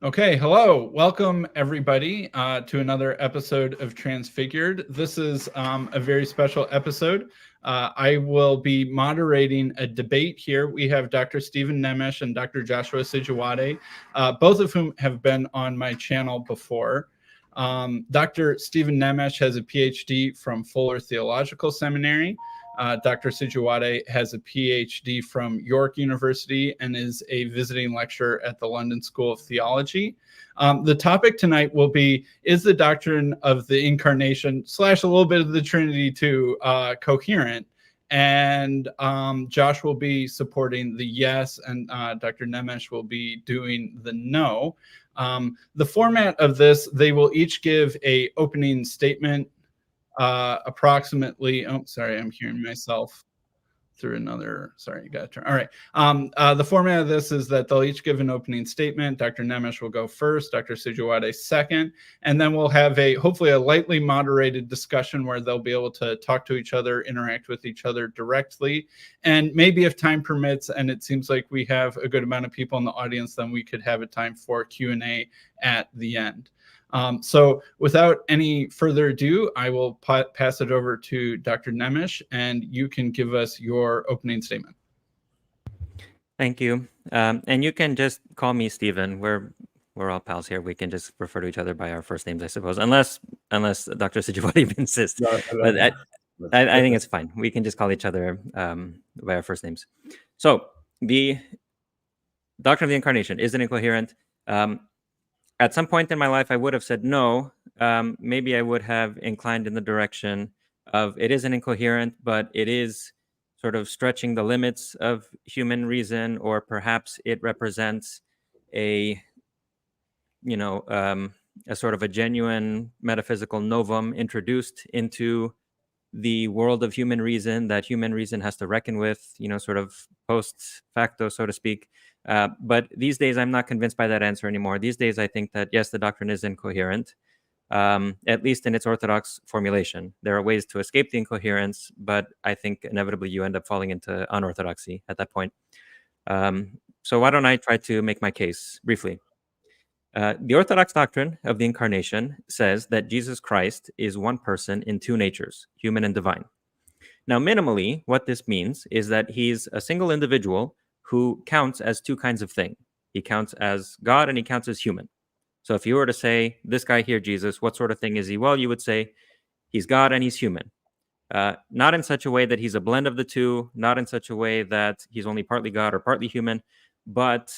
Okay, hello. Welcome, everybody, to another episode of Transfigured. This is a very special episode. I will be moderating a debate here. We have Dr. Stephen Nemes and Dr. Joshua Sijuwade, both of whom have been on my channel before. Dr. Stephen Nemes has a PhD from Fuller Theological Seminary. Dr. Sijuwade has a PhD from York University and is a visiting lecturer at the London School of Theology. The topic tonight will be, is the doctrine of the Incarnation / a little bit of the Trinity too coherent? And Josh will be supporting the yes, and Dr. Nemes will be doing the no. The format of this, they will each give a opening statement, approximately, oh, sorry, I'm hearing myself through another, sorry, you got to turn. All right. The format of this is that they'll each give an opening statement. Dr. Nemes will go first, Dr. Sijuwade second, and then we'll have hopefully a lightly moderated discussion where they'll be able to talk to each other, interact with each other directly, and maybe if time permits, and it seems like we have a good amount of people in the audience, then we could have a time for Q&A at the end. So without any further ado, I will pass it over to Dr. Nemes, and you can give us your opening statement. Thank you. And you can just call me Stephen. We're all pals here. We can just refer to each other by our first names, I suppose, unless Dr. Sijuwade insists. But I think it's fine. We can just call each other by our first names. So the Doctrine of the Incarnation, is it incoherent? At some point in my life, I would have said no. Maybe I would have inclined in the direction of it isn't incoherent, but it is sort of stretching the limits of human reason, or perhaps it represents a sort of a genuine metaphysical novum introduced into the world of human reason that human reason has to reckon with, sort of post facto, so to speak. But these days, I'm not convinced by that answer anymore. These days, I think that, yes, the doctrine is incoherent, at least in its orthodox formulation. There are ways to escape the incoherence, but I think inevitably you end up falling into unorthodoxy at that point. So why don't I try to make my case briefly? The Orthodox doctrine of the Incarnation says that Jesus Christ is one person in two natures, human and divine. Now, minimally, what this means is that he's a single individual who counts as two kinds of thing. He counts as God and he counts as human. So if you were to say, this guy here, Jesus, what sort of thing is he? Well, you would say he's God and he's human. Not in such a way that he's a blend of the two, not in such a way that he's only partly God or partly human, but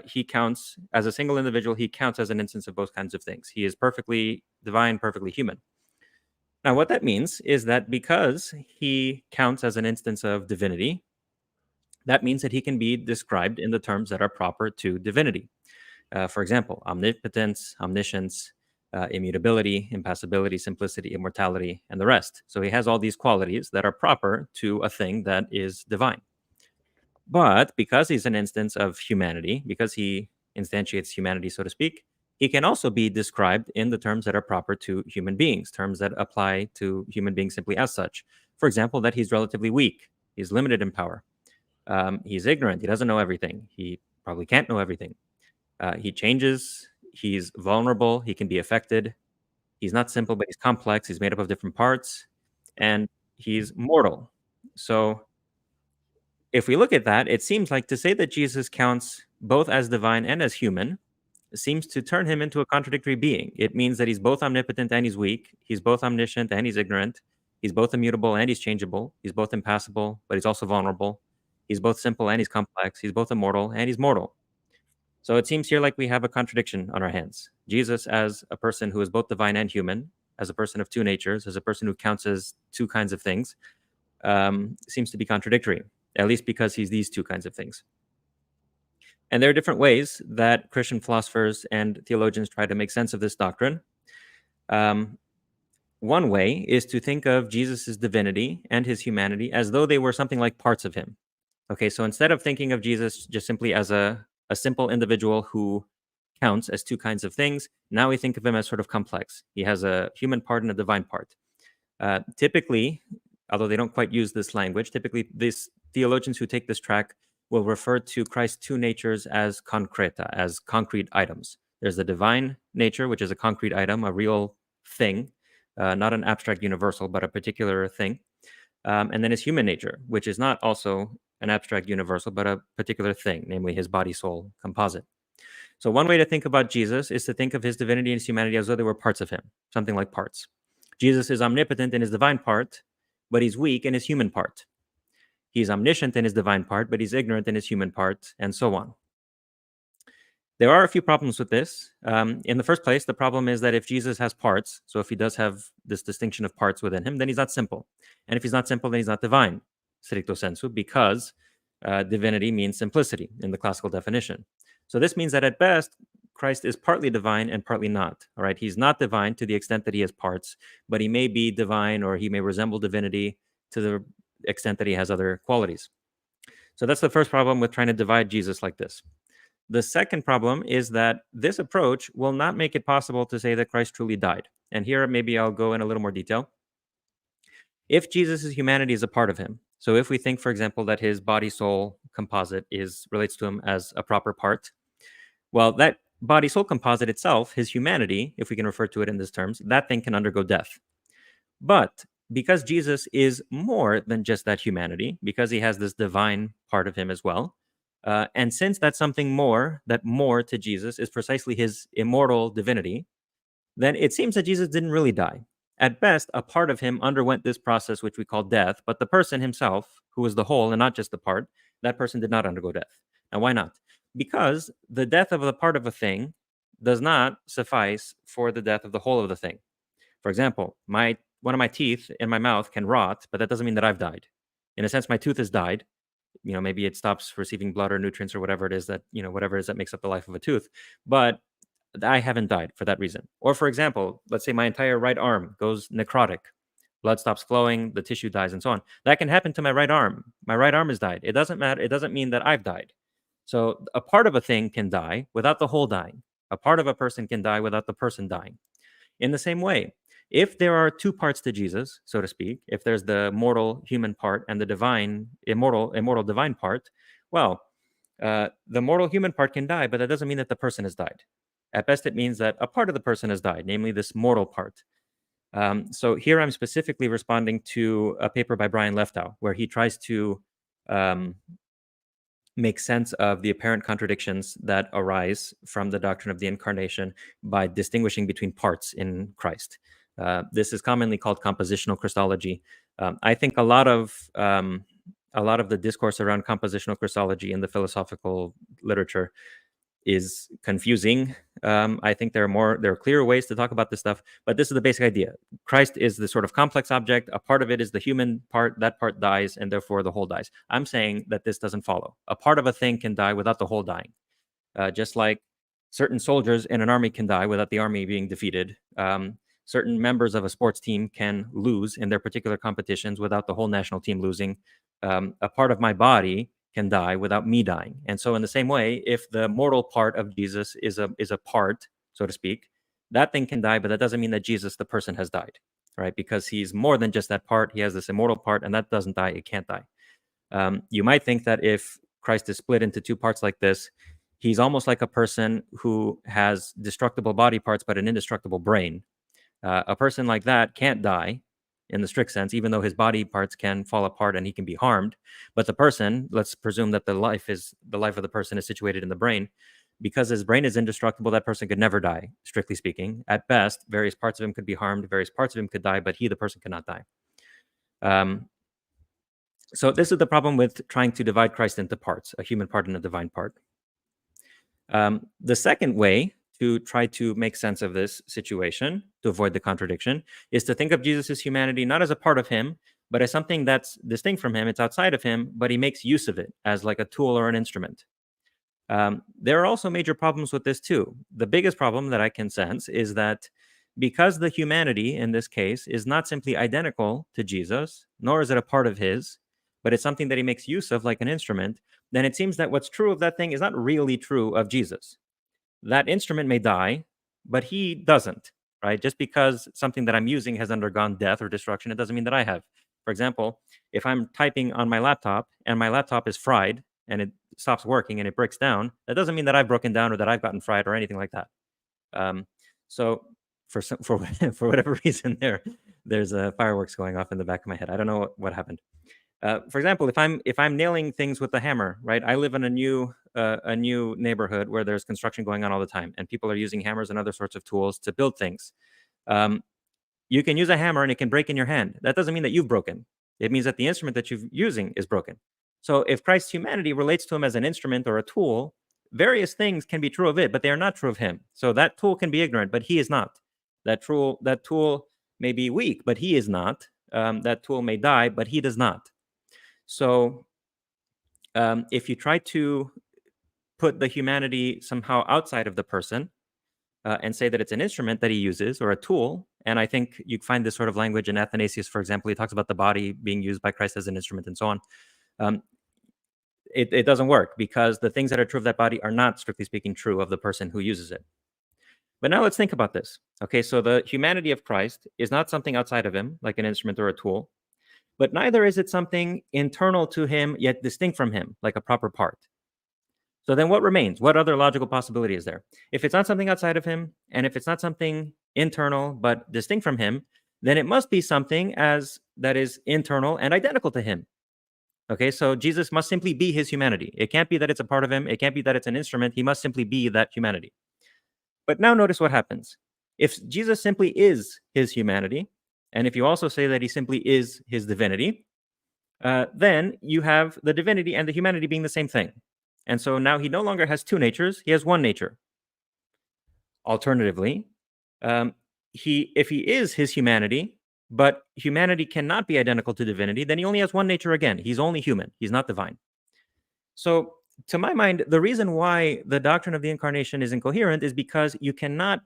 he counts as a single individual. He counts as an instance of both kinds of things. He is perfectly divine, perfectly human. Now, what that means is that because he counts as an instance of divinity, that means that he can be described in the terms that are proper to divinity. For example, omnipotence, omniscience, immutability, impassibility, simplicity, immortality, and the rest. So he has all these qualities that are proper to a thing that is divine. But because he's an instance of humanity, because he instantiates humanity, so to speak, he can also be described in the terms that are proper to human beings, terms that apply to human beings simply as such. For example, that he's relatively weak, he's limited in power, he's ignorant, he doesn't know everything, he probably can't know everything, he changes, he's vulnerable, he can be affected, he's not simple, but he's complex, he's made up of different parts, and he's mortal. So if we look at that, it seems like to say that Jesus counts both as divine and as human seems to turn him into a contradictory being. It means that he's both omnipotent and he's weak. He's both omniscient and he's ignorant. He's both immutable and he's changeable. He's both impassible, but he's also vulnerable. He's both simple and he's complex. He's both immortal and he's mortal. So it seems here like we have a contradiction on our hands. Jesus as a person who is both divine and human, as a person of two natures, as a person who counts as two kinds of things, seems to be contradictory, at least because he's these two kinds of things. And there are different ways that Christian philosophers and theologians try to make sense of this doctrine. One way is to think of Jesus' divinity and his humanity as though they were something like parts of him. Okay, so instead of thinking of Jesus just simply as a simple individual who counts as two kinds of things, now we think of him as sort of complex. He has a human part and a divine part. Typically, although they don't quite use this language, typically these theologians who take this track will refer to Christ's two natures as concreta, as concrete items. There's the divine nature, which is a concrete item, a real thing, not an abstract universal, but a particular thing. And then his human nature, which is not also an abstract universal, but a particular thing, namely his body-soul composite. So one way to think about Jesus is to think of his divinity and his humanity as though they were parts of him, something like parts. Jesus is omnipotent in his divine part, but he's weak in his human part. He's omniscient in his divine part, but he's ignorant in his human part, and so on. There are a few problems with this. In the first place, the problem is that if Jesus has parts, so if he does have this distinction of parts within him, then he's not simple. And if he's not simple, then he's not divine, stricto sensu, because divinity means simplicity in the classical definition. So this means that at best, Christ is partly divine and partly not. All right, he's not divine to the extent that he has parts, but he may be divine or he may resemble divinity to the extent that he has other qualities. So that's the first problem with trying to divide Jesus like this. The second problem is that this approach will not make it possible to say that Christ truly died. And here, maybe I'll go in a little more detail. If Jesus' humanity is a part of him, so if we think, for example, that his body-soul composite relates to him as a proper part, well, that body-soul composite itself, his humanity, if we can refer to it in these terms, that thing can undergo death. But because Jesus is more than just that humanity, because he has this divine part of him as well, and since that's something more, that more to Jesus is precisely his immortal divinity, then it seems that Jesus didn't really die. At best, a part of him underwent this process, which we call death, but the person himself, who was the whole and not just the part, that person did not undergo death. Now, why not? Because the death of the part of a thing does not suffice for the death of the whole of the thing. For example, one of my teeth in my mouth can rot, but that doesn't mean that I've died. In a sense, my tooth has died. Maybe it stops receiving blood or nutrients or whatever it is that makes up the life of a tooth. But I haven't died for that reason. Or for example, let's say my entire right arm goes necrotic. Blood stops flowing, the tissue dies, and so on. That can happen to my right arm. My right arm has died. It doesn't matter. It doesn't mean that I've died. So a part of a thing can die without the whole dying. A part of a person can die without the person dying. In the same way, if there are two parts to Jesus, so to speak, if there's the mortal human part and the divine, immortal divine part, well, the mortal human part can die, but that doesn't mean that the person has died. At best, it means that a part of the person has died, namely this mortal part. So here I'm specifically responding to a paper by Brian Leftow, where he tries to make sense of the apparent contradictions that arise from the doctrine of the Incarnation by distinguishing between parts in Christ. This is commonly called compositional Christology. I think a lot of the discourse around compositional Christology in the philosophical literature is confusing. I think there are clearer ways to talk about this stuff, but this is the basic idea. Christ is the sort of complex object. A part of it is the human part. That part dies, and therefore the whole dies. I'm saying that this doesn't follow. A part of a thing can die without the whole dying. Just like certain soldiers in an army can die without the army being defeated. Certain members of a sports team can lose in their particular competitions without the whole national team losing. A part of my body can die without me dying. And so in the same way, if the mortal part of Jesus is a part, so to speak, that thing can die, but that doesn't mean that Jesus, the person, has died, right? Because he's more than just that part. He has this immortal part, and that doesn't die. It can't die. You might think that if Christ is split into two parts like this, he's almost like a person who has destructible body parts, but an indestructible brain. A person like that can't die in the strict sense, even though his body parts can fall apart and he can be harmed. But the person, let's presume that the life of the person is situated in the brain. Because his brain is indestructible, that person could never die, strictly speaking. At best, various parts of him could be harmed, various parts of him could die, but the person, cannot die. So this is the problem with trying to divide Christ into parts, a human part and a divine part. The second way to try to make sense of this situation, to avoid the contradiction, is to think of Jesus' humanity not as a part of him, but as something that's distinct from him. It's outside of him, but he makes use of it as like a tool or an instrument. There are also major problems with this too. The biggest problem that I can sense is that because the humanity in this case is not simply identical to Jesus, nor is it a part of his, but it's something that he makes use of like an instrument, then it seems that what's true of that thing is not really true of Jesus. That instrument may die, but he doesn't, right? Just because something that I'm using has undergone death or destruction, it doesn't mean that I have. For example, if I'm typing on my laptop and my laptop is fried and it stops working and it breaks down, that doesn't mean that I've broken down or that I've gotten fried or anything like that. So for whatever reason, there's fireworks going off in the back of my head. I don't know what happened. For example, if I'm nailing things with a hammer, right? I live in a new neighborhood where there's construction going on all the time, and people are using hammers and other sorts of tools to build things. You can use a hammer and it can break in your hand. That doesn't mean that you've broken. It means that the instrument that you're using is broken. So if Christ's humanity relates to him as an instrument or a tool, various things can be true of it, but they are not true of him. So that tool can be ignorant, but he is not. That tool may be weak, but he is not. That tool may die, but he does not. So if you try to put the humanity somehow outside of the person and say that it's an instrument that he uses or a tool, and I think you find this sort of language in Athanasius, for example. He talks about the body being used by Christ as an instrument and so on. It doesn't work, because the things that are true of that body are not, strictly speaking, true of the person who uses it. But now let's think about this. Okay, so the humanity of Christ is not something outside of him, like an instrument or a tool, but neither is it something internal to him, yet distinct from him, like a proper part. So then what remains? What other logical possibility is there? If it's not something outside of him, and if it's not something internal but distinct from him, then it must be something that is internal and identical to him. Okay, so Jesus must simply be his humanity. It can't be that it's a part of him. It can't be that it's an instrument. He must simply be that humanity. But now notice what happens. If Jesus simply is his humanity, and if you also say that he simply is his divinity, then you have the divinity and the humanity being the same thing. And so now he no longer has two natures, he has one nature. Alternatively, if he is his humanity, but humanity cannot be identical to divinity, then he only has one nature again. He's only human. He's not divine. So to my mind, the reason why the doctrine of the Incarnation is incoherent is because you cannot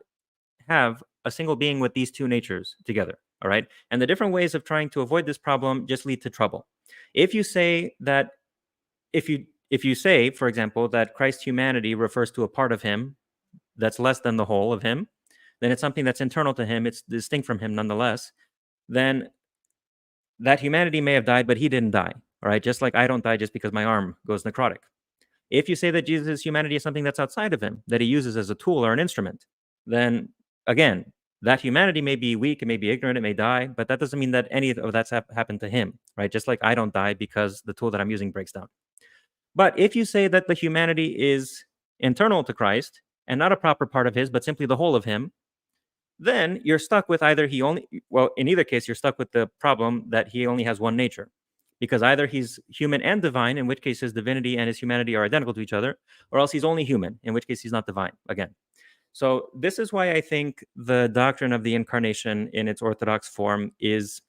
have a single being with these two natures together. All right. And the different ways of trying to avoid this problem just lead to trouble. If you say, for example, that Christ's humanity refers to a part of him that's less than the whole of him, then it's something that's internal to him. It's distinct from him nonetheless. Then that humanity may have died, but he didn't die. All right. Just like I don't die just because my arm goes necrotic. If you say that Jesus' humanity is something that's outside of him, that he uses as a tool or an instrument, then again, that humanity may be weak, it may be ignorant, it may die, but that doesn't mean that any of that's happened to him, right? Just like I don't die because the tool that I'm using breaks down. But if you say that the humanity is internal to Christ and not a proper part of his, but simply the whole of him, then you're stuck with in either case, you're stuck with the problem that he only has one nature. Because either he's human and divine, in which case his divinity and his humanity are identical to each other, or else he's only human, in which case he's not divine, again. So this is why I think the doctrine of the Incarnation in its orthodox form is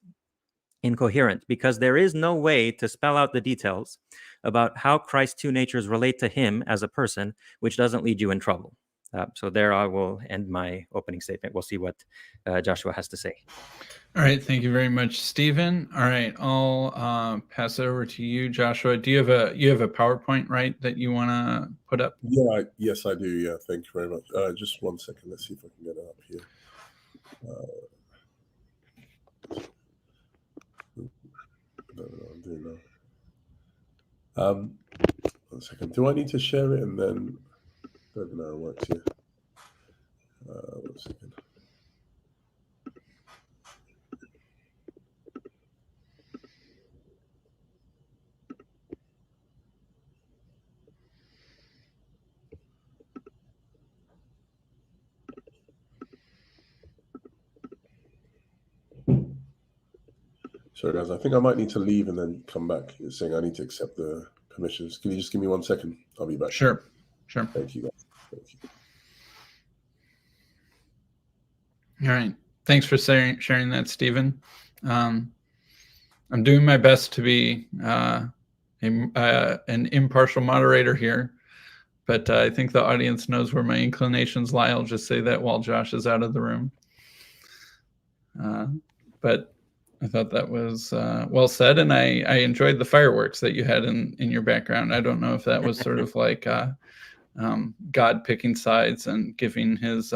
incoherent, because there is no way to spell out the details about how Christ's two natures relate to him as a person, which doesn't lead you in trouble. So there I will end my opening statement. We'll see what Joshua has to say. All right. Thank you very much, Stephen. All right. I'll pass it over to you, Joshua. Do you have a PowerPoint, right, that you want to put up? Yeah. Yes, I do. Yeah. Thank you very much. Just 1 second. Let's see if I can get it up here. No, I'm doing now. 1 second. Do I need to share it and then? I don't know how it works here. 1 second. Sorry, guys. I think I might need to leave and then come back. It's saying I need to accept the permissions. Can you just give me 1 second? I'll be back. Sure. Thank you, guys. Thank you. All right. Thanks for sharing that, Stephen. I'm doing my best to be an impartial moderator here, but I think the audience knows where my inclinations lie. I'll just say that while Josh is out of the room. But I thought that was well said, and I enjoyed the fireworks that you had in your background. I don't know if that was sort of like God picking sides and giving his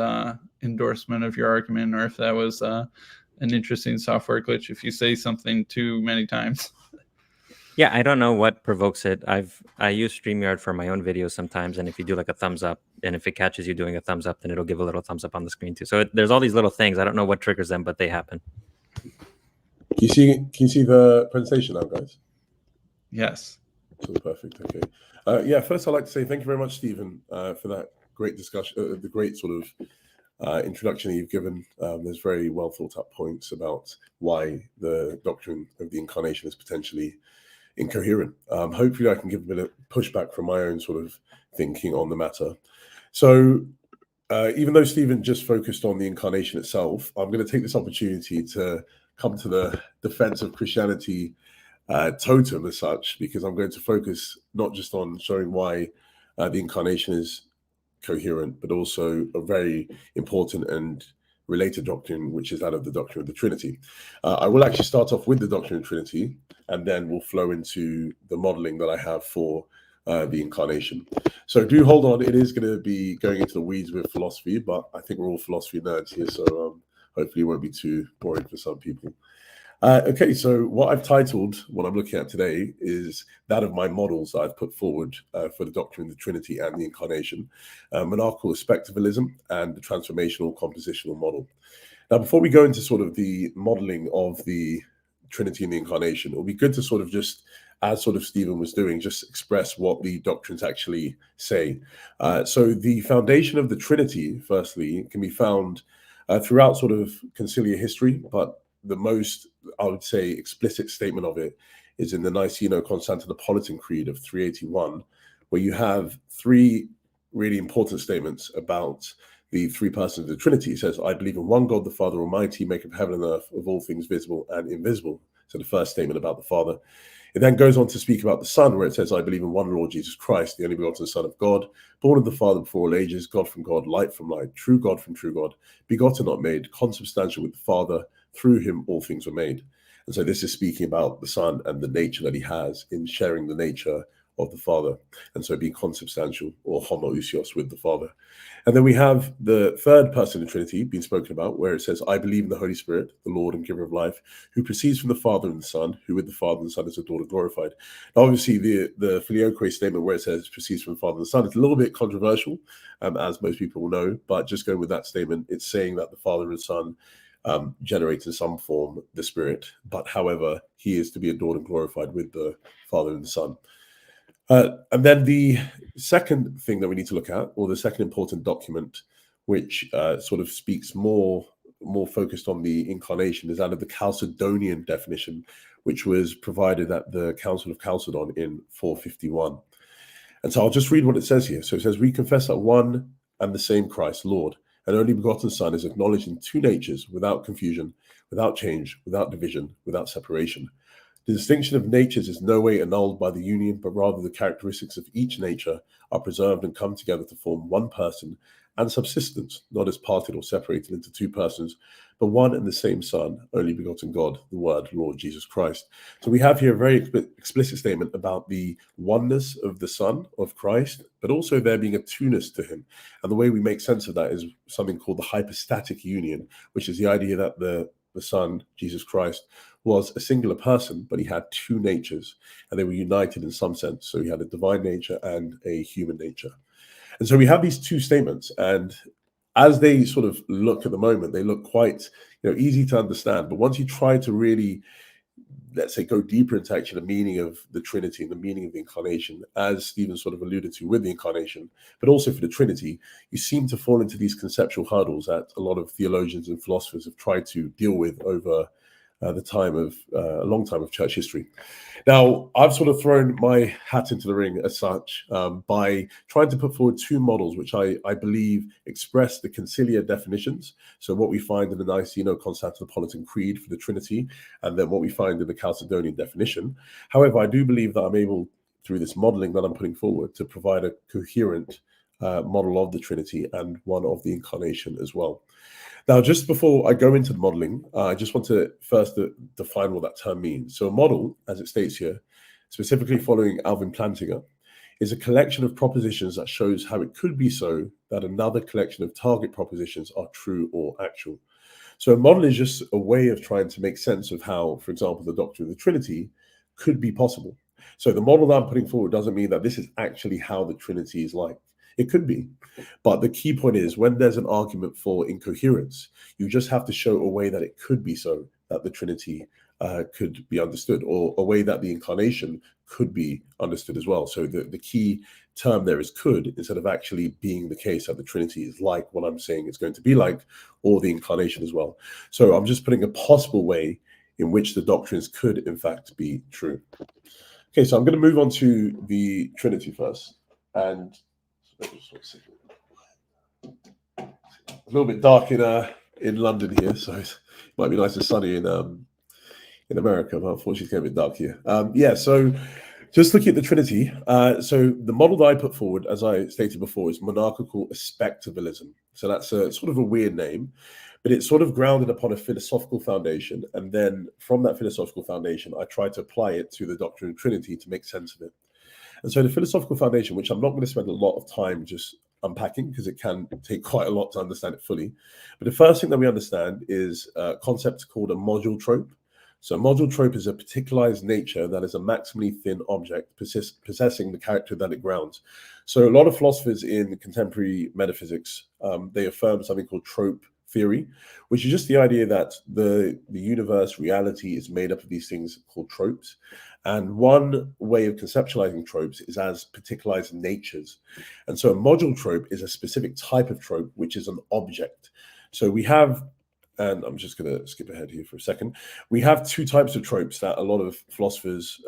endorsement of your argument, or if that was an interesting software glitch if you say something too many times. Yeah, I don't know what provokes it. I use StreamYard for my own videos sometimes, and if you do like a thumbs up, and if it catches you doing a thumbs up, then it'll give a little thumbs up on the screen too. So there's all these little things. I don't know what triggers them, but they happen. Can you see the presentation now, guys? Yes. So perfect. Okay. Yeah. First, I'd like to say thank you very much, Stephen, for that great discussion, the great sort of introduction that you've given. There's very well thought out points about why the doctrine of the incarnation is potentially incoherent. Hopefully, I can give a bit of pushback from my own sort of thinking on the matter. So, even though Stephen just focused on the incarnation itself, I'm going to take this opportunity to come to the defense of Christianity totem as such, because I'm going to focus not just on showing why the incarnation is coherent, but also a very important and related doctrine, which is that of the doctrine of the Trinity. I will actually start off with the doctrine of Trinity, and then we'll flow into the modeling that I have for the incarnation. So do hold on. It is going to be going into the weeds with philosophy, but I think we're all philosophy nerds here, so hopefully it won't be too boring for some people. Okay, so what I've titled, what I'm looking at today, is that of my models that I've put forward for the doctrine of the Trinity and the Incarnation, Monarchical spectralism and the transformational compositional model. Now, before we go into sort of the modeling of the Trinity and the Incarnation, it'll be good to sort of just, as sort of Stephen was doing, just express what the doctrines actually say. So the foundation of the Trinity, firstly, can be found throughout sort of conciliar history, but the most, I would say, explicit statement of it is in the Niceno-Constantinopolitan Creed of 381, where you have three really important statements about the three persons of the Trinity. It says, I believe in one God, the Father Almighty, maker of heaven and earth, of all things visible and invisible. So the first statement about the Father. It then goes on to speak about the Son, where it says, I believe in one Lord Jesus Christ, the only begotten Son of God, born of the Father before all ages, God from God, light from light, true God from true God, begotten, not made, consubstantial with the Father, through him all things were made. And so this is speaking about the Son and the nature that he has in sharing the nature of the Father, and so being consubstantial or homoousios with the Father. And then we have the third person in the Trinity being spoken about, where it says, I believe in the Holy Spirit, the Lord and giver of life, who proceeds from the Father and the Son, who with the Father and the Son is adored and glorified. Now, obviously, the filioque statement where it says proceeds from the Father and the Son is a little bit controversial, as most people will know, but just going with that statement, it's saying that the Father and the Son generates in some form the Spirit, but however, he is to be adored and glorified with the Father and the Son. And then the second thing that we need to look at, or the second important document, which sort of speaks more focused on the incarnation, is that of the Chalcedonian definition, which was provided at the Council of Chalcedon in 451. And so I'll just read what it says here. So it says, we confess that one and the same Christ, Lord, and only begotten Son, is acknowledged in two natures, without confusion, without change, without division, without separation. The distinction of natures is no way annulled by the union, but rather the characteristics of each nature are preserved and come together to form one person and subsistence, not as parted or separated into two persons, but one and the same Son, only begotten God, the Word, Lord Jesus Christ. So we have here a very explicit statement about the oneness of the Son of Christ, but also there being a two-ness to him. And the way we make sense of that is something called the hypostatic union, which is the idea that the Son, Jesus Christ, was a singular person, but he had two natures, and they were united in some sense. So he had a divine nature and a human nature. And so we have these two statements, and as they sort of look at the moment, they look quite easy to understand. But once you try to really, let's say, go deeper into actually the meaning of the Trinity and the meaning of the Incarnation, as Stephen sort of alluded to with the Incarnation, but also for the Trinity, you seem to fall into these conceptual hurdles that a lot of theologians and philosophers have tried to deal with over the time of a long time of church history. Now, I've sort of thrown my hat into the ring as such by trying to put forward two models, which I believe express the conciliar definitions. So what we find in the Niceno-Constantinopolitan Creed for the Trinity, and then what we find in the Chalcedonian definition. However, I do believe that I'm able, through this modeling that I'm putting forward, to provide a coherent model of the Trinity and one of the Incarnation as well. Now, just before I go into the modeling, I just want to first define what that term means. So a model, as it states here, specifically following Alvin Plantinga, is a collection of propositions that shows how it could be so that another collection of target propositions are true or actual. So a model is just a way of trying to make sense of how, for example, the doctrine of the Trinity could be possible. So the model that I'm putting forward doesn't mean that this is actually how the Trinity is like. It could be. But the key point is, when there's an argument for incoherence, you just have to show a way that it could be so, that the Trinity could be understood, or a way that the Incarnation could be understood as well. So the key term there is could, instead of actually being the case that the Trinity is like what I'm saying it's going to be like, or the Incarnation as well. So I'm just putting a possible way in which the doctrines could in fact be true. Okay, so I'm going to move on to the Trinity first. And it's a little bit dark in London here, so it might be nice and sunny in America, but unfortunately it's getting a bit dark here. So just looking at the Trinity, so the model that I put forward, as I stated before, is monarchical spectralism. So that's a sort of a weird name, but it's sort of grounded upon a philosophical foundation. And then from that philosophical foundation, I try to apply it to the doctrine of Trinity to make sense of it. And so the philosophical foundation, which I'm not going to spend a lot of time just unpacking because it can take quite a lot to understand it fully. But the first thing that we understand is a concept called a module trope. So a module trope is a particularized nature that is a maximally thin object possessing the character that it grounds. So a lot of philosophers in contemporary metaphysics, they affirm something called trope theory, which is just the idea that the universe, reality is made up of these things called tropes. And one way of conceptualizing tropes is as particularized natures. And so a module trope is a specific type of trope, which is an object. So we have, and I'm just going to skip ahead here for a second. We have two types of tropes that a lot of philosophers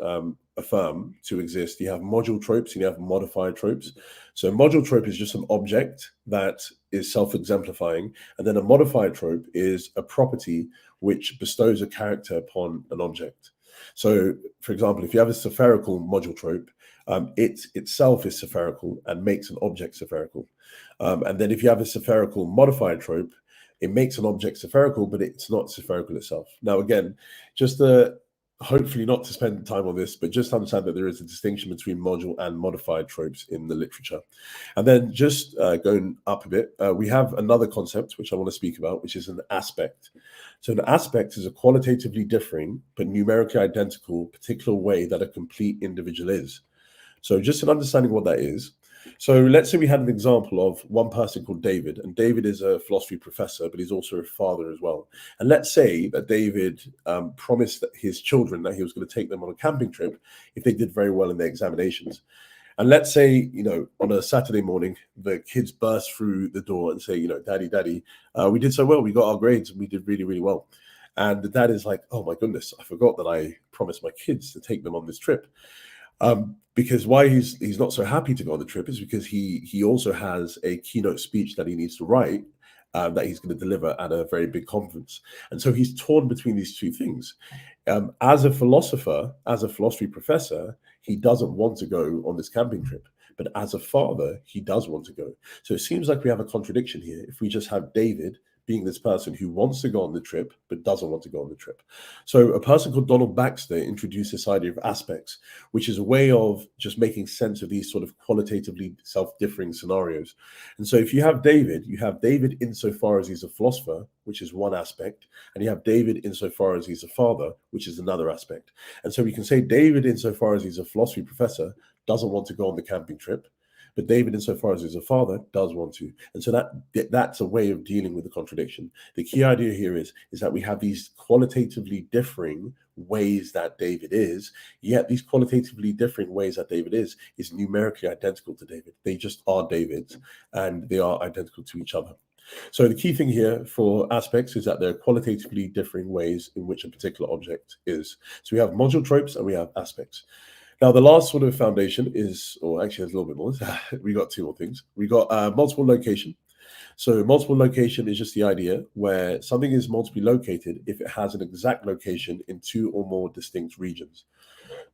affirm to exist. You have module tropes and you have modified tropes. So a module trope is just an object that is self-exemplifying. And then a modified trope is a property which bestows a character upon an object. So, for example, if you have a spherical module trope, it itself is spherical and makes an object spherical. And then if you have a spherical modified trope, it makes an object spherical, but it's not spherical itself. Now, again, just hopefully not to spend time on this, but just understand that there is a distinction between module and modified tropes in the literature. And then just going up a bit, we have another concept which I want to speak about, which is an aspect. So an aspect is a qualitatively differing but numerically identical particular way that a complete individual is. So just an understanding what that is. So let's say we had an example of one person called David, and David is a philosophy professor, but he's also a father as well. And let's say that David promised his children that he was going to take them on a camping trip if they did very well in their examinations. And let's say, on a Saturday morning, the kids burst through the door and say, Daddy, we did so well. We got our grades and we did really, really well. And the dad is like, oh my goodness, I forgot that I promised my kids to take them on this trip. Because why he's not so happy to go on the trip is because he also has a keynote speech that he needs to write that he's going to deliver at a very big conference. And so he's torn between these two things. As a philosopher, as a philosophy professor, he doesn't want to go on this camping trip. But as a father, he does want to go. So it seems like we have a contradiction here if we just have David being this person who wants to go on the trip but doesn't want to go on the trip. So a person called Donald Baxter introduced this idea of aspects, which is a way of just making sense of these sort of qualitatively self-differing scenarios. And so if you have David insofar as he's a philosopher, which is one aspect, and you have David insofar as he's a father, which is another aspect. And so we can say David insofar as he's a philosophy professor doesn't want to go on the camping trip, but David, insofar as he's a father, does want to. And so that's a way of dealing with the contradiction. The key idea here is that we have these qualitatively differing ways that David is, yet these qualitatively differing ways that David is numerically identical to David. They just are David's, and they are identical to each other. So the key thing here for aspects is that they're qualitatively differing ways in which a particular object is. So we have module tropes and we have aspects. Now, the last sort of foundation is, or actually there's a little bit more. We got two more things. We got multiple location. So multiple location is just the idea where something is multiply located if it has an exact location in two or more distinct regions.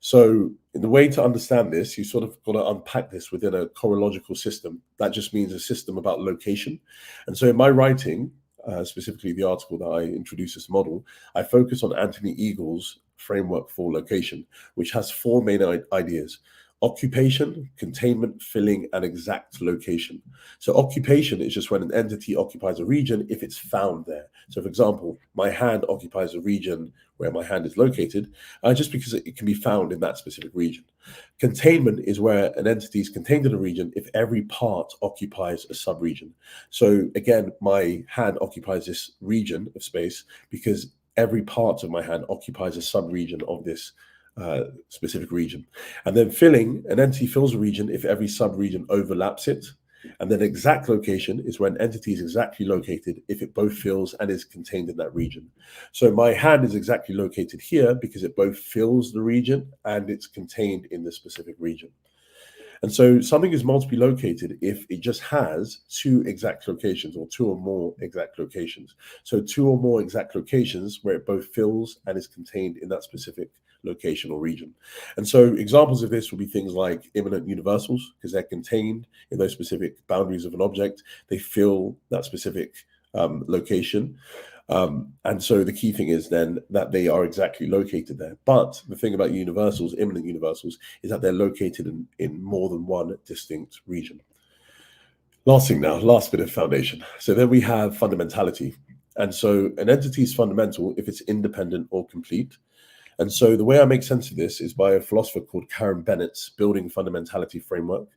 So in the way to understand this, you sort of got to unpack this within a chorological system. That just means a system about location. And so in my writing, specifically the article that I introduced this model, I focus on Anthony Eagle's framework for location, which has four main ideas. occupation, containment, filling, and exact location. So occupation is just when an entity occupies a region if it's found there. So for example, my hand occupies a region where my hand is located, just because it can be found in that specific region. Containment is where an entity is contained in a region if every part occupies a sub-region. So again, my hand occupies this region of space because every part of my hand occupies a sub-region of this specific region. And then filling, an entity fills a region if every sub-region overlaps it. And then exact location is when entity is exactly located if it both fills and is contained in that region. So my hand is exactly located here because it both fills the region and it's contained in the specific region. And so something is multiply located if it just has two exact locations or two or more exact locations. So two or more exact locations where it both fills and is contained in that specific location or region. And so examples of this would be things like immanent universals, because they're contained in those specific boundaries of an object. They fill that specific location. And so the key thing is then that they are exactly located there. But the thing about universals, immanent universals, is that they're located in more than one distinct region. Last thing now, last bit of foundation. So then we have fundamentality. And so an entity is fundamental if it's independent or complete. And so the way I make sense of this is by a philosopher called Karen Bennett's Building Fundamentality Framework.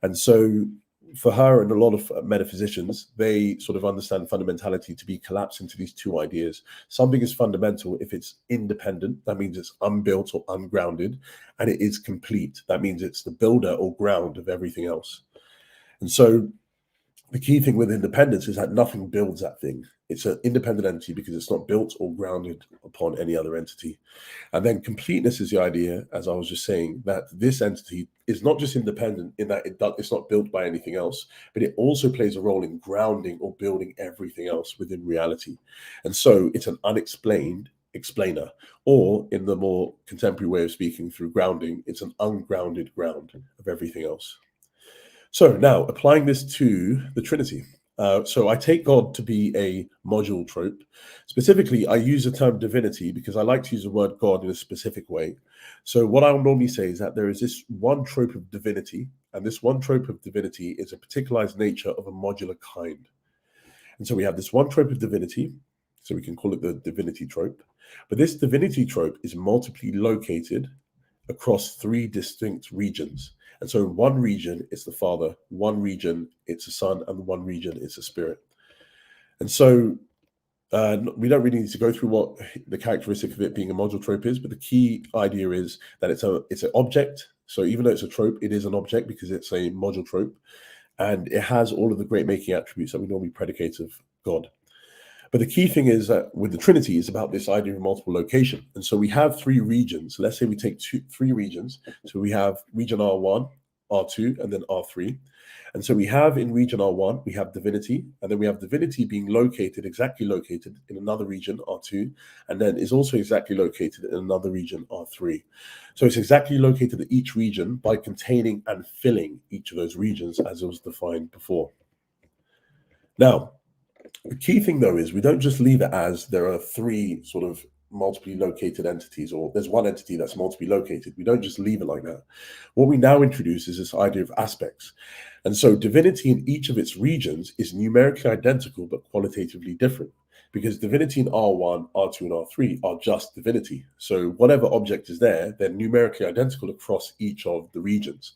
And so for her and a lot of metaphysicians, they sort of understand fundamentality to be collapsed into these two ideas. Something is fundamental if it's independent, that means it's unbuilt or ungrounded, and it is complete, that means it's the builder or ground of everything else. And so the key thing with independence is that nothing builds that thing. It's an independent entity because it's not built or grounded upon any other entity. And then completeness is the idea, as I was just saying, that this entity is not just independent in that it's not built by anything else, but it also plays a role in grounding or building everything else within reality. And so it's an unexplained explainer, or in the more contemporary way of speaking through grounding, it's an ungrounded ground of everything else. So now applying this to the Trinity. So I take God to be a module trope. Specifically, I use the term divinity because I like to use the word God in a specific way. So what I'll normally say is that there is this one trope of divinity, and this one trope of divinity is a particularized nature of a modular kind. And so we have this one trope of divinity, so we can call it the divinity trope. But this divinity trope is multiply located across three distinct regions. And so in one region, it's the Father, one region, it's the Son, and one region, it's the Spirit. And so we don't really need to go through what the characteristic of it being a module trope is, but the key idea is that it's an object. So even though it's a trope, it is an object because it's a module trope. And it has all of the great making attributes that we normally predicate of God. But the key thing is that with the Trinity is about this idea of multiple location. And so we have three regions. Let's say we take three regions. So we have region R1, R2, and then R3. And so we have in region R1, we have divinity, and then we have divinity being exactly located in another region, R2, and then is also exactly located in another region, R3. So it's exactly located at each region by containing and filling each of those regions as it was defined before. Now, the key thing, though, is we don't just leave it as there are three sort of multiply located entities, or there's one entity that's multiply located. We don't just leave it like that. What we now introduce is this idea of aspects. And so divinity in each of its regions is numerically identical but qualitatively different, because divinity in R1, R2, and R3 are just divinity. So whatever object is there, they're numerically identical across each of the regions.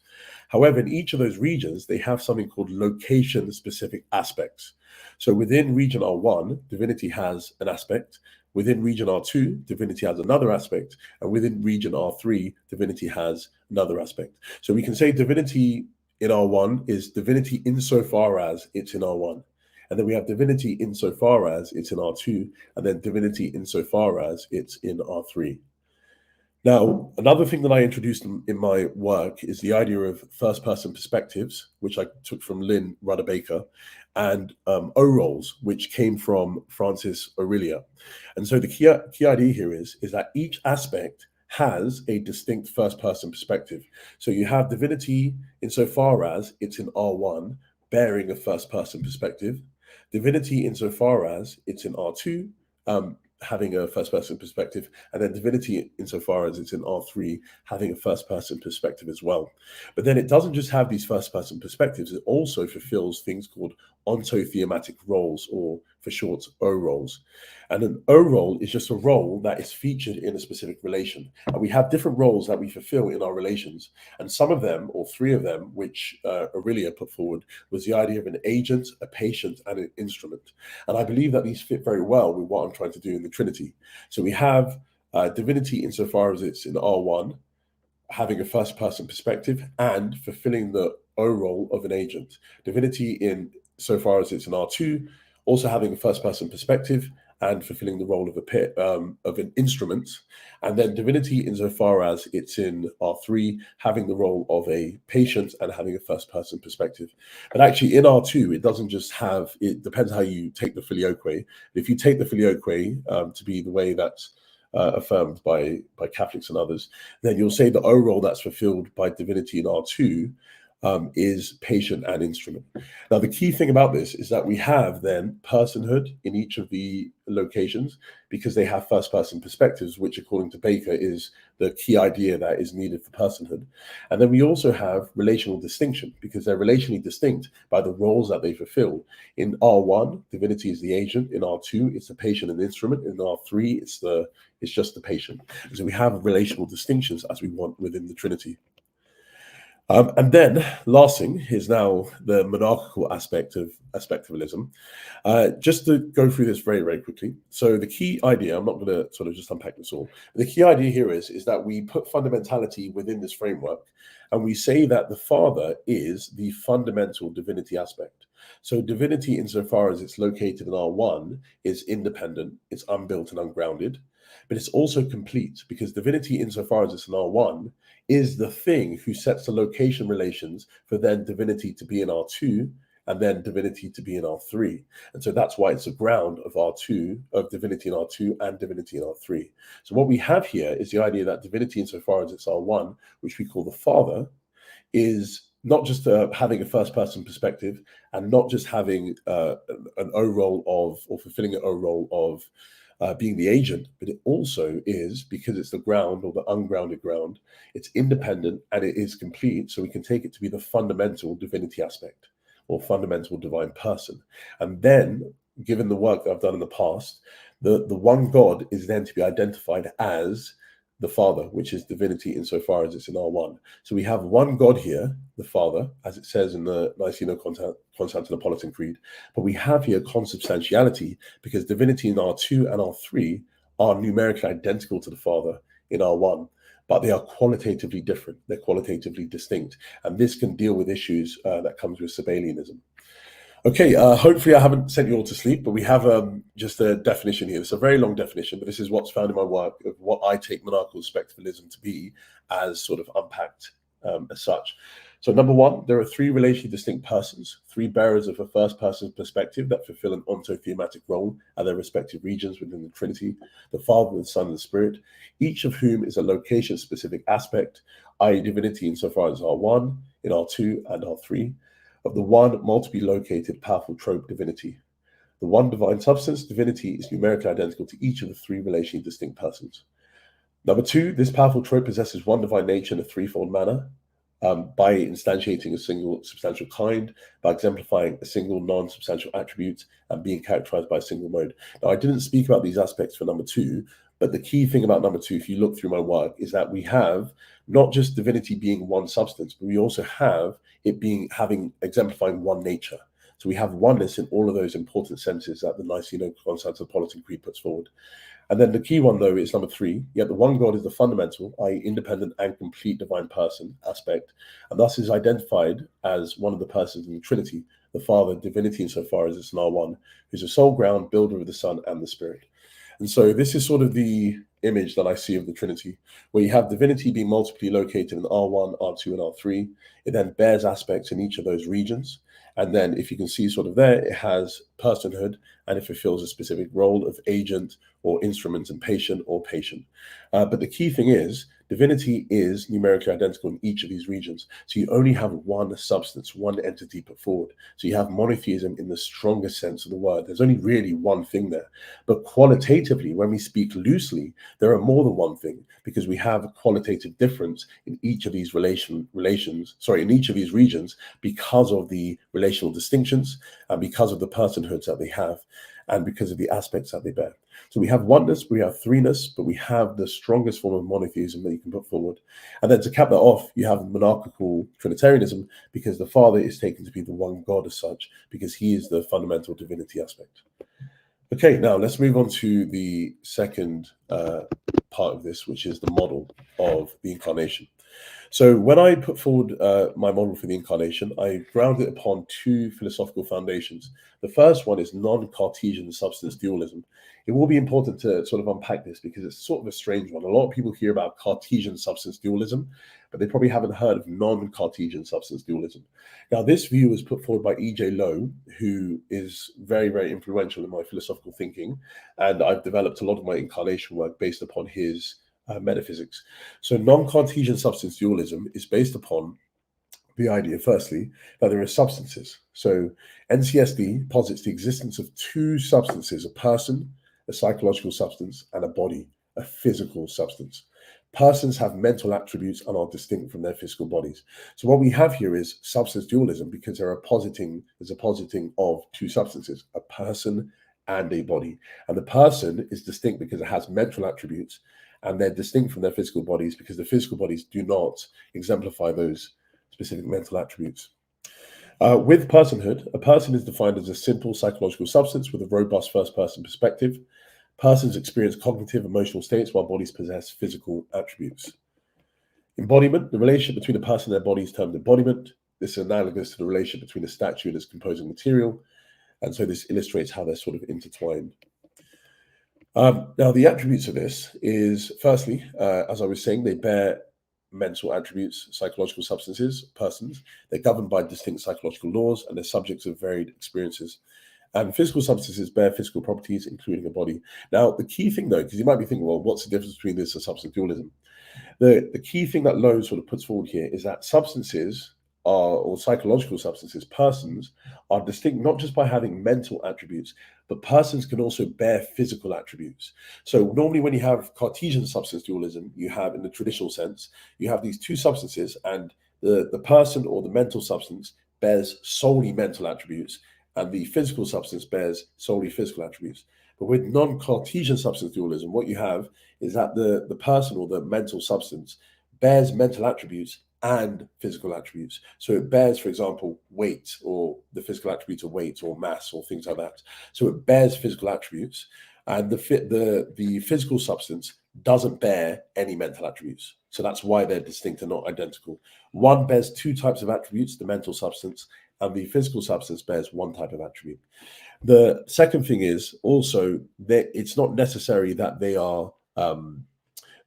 However, in each of those regions, they have something called location-specific aspects. So within region R1, divinity has an aspect. Within region R2, divinity has another aspect. And within region R3, divinity has another aspect. So we can say divinity in R1 is divinity insofar as it's in R1. And then we have divinity insofar as it's in R2, and then divinity insofar as it's in R3. Now, another thing that I introduced in my work is the idea of first-person perspectives, which I took from Lynn Rudder-Baker, and O-rolls, which came from Francis Aurelia. And so the key idea here is that each aspect has a distinct first-person perspective. So you have divinity insofar as it's in R1, bearing a first-person perspective. Divinity insofar as it's in R2, having a first-person perspective, and then divinity, insofar as it's in R3, having a first-person perspective as well. But then it doesn't just have these first-person perspectives, it also fulfills things called ontothematic roles, or for short, O roles. And an O role is just a role that is featured in a specific relation. And we have different roles that we fulfill in our relations. And some of them, or three of them, which Aurelia put forward, was the idea of an agent, a patient, and an instrument. And I believe that these fit very well with what I'm trying to do in the Trinity. So we have divinity insofar as it's in R1, having a first-person perspective and fulfilling the O role of an agent. Divinity in so far as it's in R2, also having a first-person perspective and fulfilling the role of an instrument. And then divinity insofar as it's in R3, having the role of a patient and having a first-person perspective. But actually in R2, it doesn't just have, it depends how you take the filioque. If you take the filioque to be the way that's affirmed by Catholics and others, then you'll say the O role that's fulfilled by divinity in R2 is patient and instrument. Now, the key thing about this is that we have then personhood in each of the locations because they have first-person perspectives, which according to Baker is the key idea that is needed for personhood. And then we also have relational distinction because they're relationally distinct by the roles that they fulfill. In R1, divinity is the agent. In R2, it's the patient and instrument. In R3, it's just the patient. So we have relational distinctions as we want within the Trinity. And then last thing is now the monarchical aspect of spectralism. Just to go through this very, very quickly. So the key idea, I'm not going to sort of just unpack this all. The key idea here is that we put fundamentality within this framework and we say that the Father is the fundamental divinity aspect. So divinity insofar as it's located in R1 is independent, it's unbuilt and ungrounded, but it's also complete because divinity insofar as it's in R1 is the thing who sets the location relations for then divinity to be in R2 and then divinity to be in R3. And so that's why it's a ground of R2, of divinity in R2 and divinity in R3. So what we have here is the idea that divinity insofar as it's R1, which we call the Father, is not just having a first-person perspective and not just having an O role of, or fulfilling an O role of being the agent, but it also is, because it's the ground or the ungrounded ground, it's independent and it is complete, so we can take it to be the fundamental divinity aspect or fundamental divine person. And then, given the work that I've done in the past, the one God is then to be identified as the Father, which is divinity insofar as it's in R1. So we have one God here, the Father, as it says in the Niceno-Constantinopolitan Creed, but we have here consubstantiality because divinity in R2 and R3 are numerically identical to the Father in R1, but they are qualitatively different. They're qualitatively distinct. And this can deal with issues that comes with Sabellianism. Okay, hopefully I haven't sent you all to sleep, but we have just a definition here. It's a very long definition, but this is what's found in my work of what I take monarchical spectralism to be as sort of unpacked as such. So number one, there are three relationally distinct persons, three bearers of a first person perspective that fulfill an ontothematic role at their respective regions within the Trinity, the Father, the Son, and the Spirit, each of whom is a location-specific aspect, i.e. divinity insofar as R1, in R2, and R3, of the one multiply located powerful trope divinity. The one divine substance, divinity, is numerically identical to each of the three relationally distinct persons. Number two, this powerful trope possesses one divine nature in a threefold manner, by instantiating a single substantial kind, by exemplifying a single non-substantial attribute, and being characterized by a single mode. Now, I didn't speak about these aspects for number two, but the key thing about number two, if you look through my work, is that we have not just divinity being one substance, but we also have it being exemplifying one nature. So we have oneness in all of those important senses that the Niceno-Constantinopolitan Creed puts forward. And then the key one, though, is number three. Yet the one God is the fundamental, i.e. independent and complete divine person aspect, and thus is identified as one of the persons in the Trinity, the Father, divinity insofar as it's in R1, who's a sole ground, builder of the Son and the Spirit. And so this is sort of the image that I see of the Trinity, where you have divinity being multiply located in R1, R2, and R3. It then bears aspects in each of those regions. And then if you can see sort of there, it has personhood, and it fulfills a specific role of agent or instrument and patient or patient. But the key thing is, Divinity is numerically identical in each of these regions. So you only have one substance, one entity put forward. So you have monotheism in the strongest sense of the word. There's only really one thing there. But qualitatively, when we speak loosely, there are more than one thing, because we have a qualitative difference in each of these in each of these regions, because of the relational distinctions and because of the personhoods that they have and because of the aspects that they bear. So we have oneness, we have threeness, but we have the strongest form of monotheism that you can put forward. And then to cap that off, you have monarchical Trinitarianism, because the Father is taken to be the one God as such, because he is the fundamental divinity aspect. Okay, now let's move on to the second part of this, which is the model of the Incarnation. So when I put forward my model for the Incarnation, I ground it upon two philosophical foundations. The first one is non-Cartesian substance dualism. It will be important to sort of unpack this, because it's sort of a strange one. A lot of people hear about Cartesian substance dualism, but they probably haven't heard of non-Cartesian substance dualism. Now, this view was put forward by E.J. Lowe, who is very, very influential in my philosophical thinking, and I've developed a lot of my Incarnation work based upon his metaphysics. So non-Cartesian substance dualism is based upon the idea, firstly, that there are substances. So NCSD posits the existence of two substances: a person, a psychological substance, and a body, a physical substance. Persons have mental attributes and are distinct from their physical bodies. So what we have here is substance dualism, because there's a positing of two substances, a person and a body. And the person is distinct because it has mental attributes, and they're distinct from their physical bodies because the physical bodies do not exemplify those specific mental attributes. With personhood, a person is defined as a simple psychological substance with a robust first-person perspective. Persons experience cognitive, emotional states, while bodies possess physical attributes. Embodiment, the relationship between a person and their body is termed embodiment. This is analogous to the relationship between a statue and its composing material, and so this illustrates how they're sort of intertwined. Now, the attributes of this is, firstly, as I was saying, they bear mental attributes, psychological substances, persons. They're governed by distinct psychological laws, and they're subjects of varied experiences. And physical substances bear physical properties, including a body. Now, the key thing, though, because you might be thinking, well, what's the difference between this and substance dualism? The key thing that Lowe sort of puts forward here is that substances or psychological substances, persons, are distinct not just by having mental attributes, but persons can also bear physical attributes. So normally when you have Cartesian substance dualism, you have, in the traditional sense, you have these two substances, and the person or the mental substance bears solely mental attributes, and the physical substance bears solely physical attributes. But with non-Cartesian substance dualism, what you have is that the person or the mental substance bears mental attributes and physical attributes. So it bears, for example, weight, or the physical attributes of weight or mass or things like that. So it bears physical attributes, and the physical substance doesn't bear any mental attributes. So that's why they're distinct and not identical. One bears two types of attributes, the mental substance, and the physical substance bears one type of attribute. The second thing is also that it's not necessary that they are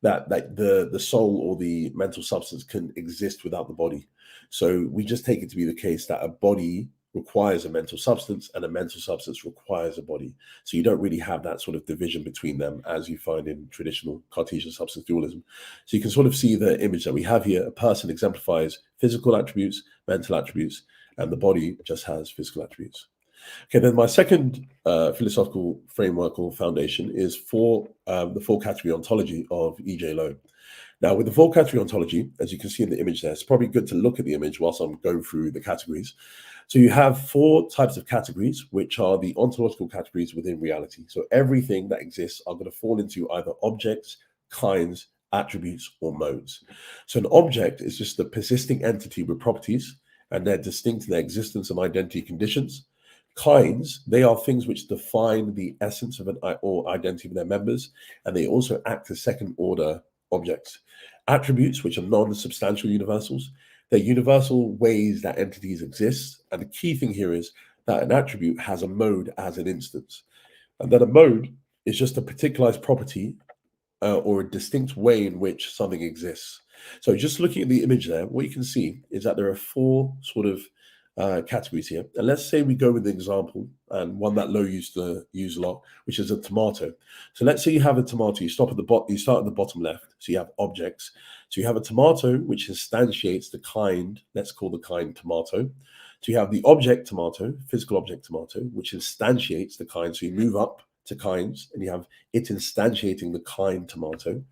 that the soul or the mental substance can exist without the body. So we just take it to be the case that a body requires a mental substance and a mental substance requires a body. So you don't really have that sort of division between them as you find in traditional Cartesian substance dualism. So you can sort of see the image that we have here. A person exemplifies physical attributes, mental attributes, and the body just has physical attributes. Okay, then my second philosophical framework or foundation is for the four-category ontology of E.J. Lowe. Now, with the four-category ontology, as you can see in the image there, it's probably good to look at the image whilst I'm going through the categories. So you have four types of categories, which are the ontological categories within reality. So everything that exists are going to fall into either objects, kinds, attributes, or modes. So an object is just a persisting entity with properties, and they're distinct in their existence and identity conditions. Kinds, they are things which define the essence of an or identity of their members, and they also act as second-order objects. Attributes, which are non-substantial universals, they're universal ways that entities exist, and the key thing here is that an attribute has a mode as an instance, and that a mode is just a particularized property or a distinct way in which something exists. So just looking at the image there, what you can see is that there are four sort of categories here. And let's say we go with the example, and one that Lo used to use a lot, which is a tomato. So let's say you have a tomato. You start at the bottom left. So you have objects. So you have a tomato, which instantiates the kind. Let's call the kind tomato. So you have the object tomato, physical object tomato, which instantiates the kind. So you move up to kinds, and you have it instantiating the kind tomato.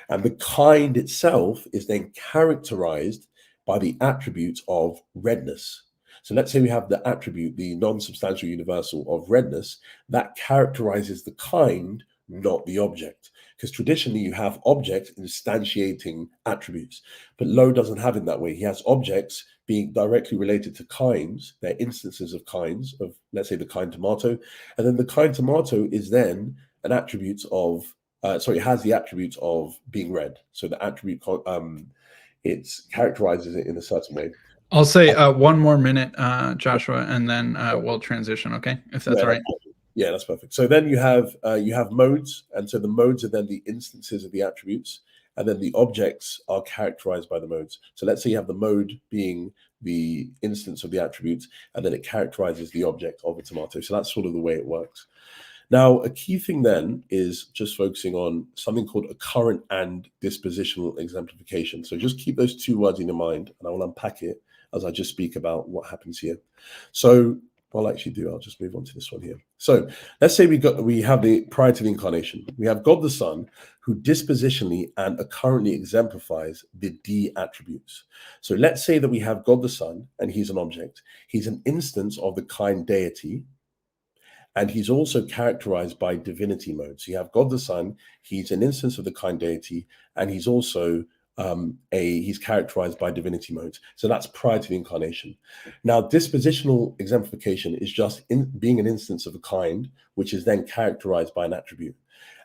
And the kind itself is then characterized by the attributes of redness. So let's say we have the attribute, the non-substantial universal of redness, that characterizes the kind, not the object. Because traditionally you have objects instantiating attributes, but Lo doesn't have it that way. He has objects being directly related to kinds. They're instances of kinds of, let's say, the kind tomato. And then the kind tomato is then an attribute of, it has the attributes of being red. So the attribute, it characterizes it in a certain way. I'll say 1 more minute, Joshua, and then we'll transition, okay? If that's all right. Yeah, that's perfect. So then you have modes, and so the modes are then the instances of the attributes, and then the objects are characterized by the modes. So let's say you have the mode being the instance of the attributes, and then it characterizes the object of a tomato. So that's sort of the way it works. Now, a key thing then is just focusing on something called a current and dispositional exemplification. So just keep those 2 words in your mind, and I will unpack it as I just speak about what happens here. So what I'll actually do, I'll just move on to this one here. So let's say we have the prior to the incarnation, we have God the Son, who dispositionally and currently exemplifies the D attributes. So let's say that we have God the Son, and he's an object. He's an instance of the kind deity, and he's also characterized by divinity mode. So you have God the Son, he's an instance of the kind deity, and he's also he's characterized by divinity modes. So that's prior to the incarnation. Now, dispositional exemplification is just being an instance of a kind, which is then characterized by an attribute.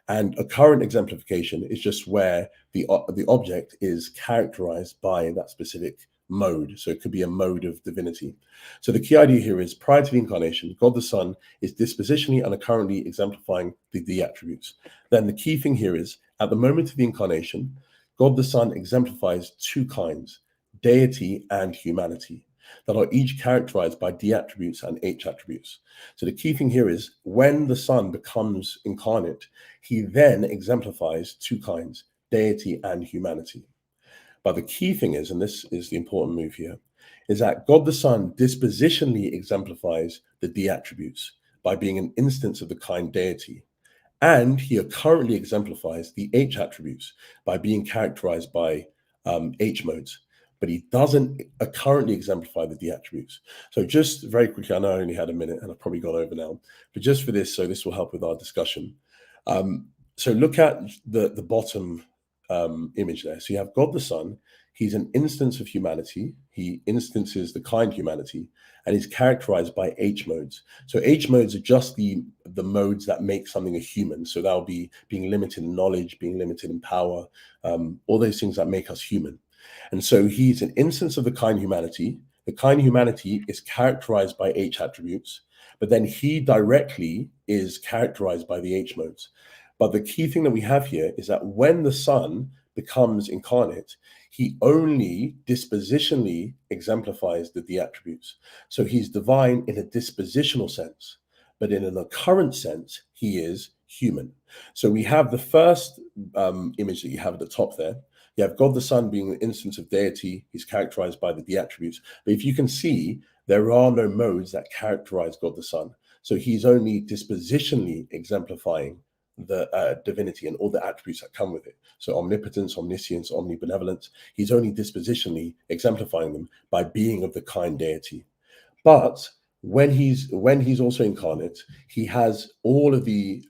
And a current exemplification is just where the object is characterized by that specific mode. So it could be a mode of divinity. So the key idea here is prior to the incarnation, God the Son is dispositionally and currently exemplifying the attributes. Then the key thing here is at the moment of the incarnation, God the Son exemplifies 2 kinds, deity and humanity, that are each characterized by D attributes and H attributes. So the key thing here is when the Son becomes incarnate, he then exemplifies 2 kinds, deity and humanity. But the key thing is, and this is the important move here, is that God the Son dispositionally exemplifies the D attributes by being an instance of the kind deity. And he currently exemplifies the H attributes by being characterized by H modes, but he doesn't currently exemplify the D attributes. So just very quickly, I know I only had a minute and I've probably gone over now, but just for this, so this will help with our discussion. So look at the bottom image there. So you have God the Son. He's an instance of humanity. He instances the kind humanity, and is characterized by H modes. So H modes are just the modes that make something a human. So that'll be being limited in knowledge, being limited in power, all those things that make us human. And so he's an instance of the kind humanity. The kind humanity is characterized by H attributes, but then he directly is characterized by the H modes. But the key thing that we have here is that when the Son becomes incarnate, he only dispositionally exemplifies the D attributes. So he's divine in a dispositional sense, but in an occurrent sense, he is human. So we have the first image that you have at the top there. You have God the Son being an instance of deity. He's characterized by the D attributes. But if you can see, there are no modes that characterize God the Son. So he's only dispositionally exemplifying the divinity and all the attributes that come with it. So omnipotence, omniscience, omnibenevolence, he's only dispositionally exemplifying them by being of the kind deity. But when he's also incarnate, he has all of the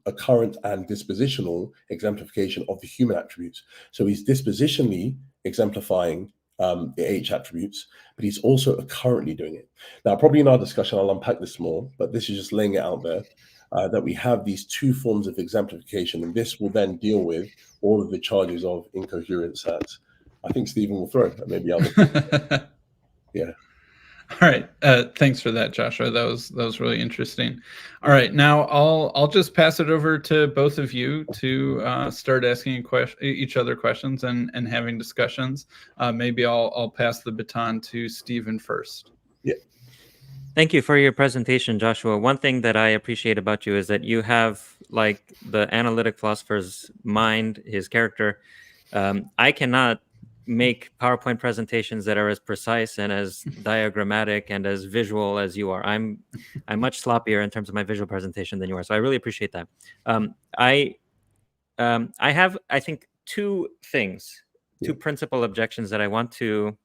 occurrent and dispositional exemplification of the human attributes. So he's dispositionally exemplifying the H attributes, but he's also currently doing it. Now, probably in our discussion, I'll unpack this more, but this is just laying it out there. That we have these 2 forms of exemplification, and this will then deal with all of the charges of incoherence that I think Stephen will throw, and maybe others. Yeah. All right. Thanks for that, Joshua. That was really interesting. All right. Now I'll just pass it over to both of you to start asking each other questions and having discussions. Maybe I'll pass the baton to Stephen first. Yeah. Thank you for your presentation, Joshua. One thing that I appreciate about you is that you have like the analytic philosopher's mind, his character. I cannot make PowerPoint presentations that are as precise and as diagrammatic and as visual as you are. I'm much sloppier in terms of my visual presentation than you are. So I really appreciate that. I have, I think, two principal objections that I want to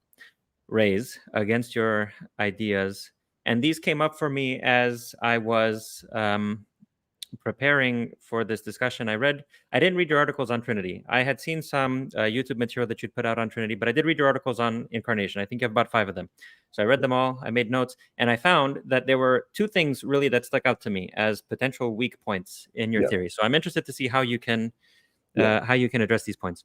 raise against your ideas. And these came up for me as I was preparing for this discussion. I didn't read your articles on Trinity. I had seen some YouTube material that you'd put out on Trinity, but I did read your articles on Incarnation. I think you have about 5 of them. So I read them all, I made notes, and I found that there were 2 things really that stuck out to me as potential weak points in your theory. So I'm interested to see how you can address these points.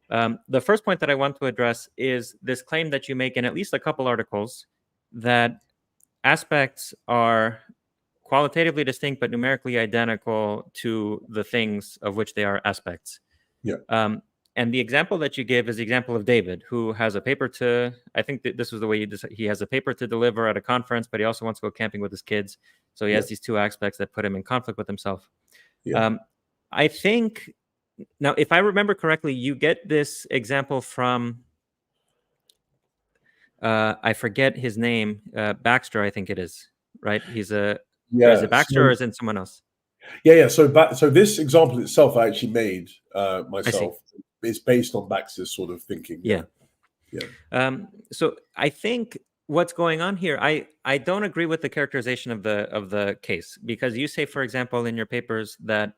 The first point that I want to address is this claim that you make in at least a couple articles that aspects are qualitatively distinct but numerically identical to the things of which they are aspects. And the example that you give is the example of David, who has a paper to, I think that this was the way he has a paper to deliver at a conference, but he also wants to go camping with his kids. So he has these 2 aspects that put him in conflict with himself. I think, now, if I remember correctly, you get this example from, I forget his name, Baxter, I think it is, right? He's a, is it Baxter or is it someone else? So this example itself I actually made myself. It's based on Baxter's sort of thinking. So I think what's going on here, I don't agree with the characterization of the case, because you say, for example, in your papers that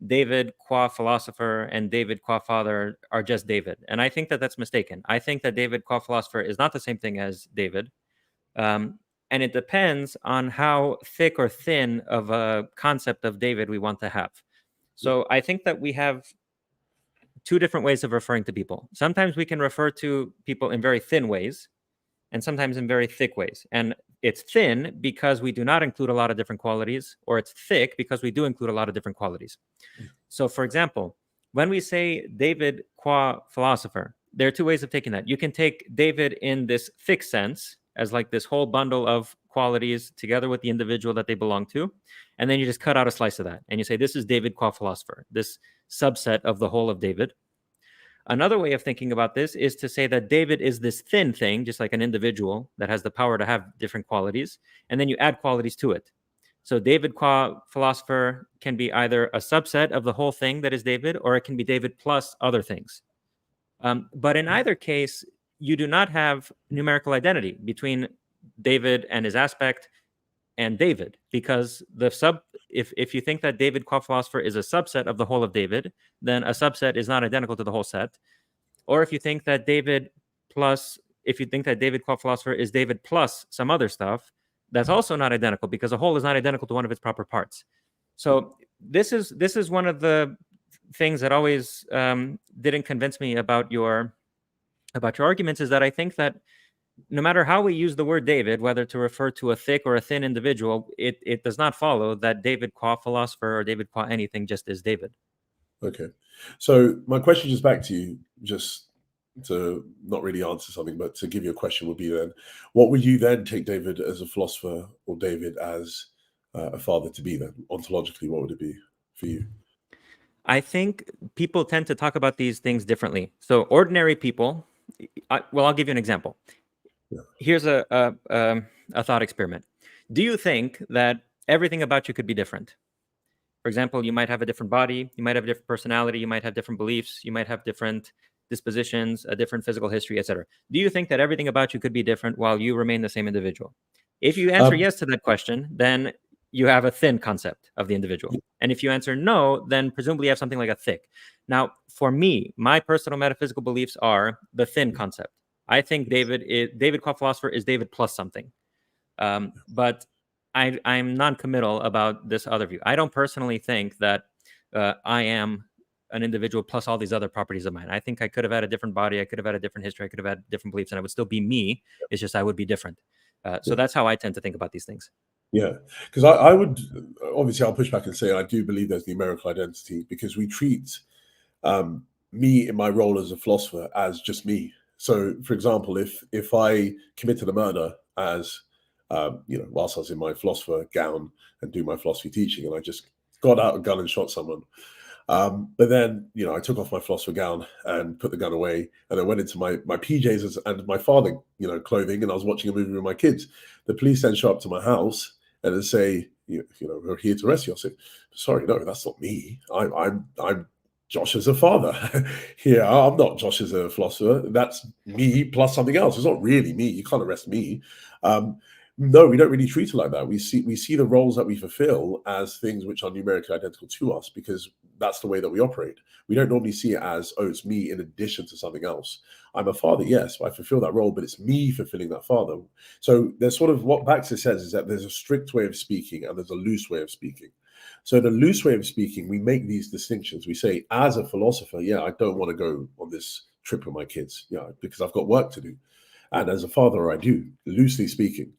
David qua philosopher and David qua father are just David. And I think that that's mistaken. I think that David qua philosopher is not the same thing as David. And it depends on how thick or thin of a concept of David we want to have. So I think that we have 2 different ways of referring to people. Sometimes we can refer to people in very thin ways, and sometimes in very thick ways. And it's thin because we do not include a lot of different qualities, or it's thick because we do include a lot of different qualities. So, for example, when we say David qua philosopher, there are 2 ways of taking that. You can take David in this thick sense, as like this whole bundle of qualities together with the individual that they belong to. And then you just cut out a slice of that. And you say, this is David qua philosopher, this subset of the whole of David. Another way of thinking about this is to say that David is this thin thing, just like an individual that has the power to have different qualities. And then you add qualities to it. So David qua philosopher can be either a subset of the whole thing that is David, or it can be David plus other things. But in either case, you do not have numerical identity between David and his aspect and David, because if you think that David qua philosopher is a subset of the whole of David, then a subset is not identical to the whole set. Or if you think that David qua philosopher is David plus some other stuff, that's also not identical, because a whole is not identical to one of its proper parts. So this is one of the things that always didn't convince me about your arguments, is that I think that no matter how we use the word David, whether to refer to a thick or a thin individual, it does not follow that David qua philosopher or David qua anything just is David. Okay. So my question is back to you, just to not really answer something, but to give you a question would be then, what would you then take David as a philosopher or David as a father to be then? Ontologically, what would it be for you? I think people tend to talk about these things differently. So ordinary people, I'll give you an example. Here's a thought experiment. Do you think that everything about you could be different? For example, you might have a different body, you might have a different personality, you might have different beliefs, you might have different dispositions, a different physical history, etc. Do you think that everything about you could be different while you remain the same individual? If you answer yes to that question, then you have a thin concept of the individual. And if you answer no, then presumably you have something like a thick. Now, for me, my personal metaphysical beliefs are the thin concept. I think David qua philosopher is David plus something. But I'm non-committal about this other view. I don't personally think that I am an individual plus all these other properties of mine. I think I could have had a different body, I could have had a different history, I could have had different beliefs, and I would still be me. It's just I would be different. So that's how I tend to think about these things. Yeah, because I would, obviously I'll push back and say I do believe there's numerical identity, because we treat me in my role as a philosopher as just me. So, for example, if I committed a murder as whilst I was in my philosopher gown and do my philosophy teaching, and I just got out a gun and shot someone. But then, I took off my philosopher gown and put the gun away, and I went into my PJs and my father, clothing, and I was watching a movie with my kids. The police then show up to my house and they say, we're here to arrest you. I say, sorry, no, that's not me. I'm Josh as a father. Here, I'm not Josh as a philosopher. That's me plus something else. It's not really me. You can't arrest me. No, we don't really treat it like that. We see the roles that we fulfill as things which are numerically identical to us, because that's the way that we operate. We don't normally see it as, oh, it's me in addition to something else. I'm a father, yes, I fulfill that role, but it's me fulfilling that father. So there's sort of what Baxter says is that there's a strict way of speaking and there's a loose way of speaking. So the loose way of speaking, we make these distinctions. We say, as a philosopher, I don't want to go on this trip with my kids, because I've got work to do. And as a father, I do, loosely speaking.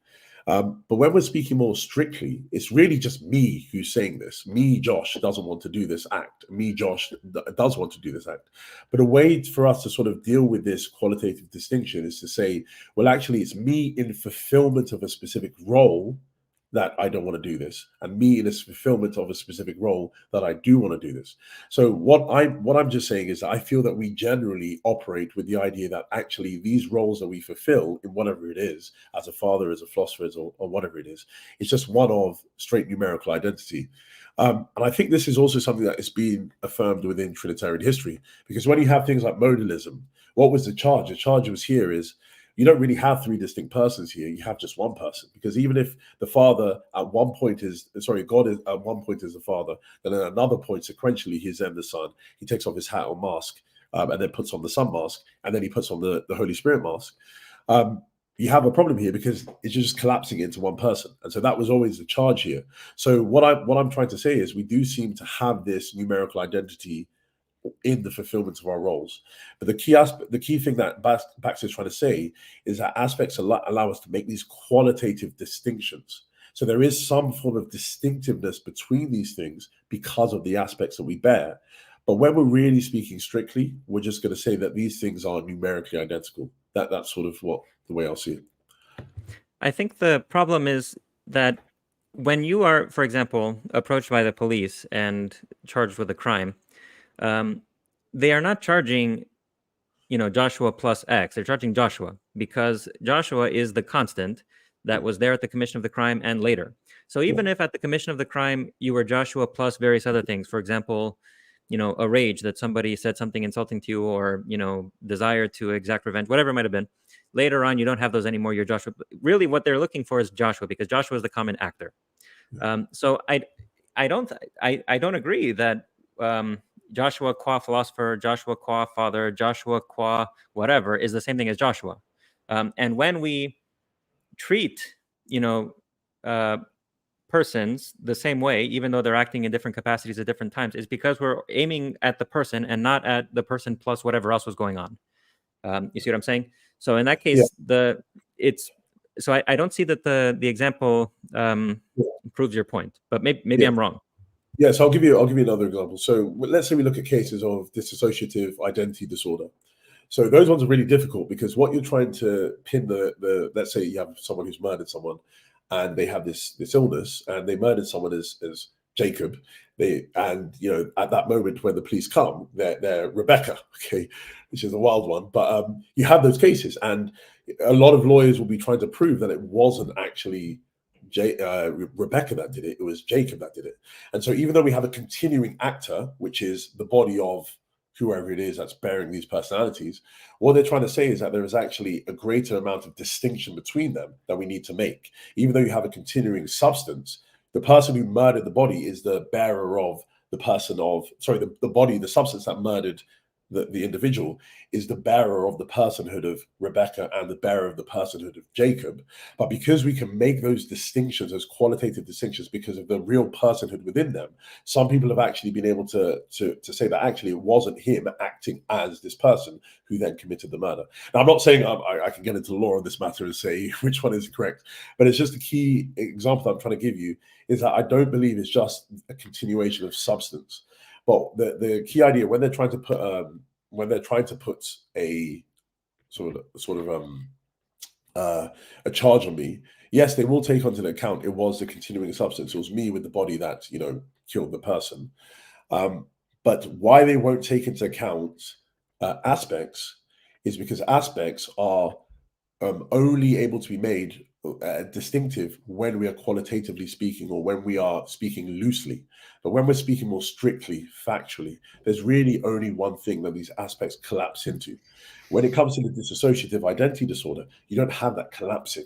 But when we're speaking more strictly, it's really just me who's saying this. Me, Josh, doesn't want to do this act. Me, Josh, does want to do this act. But a way for us to sort of deal with this qualitative distinction is to say, well, actually, it's me in fulfillment of a specific role that I don't want to do this, and me in a fulfillment of a specific role that I do want to do this. So what I'm just saying is that I feel that we generally operate with the idea that actually these roles that we fulfill in whatever it is, as a father, as a philosopher, or whatever it is, it's just one of straight numerical identity. And I think this is also something that is being affirmed within Trinitarian history, because when you have things like modalism, what was the charge? The charge was here is, you don't really have three distinct persons here. You have just one person, because even if the father at one point God is at one point is the father, then at another point sequentially he's then the son. He takes off his hat or mask, and then puts on the son mask, and then he puts on the Holy Spirit mask. You have a problem here because it's just collapsing into one person, and so that was always the charge here. So what I'm trying to say is we do seem to have this numerical identity in the fulfillment of our roles. But the key thing that Baxter is trying to say is that aspects allow us to make these qualitative distinctions. So there is some form of distinctiveness between these things because of the aspects that we bear. But when we're really speaking strictly, we're just going to say that these things are numerically identical. That's sort of the way I'll see it. I think the problem is that when you are, for example, approached by the police and charged with a crime, they are not charging, Joshua plus X. They're charging Joshua because Joshua is the constant that was there at the commission of the crime and later. So even if at the commission of the crime, you were Joshua plus various other things, for example, a rage that somebody said something insulting to you, or, desire to exact revenge, whatever it might have been. Later on, you don't have those anymore. You're Joshua. Really, what they're looking for is Joshua, because Joshua is the common actor. So I don't agree that Joshua qua philosopher, Joshua qua father, Joshua qua whatever is the same thing as Joshua. And when we treat, persons the same way, even though they're acting in different capacities at different times, is because we're aiming at the person and not at the person plus whatever else was going on. You see what I'm saying? So in that case, I don't see that the example proves your point, but maybe I'm wrong. Yes, I'll give you another example. So let's say we look at cases of dissociative identity disorder. So those ones are really difficult because what you're trying to pin let's say you have someone who's murdered someone and they have this illness and they murdered someone as Jacob. At that moment when the police come, they're Rebecca, okay, which is a wild one. But you have those cases, and a lot of lawyers will be trying to prove that it wasn't actually Rebecca that did it, it was Jacob that did it. And so even though we have a continuing actor, which is the body of whoever it is that's bearing these personalities, what they're trying to say is that there is actually a greater amount of distinction between them that we need to make. Even though you have a continuing substance, the person who murdered the body is the bearer of the body, the substance that murdered the individual is the bearer of the personhood of Rebecca and the bearer of the personhood of Jacob. But because we can make those distinctions, those qualitative distinctions, because of the real personhood within them, some people have actually been able to say that actually it wasn't him acting as this person who then committed the murder. Now, I'm not saying I can get into the law on this matter and say which one is correct, but it's just a key example that I'm trying to give you is that I don't believe it's just a continuation of substance. But the key idea when they're trying to put a sort of a charge on me, yes, they will take onto account it was the continuing substance. It was me with the body that, you know, killed the person. But why they won't take into account aspects is because aspects are only able to be made distinctive when we are qualitatively speaking, or when we are speaking loosely. But when we're speaking more strictly, factually, there's really only one thing that these aspects collapse into. When it comes to the dissociative identity disorder, you don't have that collapsing.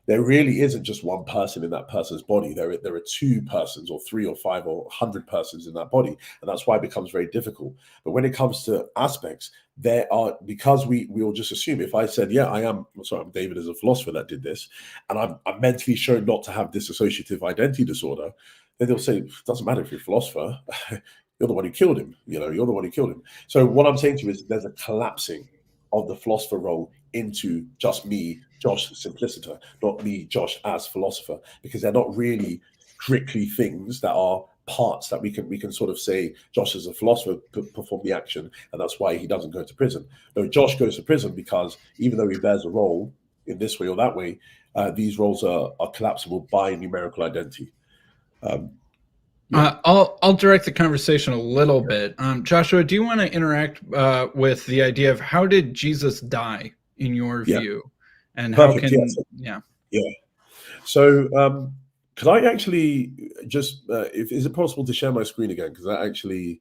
There really isn't just one person in that person's body. There are two persons, or 3 or 5 or 100 persons in that body, and that's why it becomes very difficult. But when it comes to aspects, there are, because we will just assume, if I said, yeah, I'm David as a philosopher that did this, and I'm mentally shown not to have dissociative identity disorder, then they'll say, it doesn't matter if you're a philosopher, you're the one who killed him. You know, you're the one who killed him. So what I'm saying to you is there's a collapsing of the philosopher role into just me, Josh Simplicitor, not me, Josh as philosopher, because they're not really strictly things that are parts that we can sort of say Josh as a philosopher performed the action, and that's why he doesn't go to prison. No, Josh goes to prison because even though he bears a role in this way or that way, these roles are collapsible by numerical identity. Yeah. I'll direct the conversation a little bit. Joshua, do you want to interact with the idea of how did Jesus die in your view, and Perfect. how can So could I actually just is it possible to share my screen again, because that actually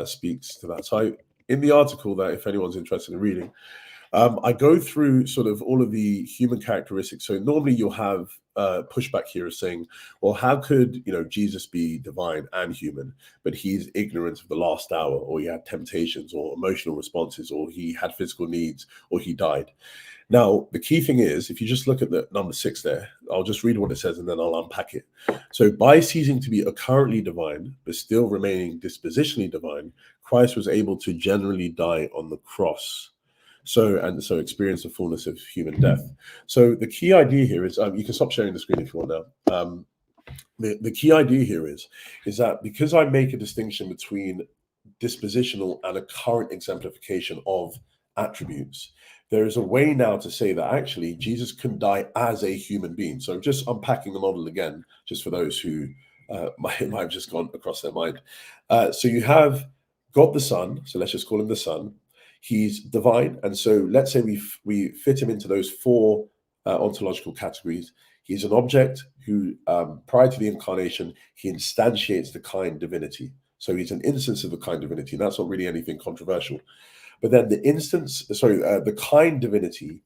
speaks to that. So in the article, that if anyone's interested in reading, I go through sort of all of the human characteristics. So normally you'll have pushback here saying, well, how could, you know, Jesus be divine and human, but he's ignorant of the last hour, or he had temptations or emotional responses, or he had physical needs, or he died. Now, the key thing is, if you just look at the number 6 there, I'll just read what it says and then I'll unpack it. So by ceasing to be currently divine, but still remaining dispositionally divine, Christ was able to generally die on the cross. So experience the fullness of human death. So the key idea here is, you can stop sharing the screen if you want now. The key idea here is that because I make a distinction between dispositional and a current exemplification of attributes, there is a way now to say that actually Jesus can die as a human being. So just unpacking the model again, just for those who might have just gone across their mind. So you have God the Son, so let's just call him the Son. He's divine, and so let's say we fit him into those 4 ontological categories. He's an object who, prior to the incarnation, he instantiates the kind divinity. So he's an instance of the kind divinity, and that's not really anything controversial. But then the kind divinity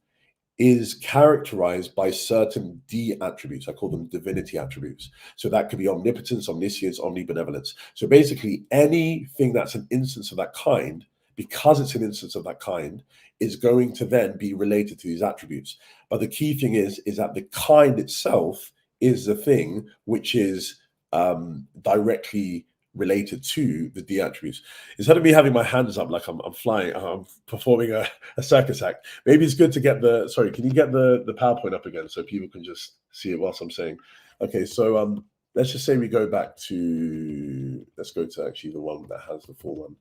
is characterized by certain D attributes. I call them divinity attributes. So that could be omnipotence, omniscience, omnibenevolence. So basically anything that's an instance of that kind, because it's an instance of that kind, is going to then be related to these attributes. But the key thing is that the kind itself is the thing which is directly related to the D attributes. Instead of me having my hands up like I'm flying, I'm performing a circus act. Maybe it's good to get can you get the PowerPoint up again so people can just see it whilst I'm saying? Okay, so let's just say we go back to, let's go to actually the one that has the full one.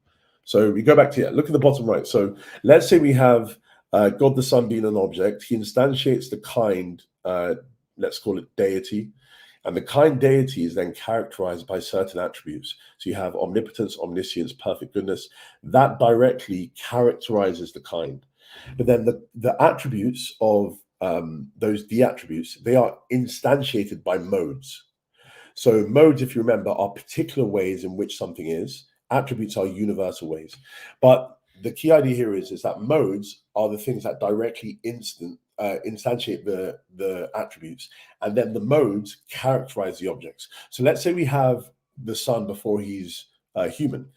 So we go back to, look at the bottom right. So let's say we have God the Son being an object. He instantiates the kind, let's call it deity. And the kind deity is then characterized by certain attributes. So you have omnipotence, omniscience, perfect goodness. That directly characterizes the kind. But then the attributes of those D attributes, they are instantiated by modes. So modes, if you remember, are particular ways in which something is. Attributes are universal ways. But the key idea here is that modes are the things that directly instantiate the attributes, and then the modes characterize the objects. So let's say we have the Son before he's human.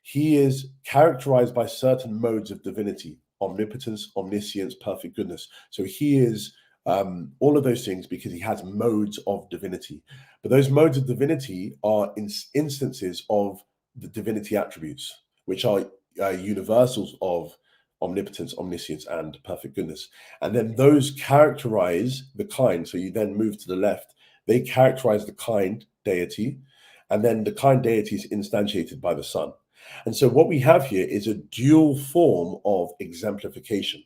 He is characterized by certain modes of divinity: omnipotence, omniscience, perfect goodness. So he is all of those things because he has modes of divinity. But those modes of divinity are instances of the divinity attributes, which are universals of omnipotence, omniscience, and perfect goodness. And then those characterize the kind. So you then move to the left. They characterize the kind deity, and then the kind deity is instantiated by the Son. And so what we have here is a dual form of exemplification.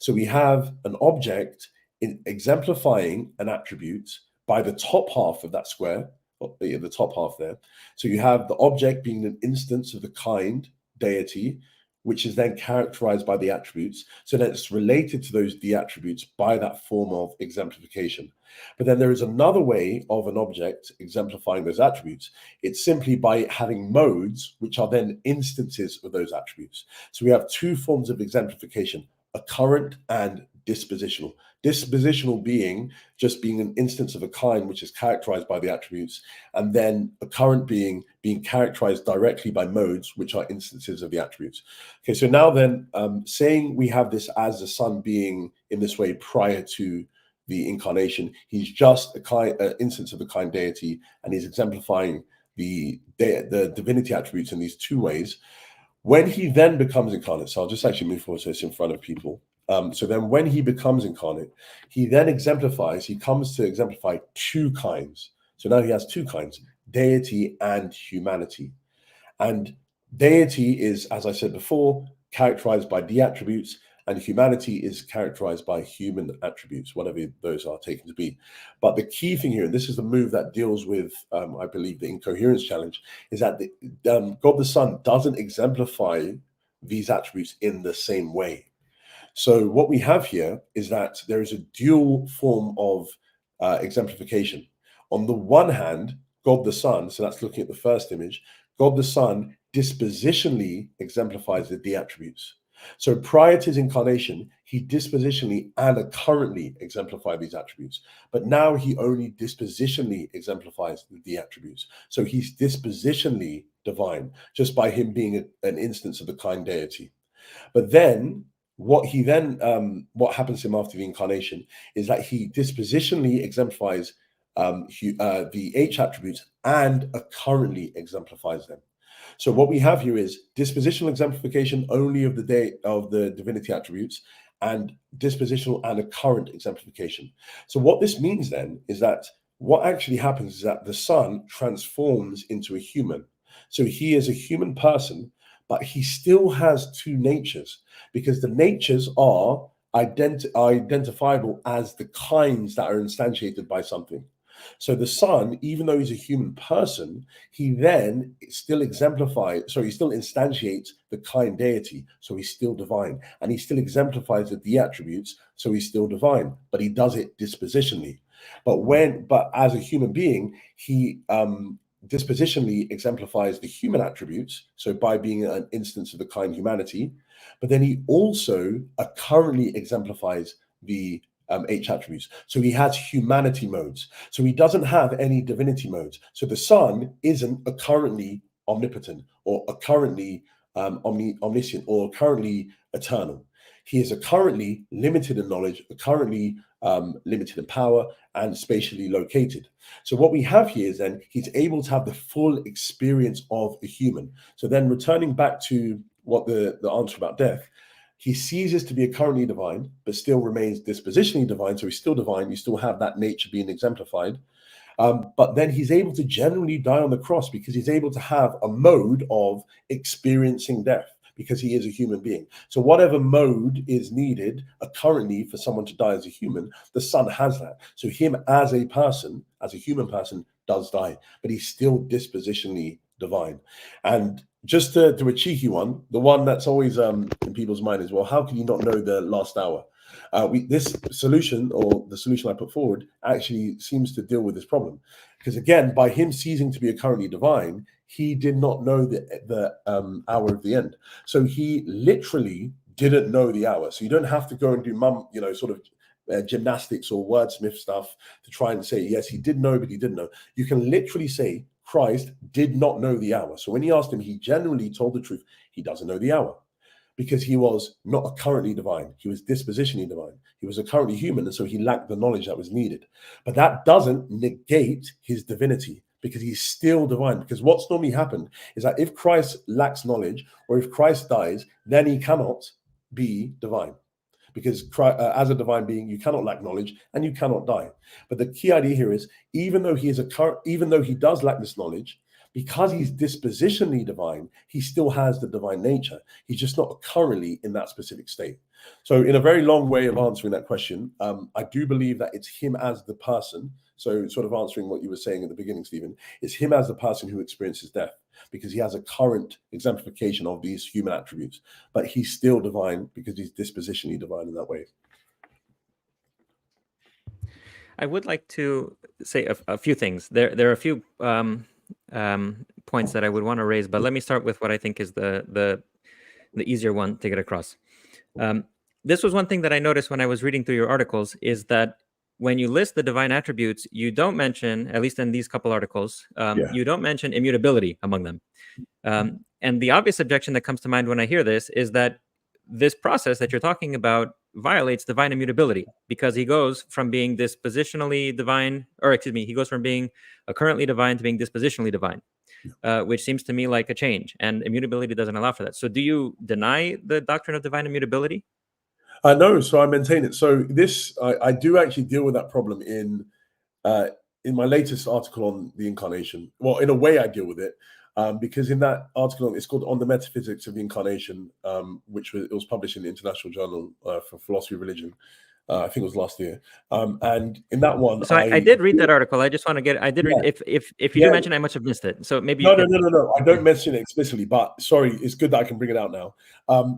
So we have an object exemplifying an attribute by the top half of that square, or the top half there. So you have the object being an instance of the kind deity, which is then characterized by the attributes. So that it's related to the attributes by that form of exemplification. But then there is another way of an object exemplifying those attributes. It's simply by having modes, which are then instances of those attributes. So we have two forms of exemplification, occurrent and dispositional. Dispositional being just being an instance of a kind which is characterized by the attributes, and then occurrent being characterized directly by modes which are instances of the attributes. Okay, so now then, saying we have this as the Son being in this way prior to the incarnation, he's just an instance of the kind deity, and he's exemplifying the divinity attributes in these two ways. When he then becomes incarnate, so I'll just actually move forward so it's in front of people. So then when he becomes incarnate, he then comes to exemplify two kinds. So now he has two kinds, deity and humanity. And deity is, as I said before, characterized by the attributes, and humanity is characterized by human attributes, whatever those are taken to be. But the key thing here, and this is the move that deals with, I believe, the incoherence challenge, is that God the Son doesn't exemplify these attributes in the same way. So what we have here is that there is a dual form of exemplification. On the one hand, God the Son, so that's looking at the first image, God the Son dispositionally exemplifies the attributes. So prior to his incarnation, he dispositionally and currently exemplified these attributes. But now he only dispositionally exemplifies the attributes. So he's dispositionally divine, just by him being an instance of the kind deity. But then what happens to him after the incarnation is that he dispositionally exemplifies the H attributes and currently exemplifies them. So what we have here is dispositional exemplification only of the divinity attributes, and dispositional and a current exemplification. So what this means then is that what actually happens is that the Son transforms into a human. So he is a human person, but he still has two natures, because the natures are identifiable as the kinds that are instantiated by something. So the Son, even though he's a human person, he then still instantiates the kind deity, so he's still divine, and he still exemplifies the attributes, so he's still divine, but he does it dispositionally. But as a human being, he dispositionally exemplifies the human attributes, so by being an instance of the kind humanity, but then he also currently exemplifies the H attributes. So he has humanity modes. So he doesn't have any divinity modes. So the Son isn't currently omnipotent, or currently omniscient, or currently eternal. He is currently limited in knowledge, currently limited in power, and spatially located. So what we have here is then he's able to have the full experience of a human. So then returning back to what the answer about death, he ceases to be currently divine, but still remains dispositionally divine. So he's still divine. You still have that nature being exemplified. But then he's able to generally die on the cross, because he's able to have a mode of experiencing death, because he is a human being. So whatever mode is needed currently for someone to die as a human, the Son has that. So him as a person, as a human person, does die, but he's still dispositionally divine. And just to a cheeky one, the one that's always in people's mind is, well, how can you not know the last hour? This solution, or the solution I put forward, actually seems to deal with this problem. Because again, by him ceasing to be currently divine, he did not know the hour of the end. So he literally didn't know the hour. So you don't have to go and do sort of gymnastics or wordsmith stuff to try and say, yes, he did know, but he didn't know. You can literally say Christ did not know the hour. So when he asked him, he generally told the truth. He doesn't know the hour, because he was not currently divine. He was dispositionally divine. He was currently human, and so he lacked the knowledge that was needed. But that doesn't negate his divinity, because he's still divine. Because what's normally happened is that if Christ lacks knowledge, or if Christ dies, then he cannot be divine. Because Christ, as a divine being, you cannot lack knowledge and you cannot die. But the key idea here is, even though he does lack this knowledge, because he's dispositionally divine, he still has the divine nature. He's just not currently in that specific state. So in a very long way of answering that question, I do believe that it's him as the person. So sort of answering what you were saying at the beginning, Stephen, it's him as the person who experiences death, because he has a current exemplification of these human attributes, but he's still divine because he's dispositionally divine in that way. I would like to say a few things. There are a few points that I would want to raise, but let me start with what I think is the easier one to get across. This was one thing that I noticed when I was reading through your articles, is that when you list the divine attributes, you don't mention, at least in these couple articles, you don't mention immutability among them. And the obvious objection that comes to mind when I hear this is that this process that you're talking about violates divine immutability, because he goes from being dispositionally divine, or excuse me, he goes from being currently divine to being dispositionally divine, which seems to me like a change, and immutability doesn't allow for that. So do you deny the doctrine of divine immutability? No, so I maintain it. So this, I do actually deal with that problem in my latest article on the Incarnation. Well, in a way I deal with it, because in that article, it's called On the Metaphysics of the Incarnation, which was published in the International Journal for Philosophy of Religion. I think it was last year. And in that one, so I did read that article. I just want to get, I did read, if you do mention, I must have missed it. So maybe no, I don't mention it explicitly, but sorry, it's good that I can bring it out now.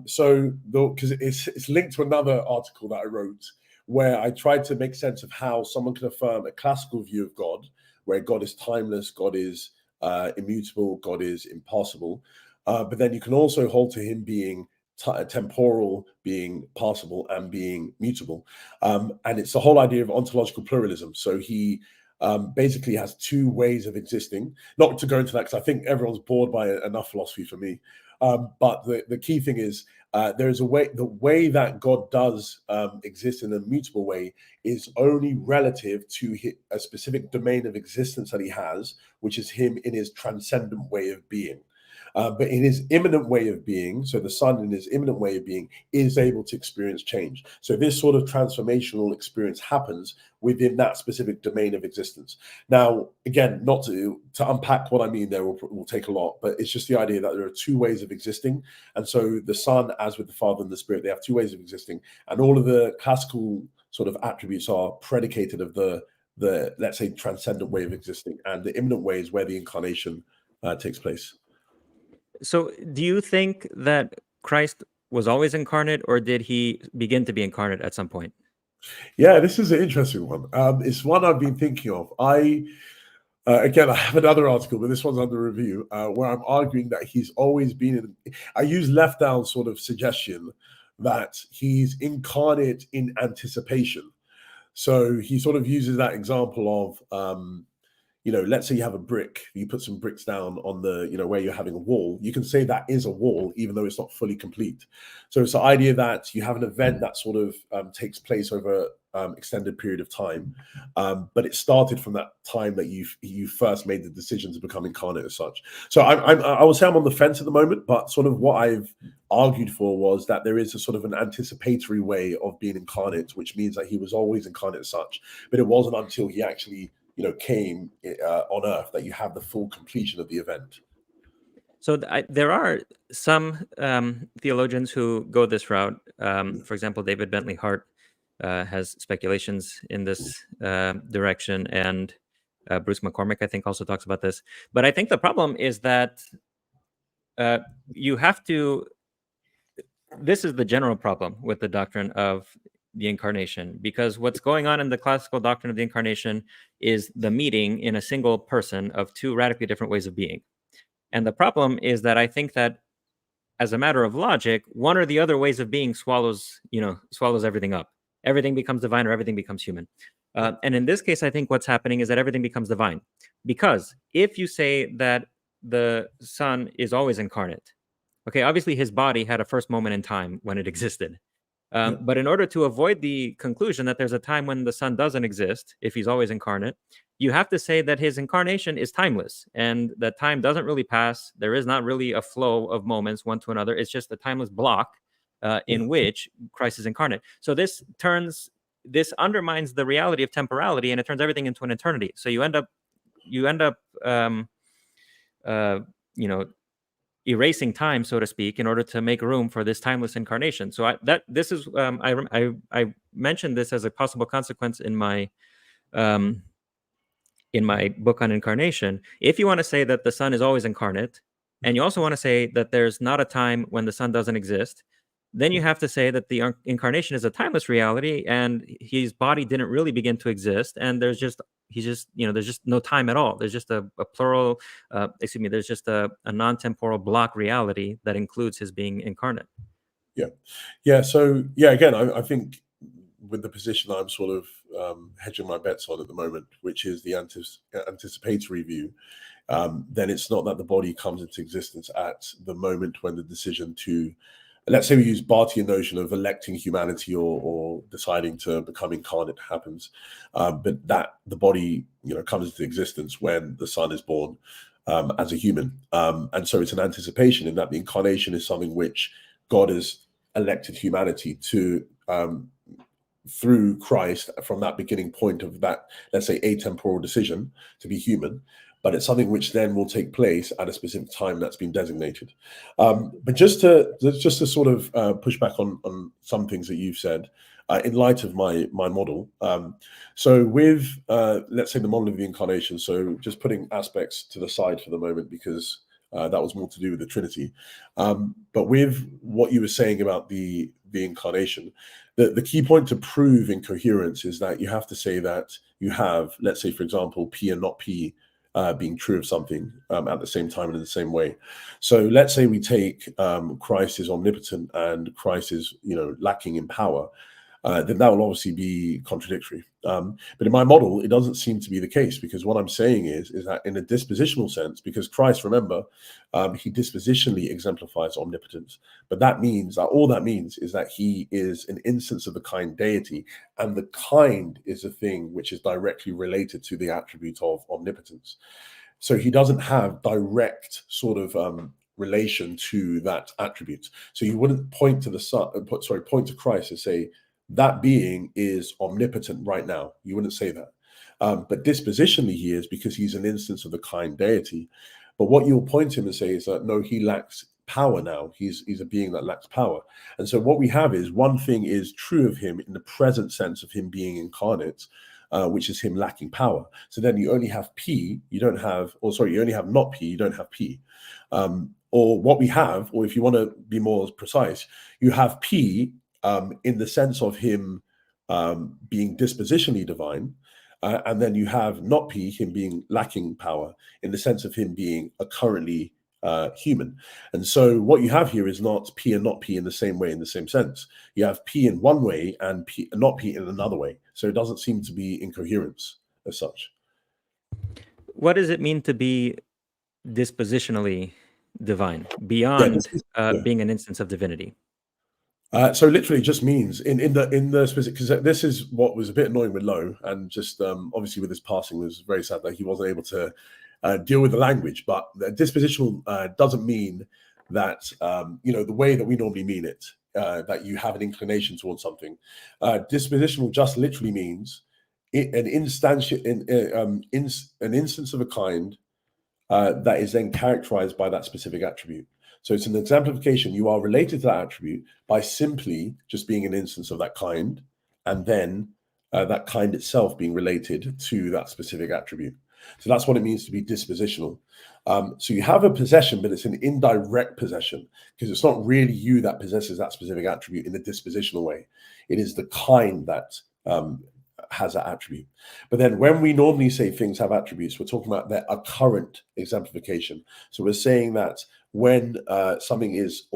So because it's linked to another article that I wrote, where I tried to make sense of how someone can affirm a classical view of God, where God is timeless, God is immutable, God is impossible, but then you can also hold to him being temporal, being passable, and being mutable. And it's the whole idea of ontological pluralism. So he basically has two ways of existing. Not to go into that, because I think everyone's bored by enough philosophy for me. But the key thing is, there is a way, the way that God does exist in a mutable way is only relative to a specific domain of existence that he has, which is him in his transcendent way of being. But in his immanent way of being, so the Son in his immanent way of being is able to experience change. So this sort of transformational experience happens within that specific domain of existence. Now, again, not to unpack what I mean there will take a lot, but it's just the idea that there are two ways of existing. And so the Son, as with the Father and the Spirit, they have two ways of existing. And all of the classical sort of attributes are predicated of the let's say, transcendent way of existing. And the immanent way is where the incarnation takes place. So do you think that Christ was always incarnate, or did he begin to be incarnate at some point? Yeah, this is an interesting one. It's one I've been thinking of. Again, I have another article, but this one's under review, where I'm arguing that he's always been I use left down sort of suggestion that he's incarnate in anticipation. So he sort of uses that example of, let's say you have a brick, you put some bricks down on the, where you're having a wall, you can say that is a wall, even though it's not fully complete. So it's the idea that you have an event that sort of takes place over extended period of time, but it started from that time that you first made the decision to become incarnate as such. So I would say I'm on the fence at the moment, but sort of what I've argued for was that there is a sort of an anticipatory way of being incarnate, which means that he was always incarnate as such, but it wasn't until he actually came on earth that you have the full completion of the event. So there are some theologians who go this route. For example, David Bentley Hart has speculations in this direction, and Bruce McCormick, I think, also talks about this. But I think the problem is that you have to. This is the general problem with the doctrine of the incarnation, because what's going on in the classical doctrine of the incarnation is the meeting in a single person of two radically different ways of being. And the problem is that I think that as a matter of logic, one or the other ways of being swallows everything up. Everything becomes divine, or everything becomes human. And in this case, I think what's happening is that everything becomes divine. Because if you say that the Son is always incarnate, okay, obviously his body had a first moment in time when it existed. But in order to avoid the conclusion that there's a time when the Son doesn't exist, if he's always incarnate, you have to say that his incarnation is timeless, and that time doesn't really pass. There is not really a flow of moments one to another. It's just a timeless block in which Christ is incarnate. So this undermines the reality of temporality, and it turns everything into an eternity. So you end up you know, erasing time, so to speak, in order to make room for this timeless incarnation. So this is I mentioned this as a possible consequence in my book on incarnation. If you want to say that the Son is always incarnate, and you also want to say that there's not a time when the Son doesn't exist, then you have to say that the incarnation is a timeless reality, and his body didn't really begin to exist, and there's just no time at all. There's just a plural, there's just a non-temporal block reality that includes his being incarnate. Yeah. So again, I think with the position I'm sort of hedging my bets on at the moment, which is the anticipatory view, then it's not that the body comes into existence at the moment when the decision to, let's say we use Barthian notion of electing humanity or deciding to become incarnate happens, but that the body comes into existence when the Son is born as a human, and so it's an anticipation in that the incarnation is something which God has elected humanity to through Christ from that beginning point of that, let's say, atemporal decision to be human, but it's something which then will take place at a specific time that's been designated. But just to sort of push back on some things that you've said in light of my model. So with, let's say, the model of the incarnation, so just putting aspects to the side for the moment because that was more to do with the Trinity. But with what you were saying about the incarnation, the key point to prove incoherence is that you have to say that you have, let's say, for example, P and not P being true of something at the same time and in the same way. So let's say we take Christ is omnipotent and Christ is lacking in power. Then that will obviously be contradictory. But in my model, it doesn't seem to be the case, because what I'm saying is that in a dispositional sense, because Christ, remember, he dispositionally exemplifies omnipotence. But that means that all that means is that he is an instance of the kind deity, and the kind is a thing which is directly related to the attribute of omnipotence. So he doesn't have direct sort of relation to that attribute. So you wouldn't point to point to Christ and say, that being is omnipotent right now. You wouldn't say that. But dispositionally he is, because he's an instance of the kind deity. But what you'll point to him and say is that, no, he lacks power now. He's a being that lacks power. And so what we have is one thing is true of him in the present sense of him being incarnate, which is him lacking power. So then you only have P, you only have not P, you don't have P. Or what we have, or if you want to be more precise, you have P in the sense of him being dispositionally divine, and then you have not P, him being lacking power, in the sense of him being a currently human. And so what you have here is not P and not P in the same way, in the same sense. You have P in one way and not P in another way. So it doesn't seem to be incoherence as such. What does it mean to be dispositionally divine beyond being an instance of divinity? So literally just means in the specific, because this is what was a bit annoying with Lowe, and just obviously with his passing was very sad that he wasn't able to deal with the language. But the dispositional doesn't mean that the way that we normally mean it, that you have an inclination towards something. Dispositional just literally means an instance of a kind that is then characterized by that specific attribute. So it's an exemplification. You are related to that attribute by simply just being an instance of that kind, and then that kind itself being related to that specific attribute. So that's what it means to be dispositional. So you have a possession, but it's an indirect possession, because it's not really you that possesses that specific attribute in a dispositional way. It is the kind that has that attribute. But then when we normally say things have attributes, we're talking about their current exemplification. So we're saying that when something is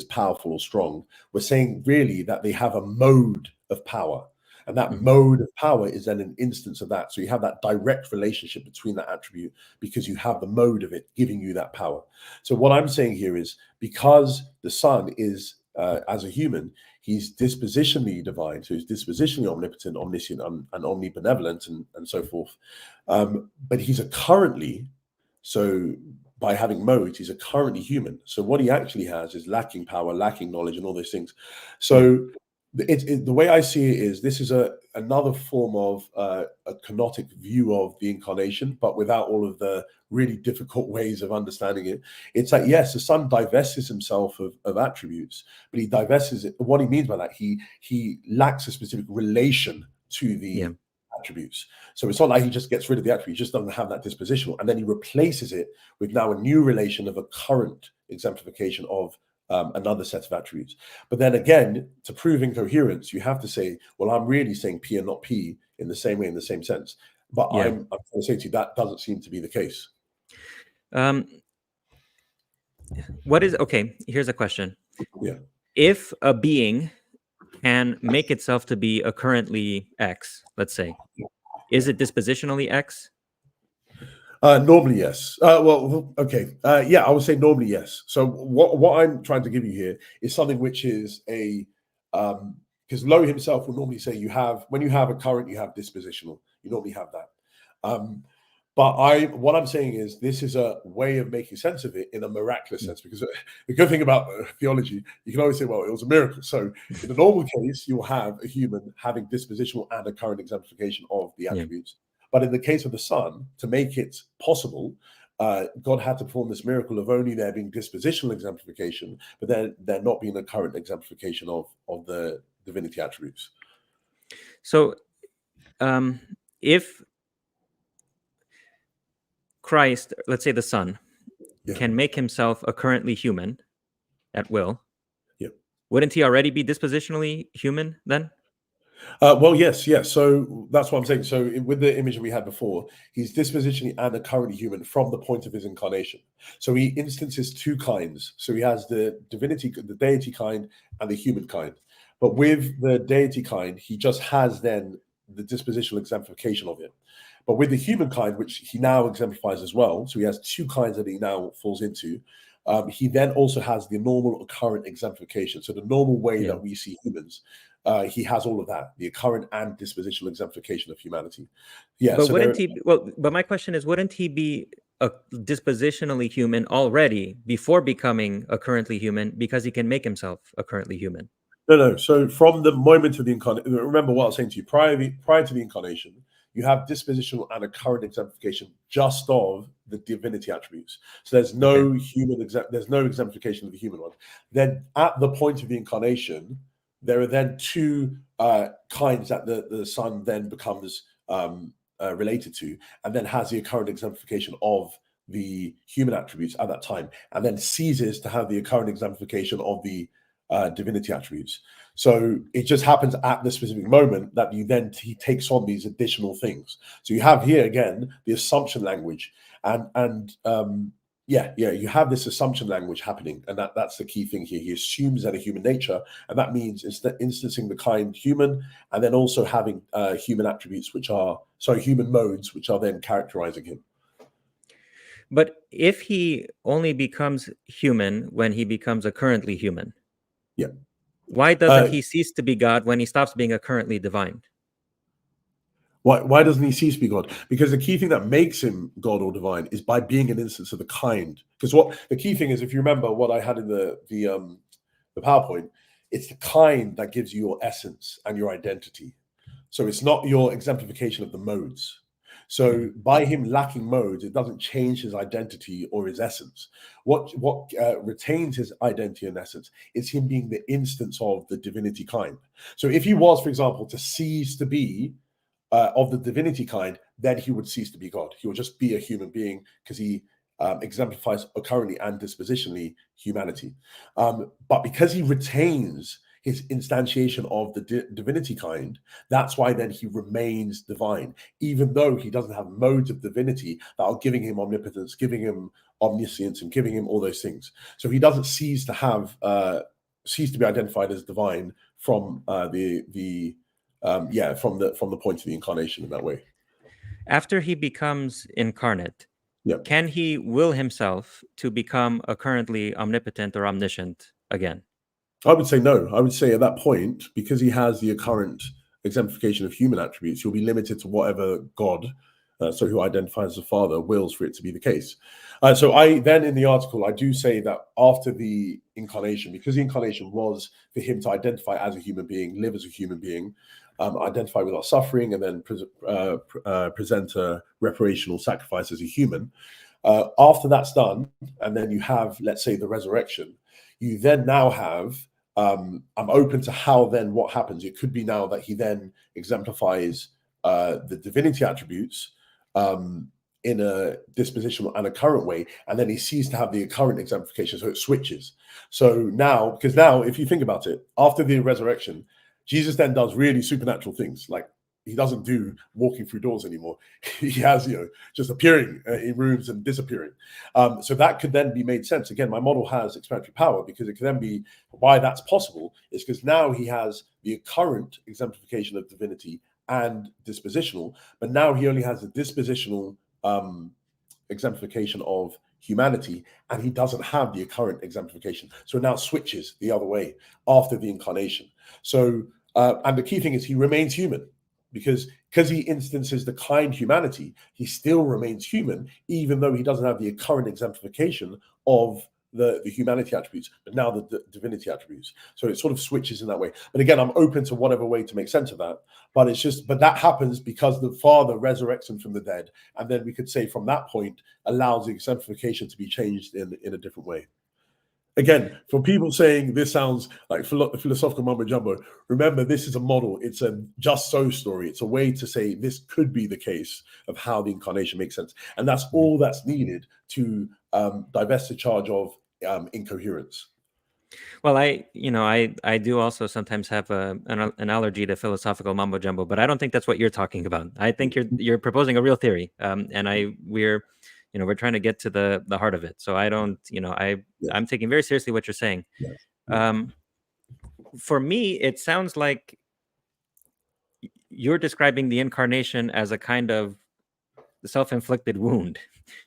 powerful or strong, we're saying really that they have a mode of power, and that mode of power is then an instance of that. So you have that direct relationship between that attribute, because you have the mode of it giving you that power. So what I'm saying here is, because the Son is as a human, he's dispositionally divine, so he's dispositionally omnipotent, omniscient, and omnibenevolent, and so forth. But he's a currently, so by having modes, he's a currently human. So what he actually has is lacking power, lacking knowledge, and all those things. So The way I see it is this is another form of a kenotic view of the incarnation, but without all of the really difficult ways of understanding it. It's like, yes, the Son divests himself of attributes, but he divests it. What he means by that, he lacks a specific relation to the attributes. So it's not like he just gets rid of the attribute, he just doesn't have that dispositional, and then he replaces it with now a new relation of a current exemplification of another set of attributes. But then again, to prove incoherence, you have to say, well, I'm really saying P and not P in the same way, in the same sense. But I'm trying to say to you, that doesn't seem to be the case. Okay, here's a question. Yeah. If a being can make itself to be a currently X, let's say, is it dispositionally X? Normally, yes. Well, okay. Yeah, I would say normally, yes. So what I'm trying to give you here is something which is because Lowe himself will normally say when you have a current, you have dispositional. You normally have that. But what I'm saying is this is a way of making sense of it in a miraculous sense, because the good thing about theology, you can always say, well, it was a miracle. So in a normal case, you'll have a human having dispositional and a current exemplification of the attributes. But in the case of the Son, to make it possible, God had to perform this miracle of only there being dispositional exemplification, but then there not being a current exemplification of the divinity attributes. So if Christ, let's say the Son, can make himself a currently human at will, wouldn't he already be dispositionally human then? Well, yes. So that's what I'm saying. So with the image that we had before, he's dispositionally and a currently human from the point of his incarnation. So he instances two kinds. So he has the divinity, the deity kind, and the human kind. But with the deity kind, he just has then the dispositional exemplification of it. But with the human kind, which he now exemplifies as well, so he has two kinds that he now falls into, he then also has the normal occurrent exemplification. So the normal way that we see humans, he has all of that, the occurrent and dispositional exemplification of humanity. Yeah. But wouldn't he? Well, but my question is, wouldn't he be a dispositionally human already before becoming a currently human, because he can make himself a currently human? No. So from the moment of the incarnation, remember what I was saying to you, prior to the incarnation, you have dispositional and a current exemplification just of the divinity attributes. So there's no there's no exemplification of the human one. Then at the point of the incarnation, there are then two kinds that the Son then becomes related to, and then has the occurrent exemplification of the human attributes at that time, and then ceases to have the occurrent exemplification of the divinity attributes. So it just happens at the specific moment that he takes on these additional things. So you have here again the assumption language, and you have this assumption language happening, and that's the key thing here. He assumes that a human nature, and that means instancing the kind human, and then also having human attributes, human modes, which are then characterizing him. But if he only becomes human when he becomes a currently human, why doesn't he cease to be God when he stops being a currently divine? Why doesn't he cease to be God? Because the key thing that makes him God or divine is by being an instance of the kind. Because what the key thing is, if you remember what I had in the PowerPoint, it's the kind that gives you your essence and your identity. So it's not your exemplification of the modes. So by him lacking modes, it doesn't change his identity or his essence. What retains his identity and essence is him being the instance of the divinity kind. So if he was, for example, to cease to be of the divinity kind, then he would cease to be God. He would just be a human being because he exemplifies currently and dispositionally humanity. But because he retains his instantiation of the divinity kind, that's why then he remains divine, even though he doesn't have modes of divinity that are giving him omnipotence, giving him omniscience, and giving him all those things. So he doesn't cease to be identified as divine from from the point of the incarnation in that way. After he becomes incarnate, can he will himself to become a currently omnipotent or omniscient again? I would say no. I would say at that point, because he has the current exemplification of human attributes, he'll be limited to whatever God so who identifies as the Father, wills for it to be the case. So I then in the article, I do say that after the incarnation, because the incarnation was for him to identify as a human being, live as a human being, identify with our suffering, and then present a reparational sacrifice as a human. After that's done, and then you have, let's say, the resurrection, you then now have, I'm open to how then what happens. It could be now that he then exemplifies the divinity attributes in a dispositional and a current way, and then he ceases to have the current exemplification, so it switches. So now, because now, if you think about it, after the resurrection, Jesus then does really supernatural things, like he doesn't do walking through doors anymore. He has, just appearing in rooms and disappearing. So that could then be made sense. Again, my model has explanatory power, because it can then be why that's possible is because now he has the current exemplification of divinity and dispositional, but now he only has the dispositional exemplification of humanity, and he doesn't have the current exemplification. So it now switches the other way after the incarnation. So, and the key thing is he remains human, because he instances the kind humanity, he still remains human, even though he doesn't have the current exemplification of the humanity attributes, but now the divinity attributes. So it sort of switches in that way. But again, I'm open to whatever way to make sense of that. But but that happens because the Father resurrects him from the dead. And then we could say from that point, allows the exemplification to be changed in a different way. Again, for people saying this sounds like philosophical mumbo jumbo, remember, this is a model. It's a just so story. It's a way to say this could be the case of how the incarnation makes sense. And that's all that's needed to divest the charge of incoherence. Well, I do also sometimes have an allergy to philosophical mumbo jumbo, but I don't think that's what you're talking about. I think you're proposing a real theory, and we're trying to get to the heart of it. So I don't, I'm taking very seriously what you're saying. Yes. For me, it sounds like you're describing the incarnation as a kind of self-inflicted wound,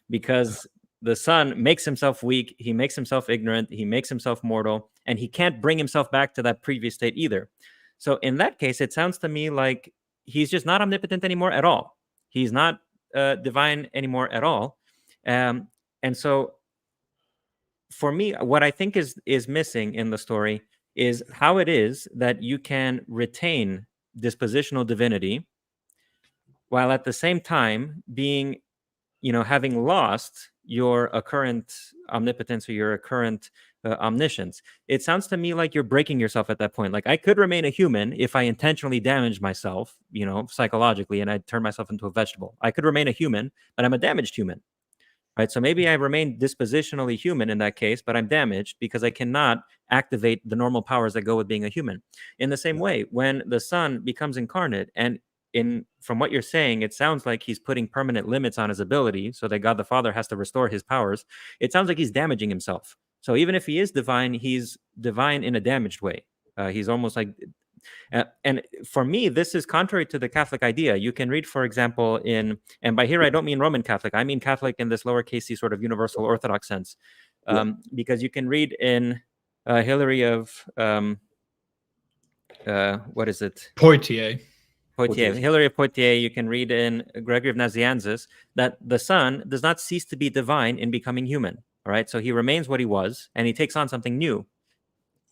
because the Son makes himself weak, he makes himself ignorant, he makes himself mortal, and he can't bring himself back to that previous state either. So in that case, it sounds to me like he's just not omnipotent anymore at all. He's not divine anymore at all. And so for me, what I think is missing in the story is how it is that you can retain dispositional divinity while at the same time being, having lost your occurrent omnipotence or your occurrent omniscience. It sounds to me like you're breaking yourself at that point. Like, I could remain a human if I intentionally damaged myself, psychologically, and I turn myself into a vegetable. I could remain a human, but I'm a damaged human, right? So maybe I remain dispositionally human in that case, but I'm damaged because I cannot activate the normal powers that go with being a human. In the same way, when the Son becomes incarnate, and from what you're saying, it sounds like he's putting permanent limits on his ability so that God the Father has to restore his powers. It sounds like he's damaging himself. So even if he is divine, he's divine in a damaged way. He's almost like, and for me, this is contrary to the Catholic idea. You can read, for example, and by here I don't mean Roman Catholic. I mean Catholic in this lowercase c sort of universal Orthodox sense, because you can read in Hilary of what is it? Poitiers. Hilary of Poitiers, you can read in Gregory of Nazianzus that the Son does not cease to be divine in becoming human. All right, so he remains what he was, and he takes on something new.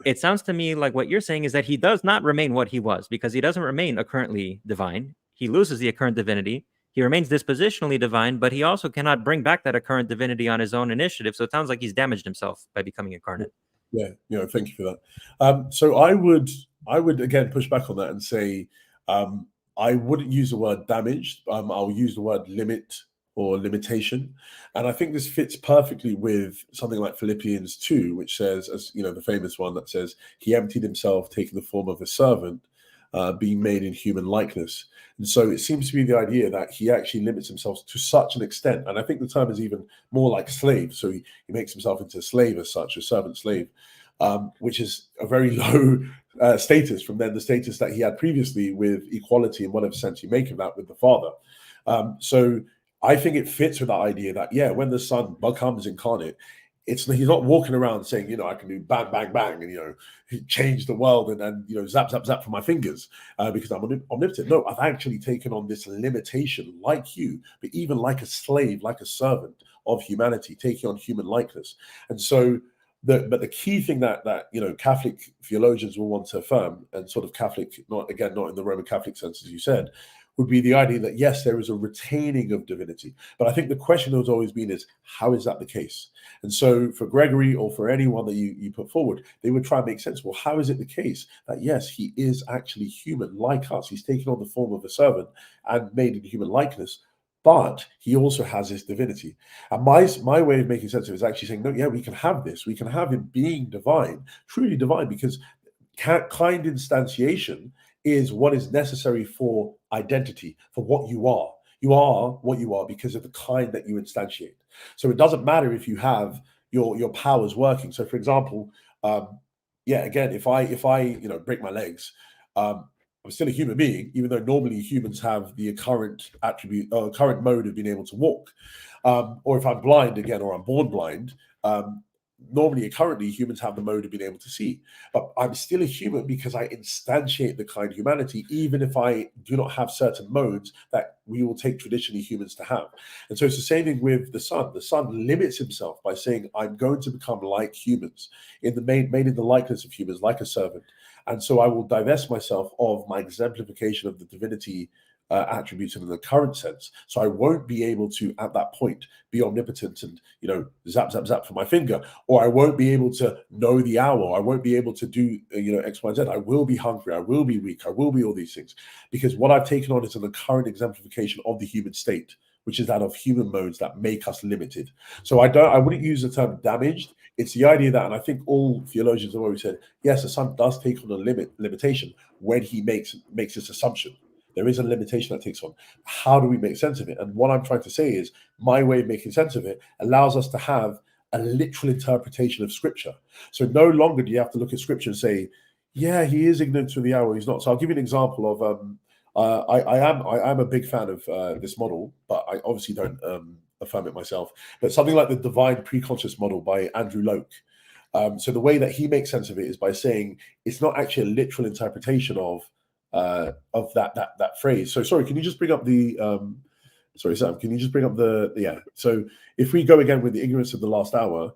It sounds to me like what you're saying is that he does not remain what he was, because he doesn't remain occurrently divine. He loses the occurrent divinity. He remains dispositionally divine, but he also cannot bring back that occurrent divinity on his own initiative. So it sounds like he's damaged himself by becoming incarnate. Yeah, thank you for that. So I would again push back on that and say, I wouldn't use the word damaged. I'll use the word limit or limitation. And I think this fits perfectly with something like Philippians 2, which says, as the famous one that says, he emptied himself, taking the form of a servant, being made in human likeness. And so it seems to be the idea that he actually limits himself to such an extent. And I think the term is even more like slave. So he makes himself into a slave as such, a servant slave, which is a very low status from then the status that he had previously with equality in whatever sense you make of that with the Father. So I think it fits with that idea that, when the Son becomes incarnate, he's not walking around saying, I can do bang, bang, bang, and change the world and zap, zap, zap from my fingers because I'm omnipotent. No, I've actually taken on this limitation like you, but even like a slave, like a servant of humanity, taking on human likeness. And so but the key thing that Catholic theologians will want to affirm, and sort of Catholic, not in the Roman Catholic sense, as you said, would be the idea that yes, there is a retaining of divinity. But I think the question has always been is, how is that the case? And so for Gregory or for anyone that you put forward, they would try and make sense. Well, how is it the case that yes, he is actually human like us? He's taken on the form of a servant and made in human likeness, but he also has his divinity. And my way of making sense of it is actually saying, no, yeah, we can have this. We can have him being divine, truly divine, because kind instantiation is what is necessary for identity, for what you are. You are what you are because of the kind that you instantiate. So it doesn't matter if you have your powers working. So for example, again, if I break my legs, I'm still a human being, even though normally humans have the current attribute or current mode of being able to walk. Or if I'm blind again, or I'm born blind, normally currently humans have the mode of being able to see. But I'm still a human because I instantiate the kind humanity, even if I do not have certain modes that we will take traditionally humans to have. And so it's the same thing with the Son. The Son limits himself by saying, I'm going to become like humans, made in the likeness of humans, like a servant. And so I will divest myself of my exemplification of the divinity attributes in the current sense. So I won't be able to, at that point, be omnipotent and, zap, zap, zap from my finger, or I won't be able to know the hour. I won't be able to do, X, Y, Z. I will be hungry. I will be weak. I will be all these things, because what I've taken on is the current exemplification of the human state, which is that of human modes that make us limited. So I wouldn't use the term damaged. It's the idea that, and I think all theologians have always said, yes, the Son does take on a limitation when he makes this assumption. There is a limitation that takes on. How do we make sense of it? And what I'm trying to say is my way of making sense of it allows us to have a literal interpretation of Scripture. So no longer do you have to look at Scripture and say, yeah, he is ignorant to the hour, he's not. So I'll give you an example of, I am a big fan of this model, but I obviously don't affirm it myself. But something like the divine preconscious model by Andrew Loke. So the way that he makes sense of it is by saying it's not actually a literal interpretation of that phrase. So sorry, can you just bring up the sorry, Sam, can you just bring up the so if we go again with the ignorance of the last hour,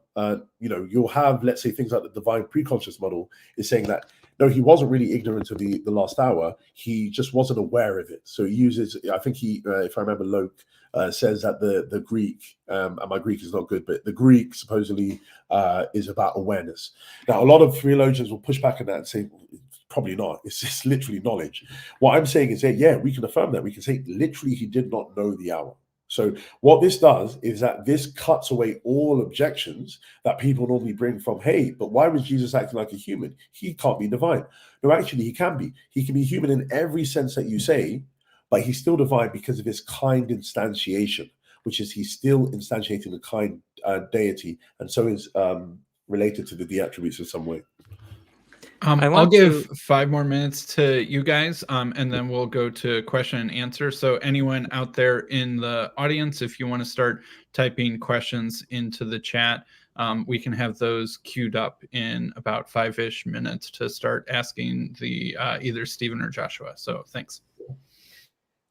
you'll have, let's say, things like the divine preconscious model is saying that no, he wasn't really ignorant of the last hour, he just wasn't aware of it. So he uses, I think he if I remember, Loke says that the Greek, and my Greek is not good, but the Greek supposedly is about awareness. Now a lot of theologians will push back on that and say, probably not. It's just literally knowledge. What I'm saying is that, yeah, we can affirm that. We can say literally he did not know the hour. So what this does is that this cuts away all objections that people normally bring from, hey, but why was Jesus acting like a human? He can't be divine. No, actually, he can be. He can be human in every sense that you say, but he's still divine because of his kind instantiation, which is he's still instantiating the kind deity, and so is related to the attributes in some way. I'll give 5 more minutes to you guys, and then we'll go to question and answer. So anyone out there in the audience, if you want to start typing questions into the chat, we can have those queued up in about 5-ish minutes to start asking the either Stephen or Joshua. So thanks.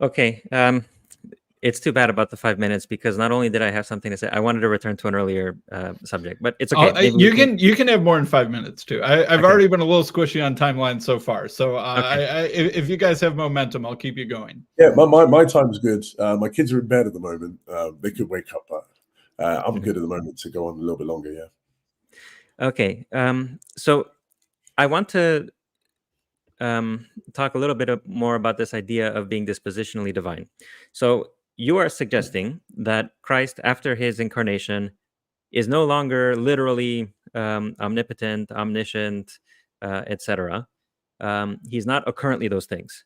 Okay. It's too bad about the 5 minutes, because not only did I have something to say, I wanted to return to an earlier subject, but it's okay. You can have more than 5 minutes too. I've already been a little squishy on timeline so far. So if you guys have momentum, I'll keep you going. Yeah, my time's good. My kids are in bed at the moment. They could wake up, but I'm good at the moment to go on a little bit longer. Yeah. Okay. So I want to talk a little bit more about this idea of being dispositionally divine. So you are suggesting that Christ, after his incarnation, is no longer literally omnipotent, omniscient, etc. He's not currently those things.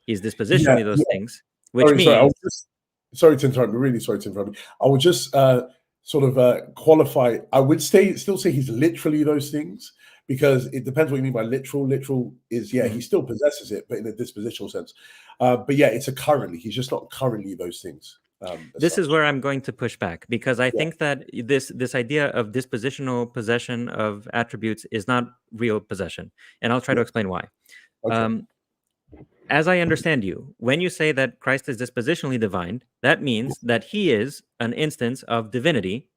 He's dispositionally those things, which means... Sorry to interrupt. Really sorry to interrupt. I would just sort of qualify. I would still say he's literally those things, because it depends what you mean by literal. Literal is, he still possesses it, but in a dispositional sense. But yeah, it's a currently. He's just not currently those things. This is where I'm going to push back, because I think that this idea of dispositional possession of attributes is not real possession, and I'll try to explain why. Okay. As I understand you, when you say that Christ is dispositionally divine, that means that he is an instance of divinity,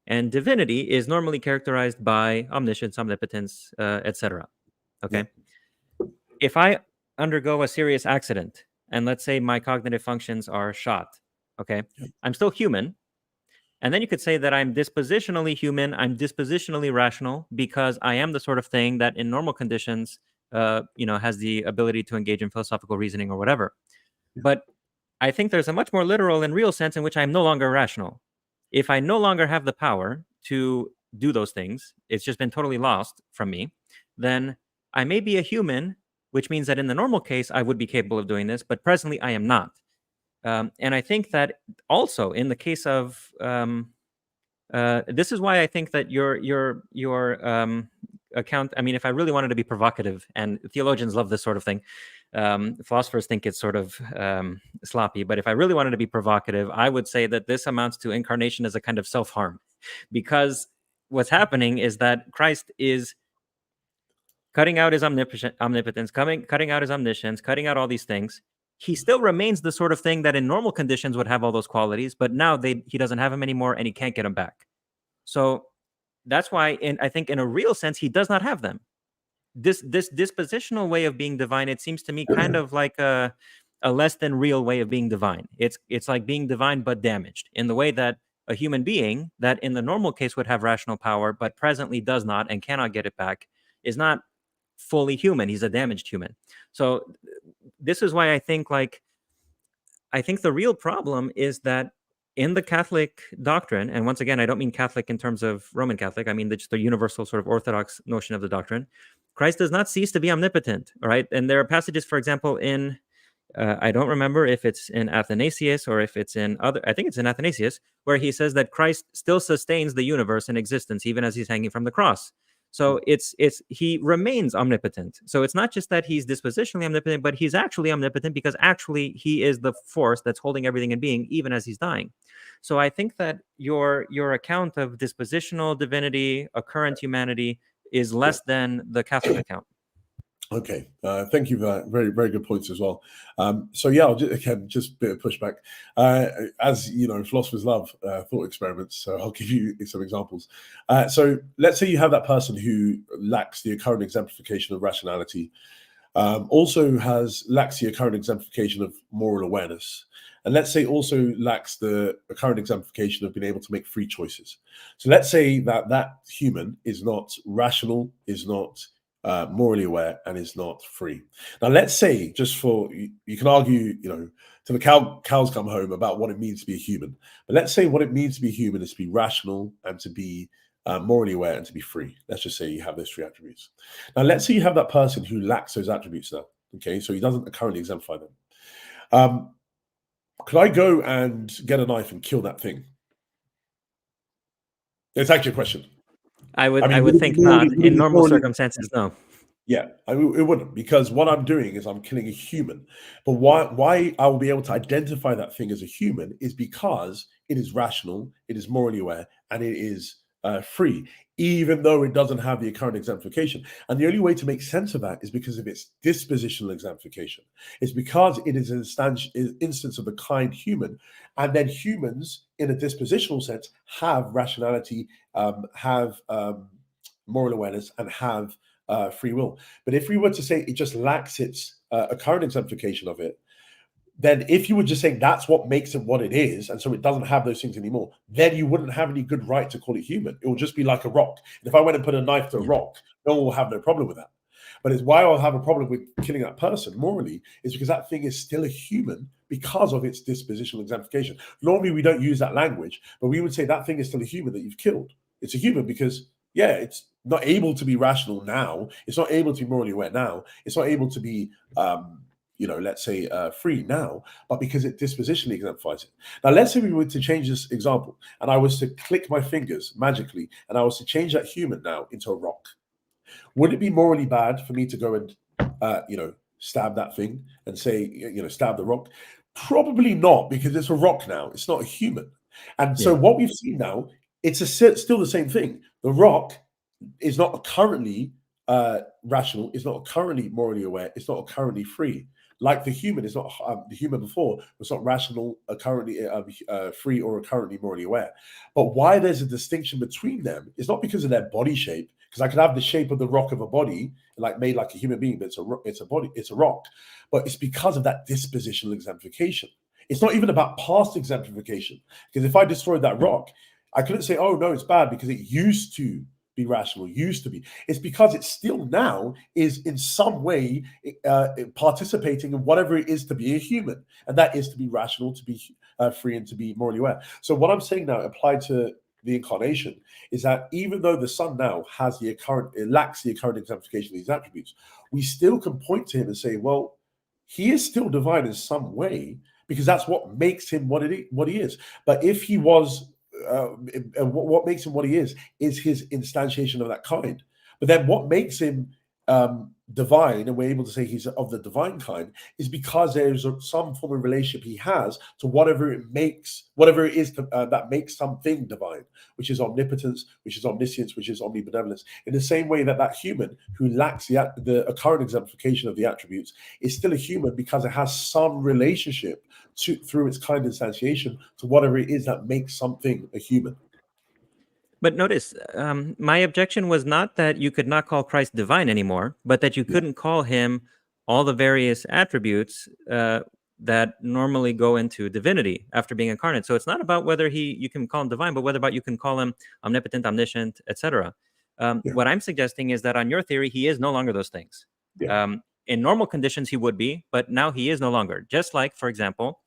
and divinity is normally characterized by omniscience, omnipotence, etc. Okay. If I undergo a serious accident, and let's say my cognitive functions are shot, okay, I'm still human. And then you could say that I'm dispositionally human, I'm dispositionally rational, because I am the sort of thing that in normal conditions, has the ability to engage in philosophical reasoning or whatever. But I think there's a much more literal and real sense in which I'm no longer rational. If I no longer have the power to do those things, it's just been totally lost from me, then I may be a human, which means that in the normal case, I would be capable of doing this, but presently I am not. And I think that also in the case of this is why I think that your account. I mean, if I really wanted to be provocative, and theologians love this sort of thing, philosophers think it's sort of sloppy. But if I really wanted to be provocative, I would say that this amounts to incarnation as a kind of self-harm, because what's happening is that Christ is cutting out his omnipotence, cutting out his omniscience, cutting out all these things. He still remains the sort of thing that in normal conditions would have all those qualities, but now he doesn't have them anymore, and he can't get them back. So that's why, I think, in a real sense, he does not have them. This dispositional way of being divine, it seems to me, kind of like a less than real way of being divine. It's like being divine but damaged, in the way that a human being that in the normal case would have rational power but presently does not and cannot get it back is not fully human. He's a damaged human. So this is why I think the real problem is that in the Catholic doctrine, and once again, I don't mean Catholic in terms of Roman Catholic, I mean just the universal sort of Orthodox notion of the doctrine, Christ does not cease to be omnipotent, all right? And there are passages, for example, in, I don't remember if it's in Athanasius or if it's in I think it's in Athanasius, where he says that Christ still sustains the universe in existence, even as he's hanging from the cross. So he remains omnipotent. So it's not just that he's dispositionally omnipotent, but he's actually omnipotent, because actually he is the force that's holding everything in being, even as he's dying. So I think that your account of dispositional divinity, occurrent humanity, is less than the Catholic account. Okay, thank you for that. Very, very good points as well. So yeah, I'll just a bit of pushback. As you know, philosophers love thought experiments, so I'll give you some examples. So let's say you have that person who lacks the current exemplification of rationality, also lacks the current exemplification of moral awareness, and let's say also lacks the current exemplification of being able to make free choices. So let's say that human is not rational, is not morally aware, and is not free. Now, let's say, just for you can argue, till the cows come home about what it means to be a human. But let's say what it means to be human is to be rational and to be morally aware and to be free. Let's just say you have those three attributes. Now, let's say you have that person who lacks those attributes now. Okay, so he doesn't currently exemplify them. Could I go and get a knife and kill that thing? It's actually a question. I would think not. In normal circumstances, no. Yeah, it wouldn't, because what I'm doing is I'm killing a human. But why I will be able to identify that thing as a human is because it is rational, it is morally aware, and it is free, even though it doesn't have the current exemplification. And the only way to make sense of that is because of its dispositional exemplification. It's because it is an instance of the kind human, and then humans, in a dispositional sense, have rationality, have moral awareness, and have free will. But if we were to say it just lacks its a current exemplification of it, then if you were just saying that's what makes it what it is, and so it doesn't have those things anymore, then you wouldn't have any good right to call it human. It will just be like a rock. And if I went and put a knife to a rock, no one will have no problem with that. But it's why I'll have a problem with killing that person morally, is because that thing is still a human because of its dispositional exemplification. Normally, we don't use that language, but we would say that thing is still a human that you've killed. It's a human because, yeah, it's not able to be rational now. It's not able to be morally aware now. It's not able to be, let's say, free now, but because it dispositionally exemplifies it. Now, let's say we were to change this example, and I was to click my fingers magically, and I was to change that human now into a rock. Would it be morally bad for me to go and, stab that thing and say, stab the rock? Probably not, because it's a rock now. It's not a human. And so what we've seen now, it's still the same thing. The rock is not currently rational, it's not currently morally aware, it's not currently free. Like the human is not the human before was not rational, currently free, or currently morally aware. But why there's a distinction between them is not because of their body shape, because I could have the shape of the rock of a body, like made like a human being, but it's a body, it's a rock. But it's because of that dispositional exemplification. It's not even about past exemplification, because if I destroyed that rock, I couldn't say, oh no, it's bad because it used to be rational, used to be. It's because it still now is in some way participating in whatever it is to be a human, and that is to be rational, to be free, and to be morally aware. So what I'm saying now, applied to the incarnation, is that even though the Son now has it lacks the current exemplification of these attributes, we still can point to him and say, well, he is still divine in some way, because that's what makes him what he is. But if he was what makes him what he is his instantiation of that kind. But then what makes him divine, and we're able to say he's of the divine kind, is because there's some form of relationship he has to whatever it is that makes something divine, which is omnipotence, which is omniscience, which is omnibenevolence. In the same way that human who lacks the current exemplification of the attributes is still a human, because it has some relationship through its kind instantiation to whatever it is that makes something a human. But notice, my objection was not that you could not call Christ divine anymore, but that you couldn't call him all the various attributes that normally go into divinity after being incarnate. So it's not about whether you can call him divine, but whether about you can call him omnipotent, omniscient, etc. What I'm suggesting is that on your theory, he is no longer those things. In normal conditions, he would be, but now he is no longer. Just like, for example,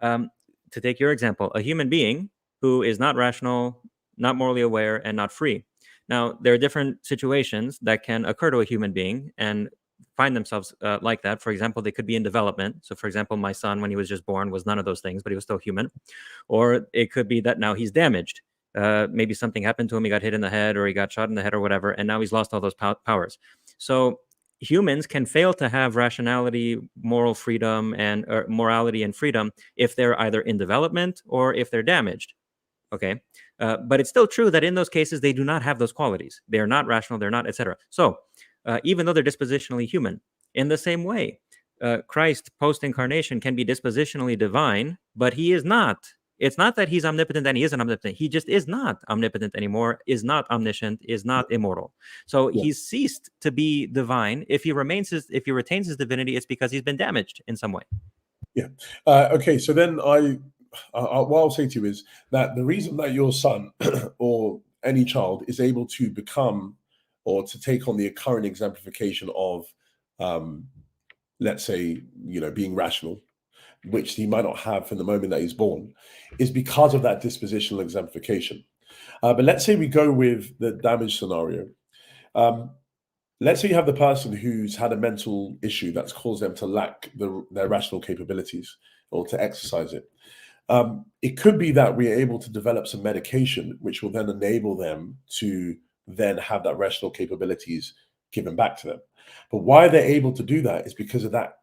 to take your example, a human being who is not rational, not morally aware, and not free. Now, there are different situations that can occur to a human being and find themselves like that. For example, they could be in development. So, for example, my son, when he was just born, was none of those things, but he was still human. Or it could be that now he's damaged. Maybe something happened to him, he got hit in the head, or he got shot in the head, or whatever, and now he's lost all those powers. So humans can fail to have rationality, moral freedom, and morality and freedom if they're either in development or if they're damaged. Okay, but it's still true that in those cases they do not have those qualities. They are not rational. They're not, etc. So even though they're dispositionally human, in the same way, Christ post-incarnation can be dispositionally divine, but he is not. It's not that he's omnipotent and he isn't omnipotent. He just is not omnipotent anymore, is not omniscient, is not immortal. So he's ceased to be divine. If he retains his divinity, it's because he's been damaged in some way. Yeah. Okay. So then what I'll say to you is that the reason that your son or any child is able to become or to take on the current exemplification of, let's say, being rational, which he might not have from the moment that he's born, is because of that dispositional exemplification. But let's say we go with the damage scenario. Let's say you have the person who's had a mental issue that's caused them to lack their rational capabilities or to exercise it. It could be that we are able to develop some medication which will then enable them to then have that rational capabilities given back to them. But why they're able to do that is because of that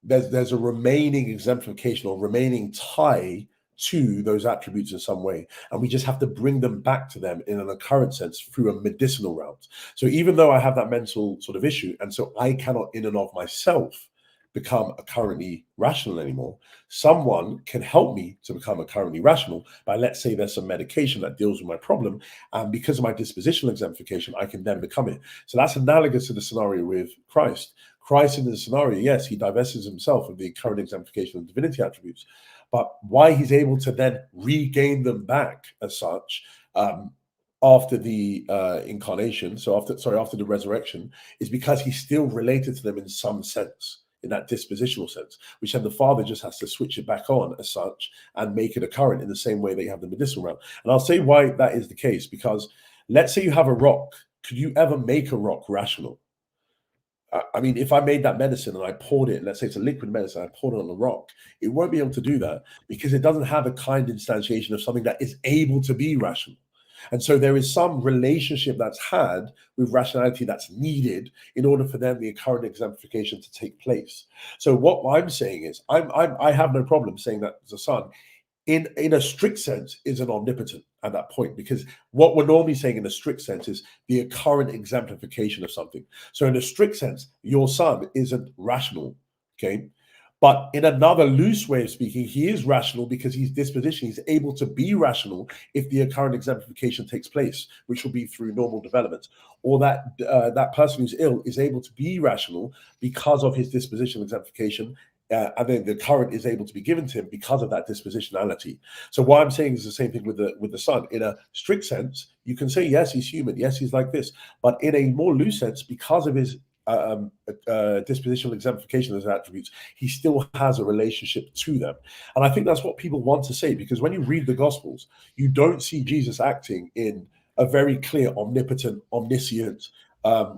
there's a remaining exemplification or remaining tie to those attributes in some way, and we just have to bring them back to them in an occurrent sense through a medicinal route. So even though I have that mental sort of issue, and so I cannot in and of myself become a currently rational anymore, someone can help me to become a currently rational by, let's say there's some medication that deals with my problem, and because of my dispositional exemplification, I can then become it. So that's analogous to the scenario with Christ. Christ in the scenario, yes, he divests himself of the current exemplification of divinity attributes, but why he's able to then regain them back as such after the incarnation, after the resurrection, is because he's still related to them in some sense, in that dispositional sense, which then the Father just has to switch it back on as such and make it a current in the same way they have the medicinal realm. And I'll say why that is the case, because let's say you have a rock. Could you ever make a rock rational? I mean, if I made that medicine and I poured it, let's say it's a liquid medicine, I poured it on the rock, it won't be able to do that because it doesn't have a kind instantiation of something that is able to be rational. And so there is some relationship that's had with rationality that's needed in order for then the current exemplification to take place. So what I'm saying is, I have no problem saying that the Son, in a strict sense, is an omnipotent at that point, because what we're normally saying in a strict sense is the current exemplification of something. So in a strict sense, your Son isn't rational, okay? But in another loose way of speaking, he is rational because he's disposition. He's able to be rational if the current exemplification takes place, which will be through normal development. Or that person who's ill is able to be rational because of his dispositional exemplification, and then the current is able to be given to him because of that dispositionality. So what I'm saying is the same thing with the Son. In a strict sense, you can say, yes, he's human, yes, he's like this. But in a more loose sense, because of his dispositional exemplification of his attributes, he still has a relationship to them. And I think that's what people want to say, because when you read the Gospels, you don't see Jesus acting in a very clear, omnipotent, omniscient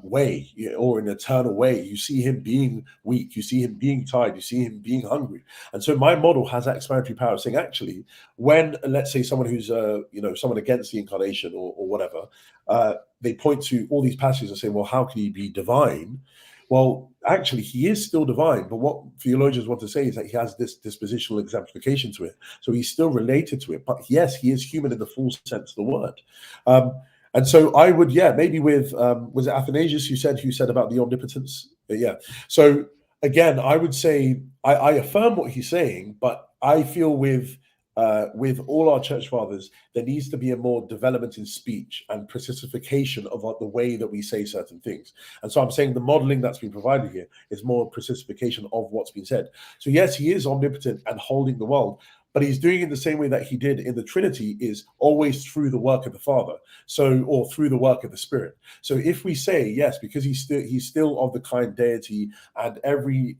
way, or an eternal way. You see him being weak, you see him being tired, you see him being hungry. And so my model has that explanatory power of saying, actually, when, let's say, someone who's someone against the incarnation or whatever, they point to all these passages and say, well, how can he be divine? Well, actually, he is still divine, but what theologians want to say is that he has this dispositional exemplification to it. So he's still related to it. But yes, he is human in the full sense of the word. And so I would, maybe with, was it Athanasius who said about the omnipotence? Yeah. So again, I would say, I affirm what he's saying, but I feel with all our church fathers, there needs to be a more development in speech and precisification of the way that we say certain things. And so I'm saying the modeling that's been provided here is more precisification of what's been said. So yes, he is omnipotent and holding the world, but he's doing it the same way that he did in the Trinity, is always through the work of the Father, or through the work of the Spirit. So if we say yes, because he's still of the kind deity, and every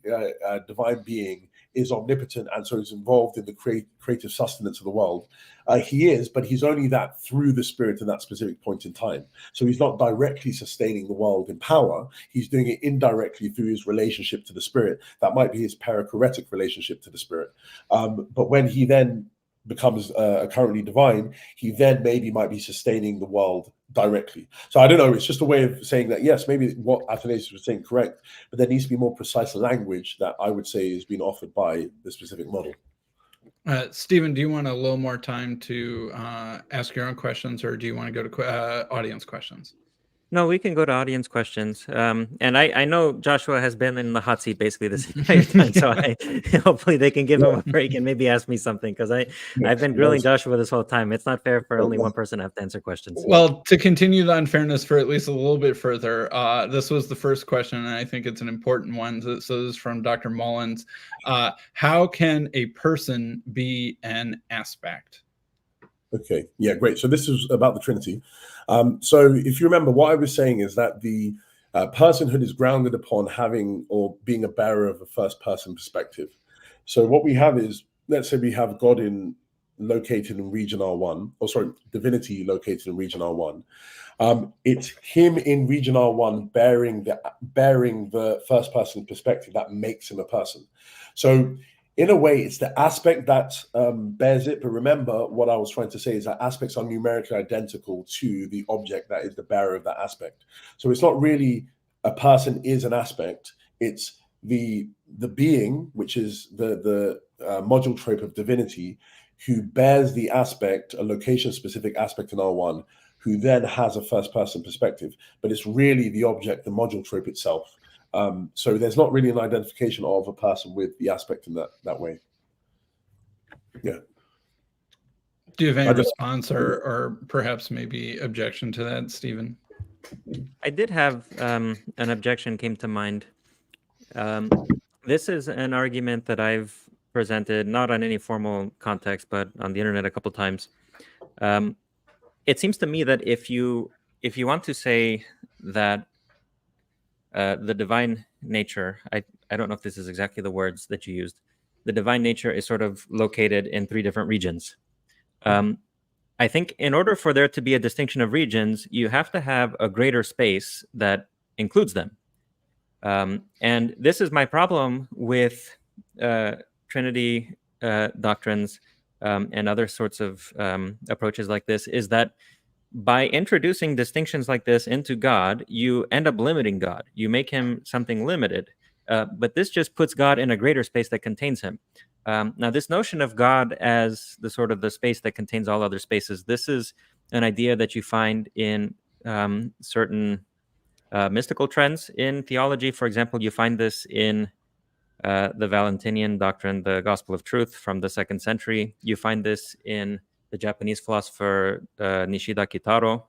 divine being is omnipotent, and so is involved in the creative sustenance of the world. He is, but he's only that through the Spirit in that specific point in time. So he's not directly sustaining the world in power. He's doing it indirectly through his relationship to the Spirit. That might be his perichoretic relationship to the Spirit. But when he then becomes currently divine, he then maybe might be sustaining the world directly. So I don't know, it's just a way of saying that, yes, maybe what Athanasius was saying correct, but there needs to be more precise language that I would say is being offered by the specific model. Stephen, do you want a little more time to ask your own questions, or do you want to go to audience questions? No, we can go to audience questions. And I know Joshua has been in the hot seat basically this entire time, so hopefully they can give him a break and maybe ask me something, because I've been grilling Joshua this whole time. It's not fair for only one person to have to answer questions. Well, to continue the unfairness for at least a little bit further, this was the first question, and I think it's an important one. So this is from Dr. Mullins. How can a person be an aspect? Okay, yeah, great. So this is about the Trinity. So if you remember, what I was saying is that the personhood is grounded upon having or being a bearer of a first person perspective. So what we have is, let's say we have God located in region R1, or sorry, divinity located in region R1. It's him in region R1 bearing the first person perspective that makes him a person. So in a way, it's the aspect that bears it. But remember, what I was trying to say is that aspects are numerically identical to the object that is the bearer of that aspect. So it's not really a person is an aspect. It's the being, which is the module trope of divinity, who bears the aspect, a location-specific aspect in R1, who then has a first-person perspective. But it's really the object, the module trope itself. So there's not really an identification of a person with the aspect in that way. Yeah. Do you have any response or perhaps maybe objection to that, Stephen? I did have an objection came to mind. This is an argument that I've presented, not on any formal context, but on the internet a couple times. It seems to me that if you want to say that the divine nature, I don't know if this is exactly the words that you used, the divine nature is sort of located in 3 different regions. I think in order for there to be a distinction of regions, you have to have a greater space that includes them. And this is my problem with Trinity doctrines and other sorts of approaches like this, is that by introducing distinctions like this into God, you end up limiting God. You make him something limited. But this just puts God in a greater space that contains him. Now, this notion of God as the sort of the space that contains all other spaces, this is an idea that you find in certain mystical trends in theology. For example, you find this in the Valentinian doctrine, the Gospel of Truth from the 2nd century. You find this in the Japanese philosopher Nishida Kitaro.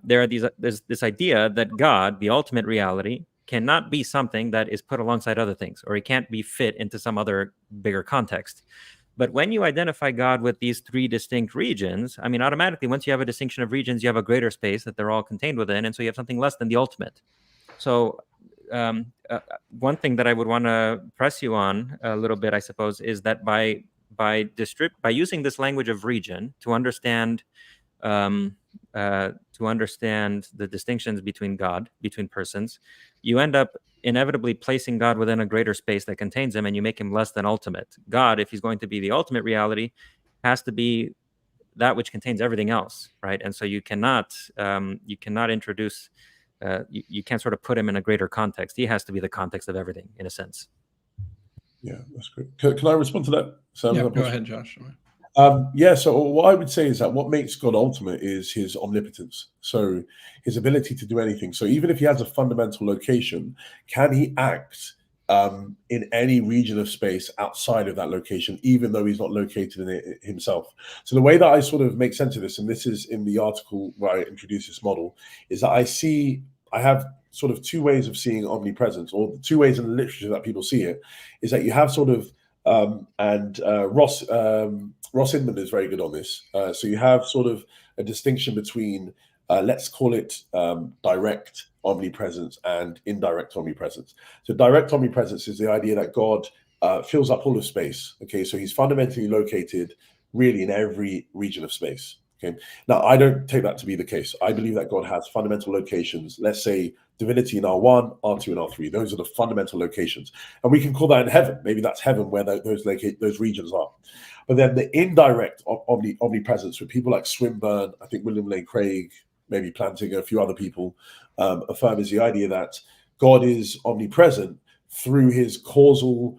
There's this idea that God, the ultimate reality, cannot be something that is put alongside other things, or he can't be fit into some other bigger context. But when you identify God with these 3 distinct regions, I mean, automatically, once you have a distinction of regions, you have a greater space that they're all contained within, and so you have something less than the ultimate. So one thing that I would want to press you on a little bit, I suppose, is that by using this language of region to understand the distinctions between God, between persons, you end up inevitably placing God within a greater space that contains him, and you make him less than ultimate. God, if he's going to be the ultimate reality, has to be that which contains everything else, right? And so you cannot introduce, you can't sort of put him in a greater context. He has to be the context of everything, in a sense. Yeah, that's great. Can I respond to that, Sam? Yeah, go ahead, Josh. Yeah, so what I would say is that what makes God ultimate is his omnipotence. So his ability to do anything. So even if he has a fundamental location, can he act in any region of space outside of that location, even though he's not located in it himself? So the way that I sort of make sense of this, and this is in the article where I introduce this model, is that I have sort of 2 ways of seeing omnipresence, or 2 ways in the literature that people see it, is that you have sort of Ross Inman is very good on this. So you have sort of a distinction between, let's call it direct omnipresence and indirect omnipresence. So direct omnipresence is the idea that God fills up all of space. Okay, so he's fundamentally located really in every region of space. Okay, now I don't take that to be the case. I believe that God has fundamental locations. Let's say Divinity in R1, R2, and R3. Those are the fundamental locations, and we can call that in heaven. Maybe that's heaven where those regions are. But then the indirect omnipresence with people like Swinburne, I think William Lane Craig, maybe Plantinga, a few other people affirm is the idea that God is omnipresent through his causal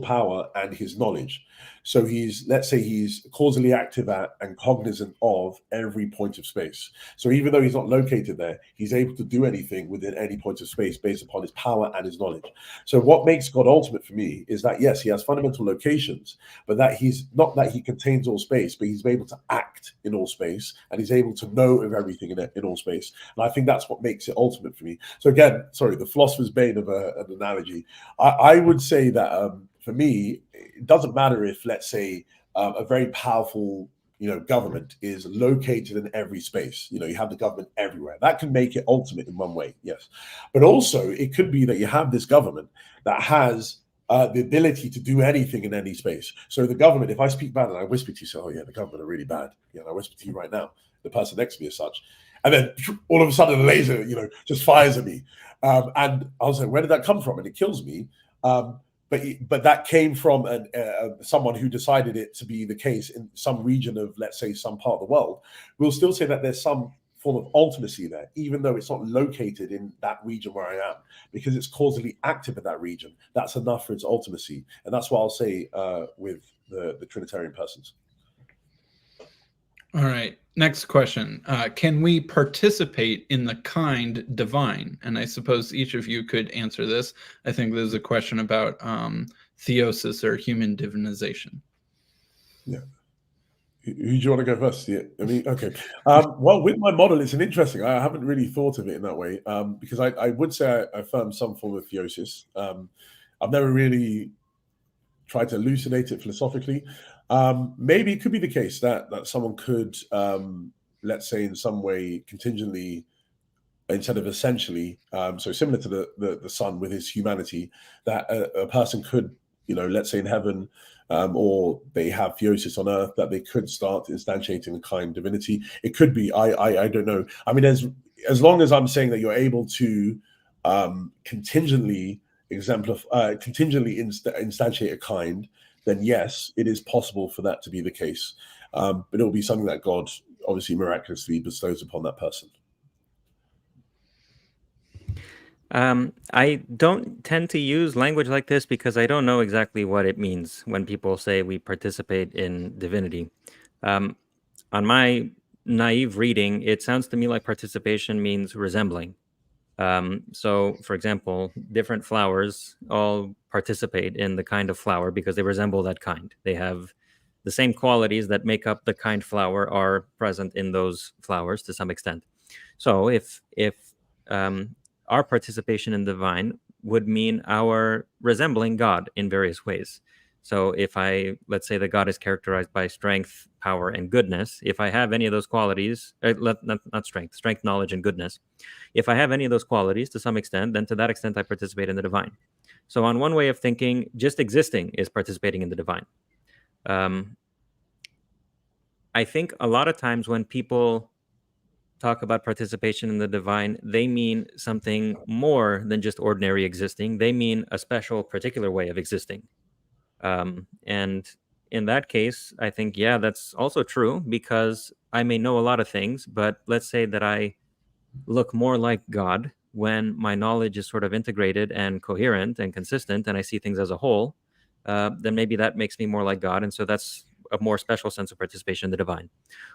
power and his knowledge. So let's say he's causally active at and cognizant of every point of space. So even though he's not located there, he's able to do anything within any point of space based upon his power and his knowledge. So what makes God ultimate for me is that, yes, he has fundamental locations, but that he's not that he contains all space, but he's able to act in all space, and he's able to know of everything in all space. And I think that's what makes it ultimate for me. So again, sorry, the philosopher's bane of an analogy. I would say that for me, it doesn't matter if, let's say, a very powerful, government is located in every space. You have the government everywhere. That can make it ultimate in one way, yes. But also, it could be that you have this government that has the ability to do anything in any space. So the government, if I speak bad and I whisper to you, say, "Oh yeah, the government are really bad," and I whisper to you right now, the person next to me is such, and then all of a sudden the laser, just fires at me, and I'll say, "Where did that come from?" And it kills me. But that came from someone who decided it to be the case in some region of, let's say, some part of the world. We'll still say that there's some form of ultimacy there, even though it's not located in that region where I am, because it's causally active in that region. That's enough for its ultimacy. And that's what I'll say with the Trinitarian persons. All right. Next question. Can we participate in the kind divine? And I suppose each of you could answer this. I think there's a question about theosis or human divinization. Yeah. Who do you want to go first? Yeah, okay. Well, with my model, it's interesting. I haven't really thought of it in that way because I would say I affirm some form of theosis. I've never really tried to elucidate it philosophically. Maybe it could be the case that someone could, let's say, in some way, contingently, instead of essentially, so similar to the Son with his humanity, that a person could, let's say in heaven, or they have theosis on earth, that they could start instantiating a kind divinity. It could be. I don't know. I mean, as long as I'm saying that you're able to contingently instantiate a kind, then yes, it is possible for that to be the case. But it will be something that God obviously miraculously bestows upon that person. I don't tend to use language like this because I don't know exactly what it means when people say we participate in divinity. On my naive reading, it sounds to me like participation means resembling. So, for example, different flowers all participate in the kind of flower because they resemble that kind. They have the same qualities that make up the kind flower are present in those flowers to some extent. So, if um, our participation in the divine would mean our resembling God in various ways. So, if let's say that God is characterized by strength, power, and goodness, if I have any of those qualities, not strength, knowledge, and goodness, if I have any of those qualities to some extent, then to that extent I participate in the divine. So on one way of thinking, just existing is participating in the divine. I think a lot of times when people talk about participation in the divine, they mean something more than just ordinary existing. They mean a special, particular way of existing. And in that case, I think, yeah, that's also true because I may know a lot of things, but let's say that I look more like God when my knowledge is sort of integrated and coherent and consistent, and I see things as a whole, then maybe that makes me more like God. And so that's a more special sense of participation in the divine.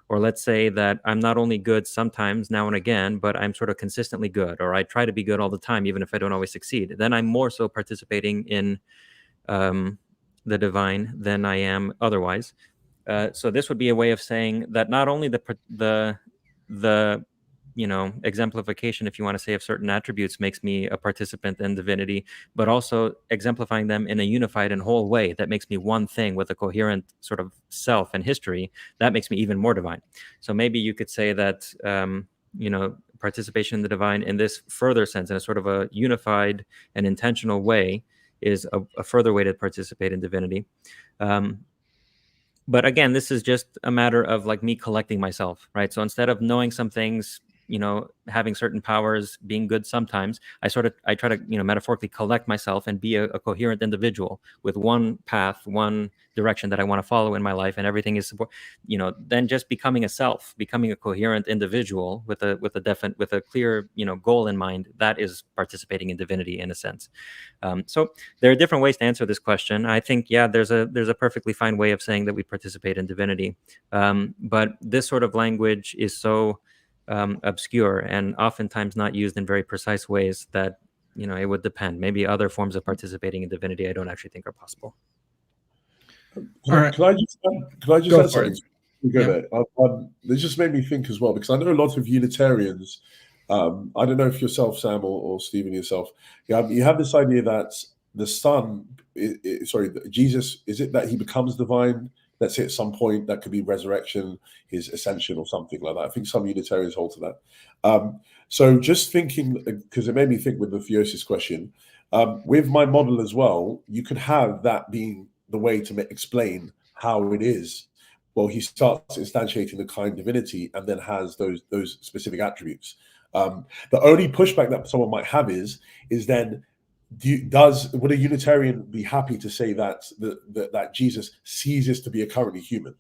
Or let's say that I'm not only good sometimes, now and again, but I'm sort of consistently good, or I try to be good all the time, even if I don't always succeed. Then I'm more so participating in the divine than I am otherwise. So this would be a way of saying that not only the exemplification, if you want to say, of certain attributes makes me a participant in divinity, but also exemplifying them in a unified and whole way that makes me one thing with a coherent sort of self and history, that makes me even more divine. So maybe you could say that participation in the divine in this further sense, in a sort of a unified and intentional way, is a further way to participate in divinity. But again, this is just a matter of like me collecting myself, right? So instead of knowing some things, having certain powers, being good sometimes, I try to, metaphorically collect myself and be a coherent individual with one path, one direction that I want to follow in my life, and everything is support, then just becoming a coherent individual with a clear, goal in mind, that is participating in divinity in a sense. So there are different ways to answer this question. I think, yeah, there's a perfectly fine way of saying that we participate in divinity. But this sort of language is so obscure and oftentimes not used in very precise ways that, it would depend. Maybe other forms of participating in divinity I don't actually think are possible. Can I just Go add for it. something? This just made me think as well, because I know a lot of Unitarians. I don't know if yourself, Sam, or Stephen yourself, you have this idea that the Son, Jesus, is it that he becomes divine? Let's say at some point that could be resurrection, his ascension, or something like that. I think some Unitarians hold to that. So just thinking, because it made me think with the Theosis question, with my model as well, you could have that being the way to explain how it is. Well, he starts instantiating the kind divinity and then has those specific attributes. The only pushback that someone might have is then, would a Unitarian be happy to say that that Jesus ceases to be a currently human?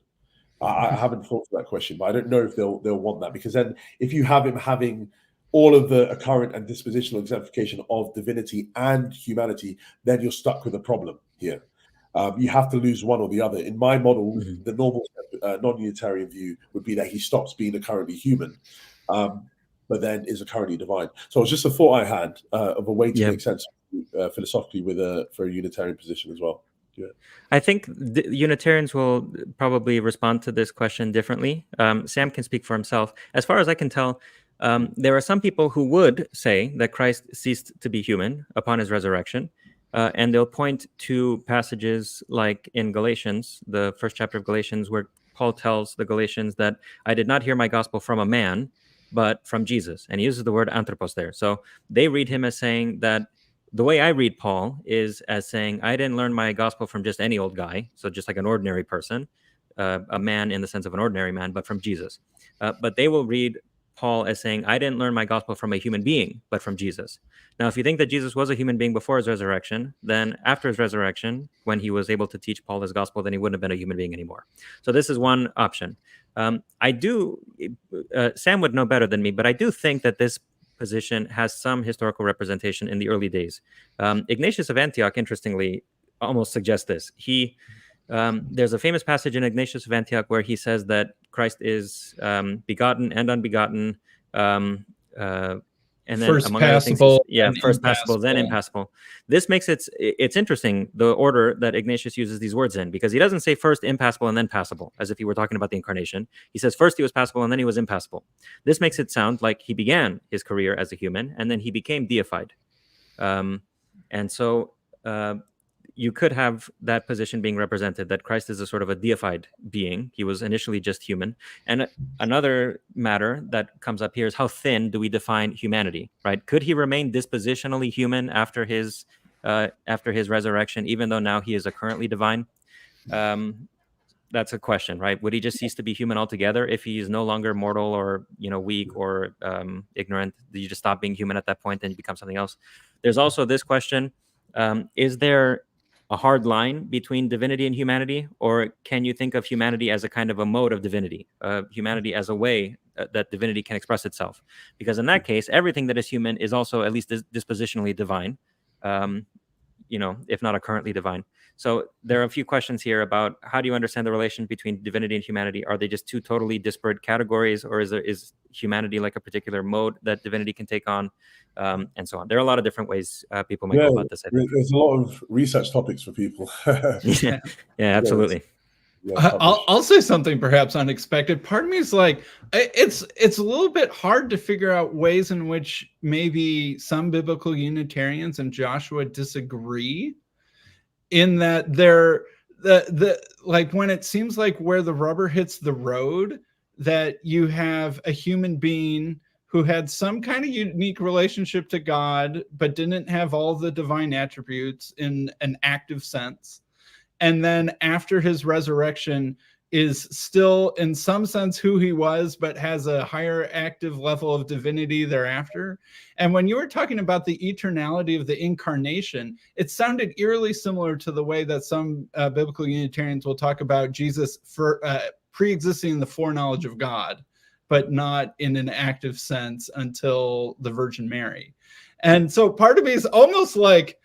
I haven't thought of that question, but I don't know if they'll want that, because then if you have him having all of the current and dispositional exemplification of divinity and humanity, then you're stuck with a problem here. You have to lose one or the other. In my model, the normal non-Unitarian view would be that he stops being a currently human, but then is a currently divine. So it's just a thought I had of a way to make sense philosophically for a Unitarian position as well. Yeah. I think the Unitarians will probably respond to this question differently. Sam can speak for himself. As far as I can tell, there are some people who would say that Christ ceased to be human upon his resurrection, and they'll point to passages like in Galatians, the first chapter of Galatians, where Paul tells the Galatians that I did not hear my gospel from a man, but from Jesus. And he uses the word anthropos there. So they read him as saying that the way I read Paul is as saying, I didn't learn my gospel from just any old guy, so just like an ordinary person, a man in the sense of an ordinary man, but from Jesus. But they will read Paul as saying, I didn't learn my gospel from a human being, but from Jesus. Now, if you think that Jesus was a human being before his resurrection, then after his resurrection, when he was able to teach Paul his gospel, then he wouldn't have been a human being anymore. So this is one option. Sam would know better than me, but I do think that this position has some historical representation in the early days. Ignatius of Antioch, interestingly, almost suggests this. There's a famous passage in Ignatius of Antioch where he says that Christ is begotten and unbegotten, and then First among other things, passable, first passable, then impassible. This makes it's interesting, the order that Ignatius uses these words in, because he doesn't say first impassible and then passable, as if he were talking about the Incarnation. He says first he was passable and then he was impassible. This makes it sound like he began his career as a human and then he became deified. And so you could have that position being represented, that Christ is a sort of a deified being. He was initially just human. And another matter that comes up here is how thin do we define humanity, right? Could he remain dispositionally human after his resurrection, even though now he is a currently divine? That's a question, right? Would he just cease to be human altogether if he is no longer mortal or weak or ignorant? Do you just stop being human at that point and you become something else? There's also this question: is there a hard line between divinity and humanity, or can you think of humanity as a kind of a mode of divinity, humanity as a way that divinity can express itself? Because in that case, everything that is human is also at least dispositionally divine, if not a currently divine. So there are a few questions here about how do you understand the relation between divinity and humanity? Are they just two totally disparate categories, or is humanity like a particular mode that divinity can take on, and so on? There are a lot of different ways people might go about this. I think there's a lot of research topics for people. yeah, absolutely. I'll say something perhaps unexpected. Part of me is like, it's a little bit hard to figure out ways in which maybe some biblical Unitarians and Joshua disagree, in that they're like, when it seems like where the rubber hits the road, that you have a human being who had some kind of unique relationship to God, but didn't have all the divine attributes in an active sense. And then after his resurrection is still in some sense who he was, but has a higher active level of divinity thereafter. And when you were talking about the eternality of the Incarnation, it sounded eerily similar to the way that some biblical Unitarians will talk about Jesus for pre-existing in the foreknowledge of God, but not in an active sense until the Virgin Mary. And so part of me is almost like,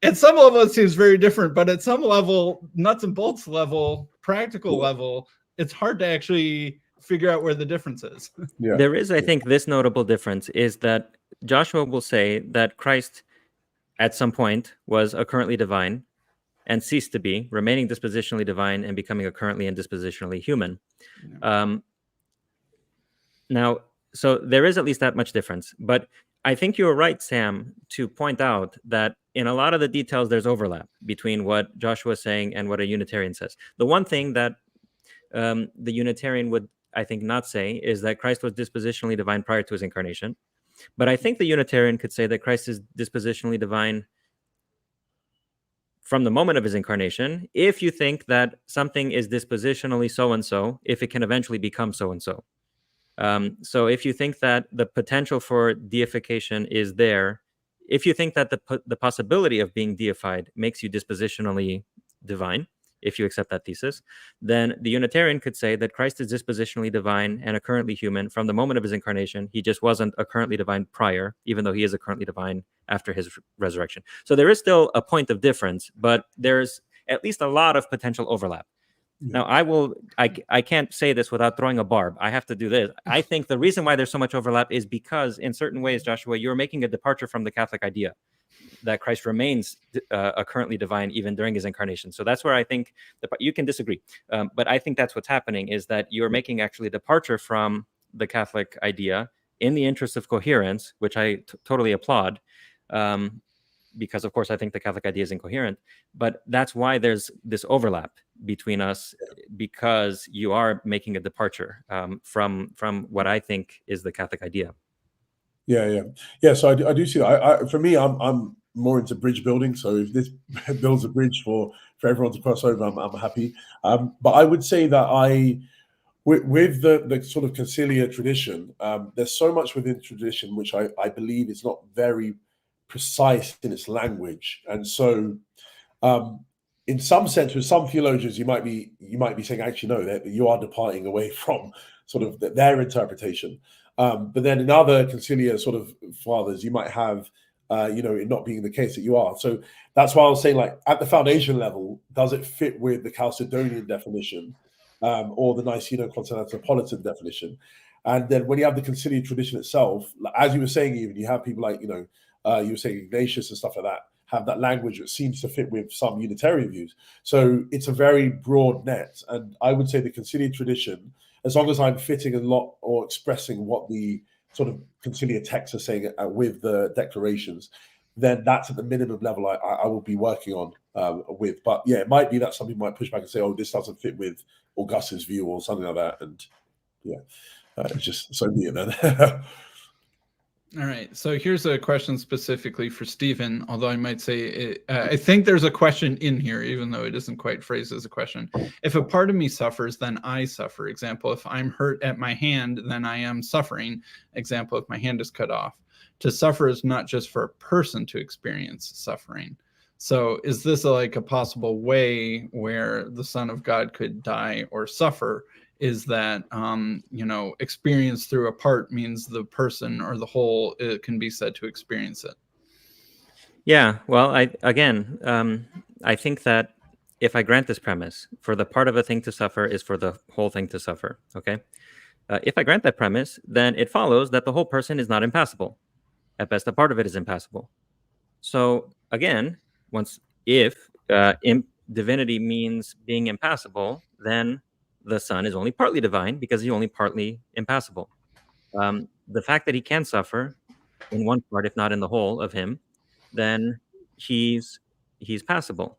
at some level, it seems very different, but at some level, nuts and bolts level, practical level, it's hard to actually figure out where the difference is. Yeah. There is, I think, this notable difference is that Joshua will say that Christ at some point was a currently divine and ceased to be, remaining dispositionally divine and becoming a currently and dispositionally human. Now, so there is at least that much difference, but I think you're right, Sam, to point out that in a lot of the details, there's overlap between what Joshua is saying and what a Unitarian says. The one thing that the Unitarian would, I think, not say is that Christ was dispositionally divine prior to his incarnation. But I think the Unitarian could say that Christ is dispositionally divine from the moment of his incarnation, if you think that something is dispositionally so-and-so, if it can eventually become so-and-so. So if you think that the potential for deification is there, if you think that the possibility of being deified makes you dispositionally divine, if you accept that thesis, then the Unitarian could say that Christ is dispositionally divine and a currently human from the moment of his incarnation. He just wasn't a currently divine prior, even though he is a currently divine after his resurrection. So there is still a point of difference, but there's at least a lot of potential overlap. Now, I can't say this without throwing a barb. I have to do this. I think the reason why there's so much overlap is because in certain ways, Joshua, you're making a departure from the Catholic idea that Christ remains a currently divine even during his incarnation. So that's where I think you can disagree. But I think that's what's happening, is that you're making actually a departure from the Catholic idea in the interest of coherence, which I totally applaud. Because, of course, I think the Catholic idea is incoherent. But that's why there's this overlap between us, because you are making a departure from what I think is the Catholic idea. Yeah. So I do see that. For me, I'm more into bridge building. So if this builds a bridge for everyone to cross over, I'm happy. But I would say that with the sort of conciliar tradition, there's so much within tradition which I believe is not very precise in its language, and so in some sense, with some theologians, you might be saying, actually, no, that you are departing away from sort of their interpretation. But then in other conciliar sort of fathers, you might have, it not being the case that you are. So that's why I was saying, like, at the foundation level, does it fit with the Chalcedonian definition or the Niceno-Constantinopolitan definition? And then when you have the conciliar tradition itself, as you were saying, even you have people like, you were saying Ignatius and stuff like that, have that language that seems to fit with some Unitarian views. So it's a very broad net. And I would say the conciliar tradition, as long as I'm fitting a lot or expressing what the sort of conciliar texts are saying with the declarations, then that's at the minimum level I will be working on with. But yeah, it might be that some people might push back and say, oh, this doesn't fit with Augustine's view or something like that. And yeah, it's just so be it then. All right. So here's a question specifically for Stephen, although I might say, I think there's a question in here, even though it isn't quite phrased as a question. If a part of me suffers, then I suffer. Example, if I'm hurt at my hand, then I am suffering. Example, if my hand is cut off. To suffer is not just for a person to experience suffering. So is this like a possible way where the Son of God could die or suffer? Is that, experience through a part means the person or the whole can be said to experience it? Yeah, well, I think that if I grant this premise, for the part of a thing to suffer is for the whole thing to suffer, okay? If I grant that premise, then it follows that the whole person is not impassible. At best, a part of it is impassible. So again, if divinity means being impassible, then the Son is only partly divine because he's only partly impassible. The fact that he can suffer in one part, if not in the whole of him, then he's passible.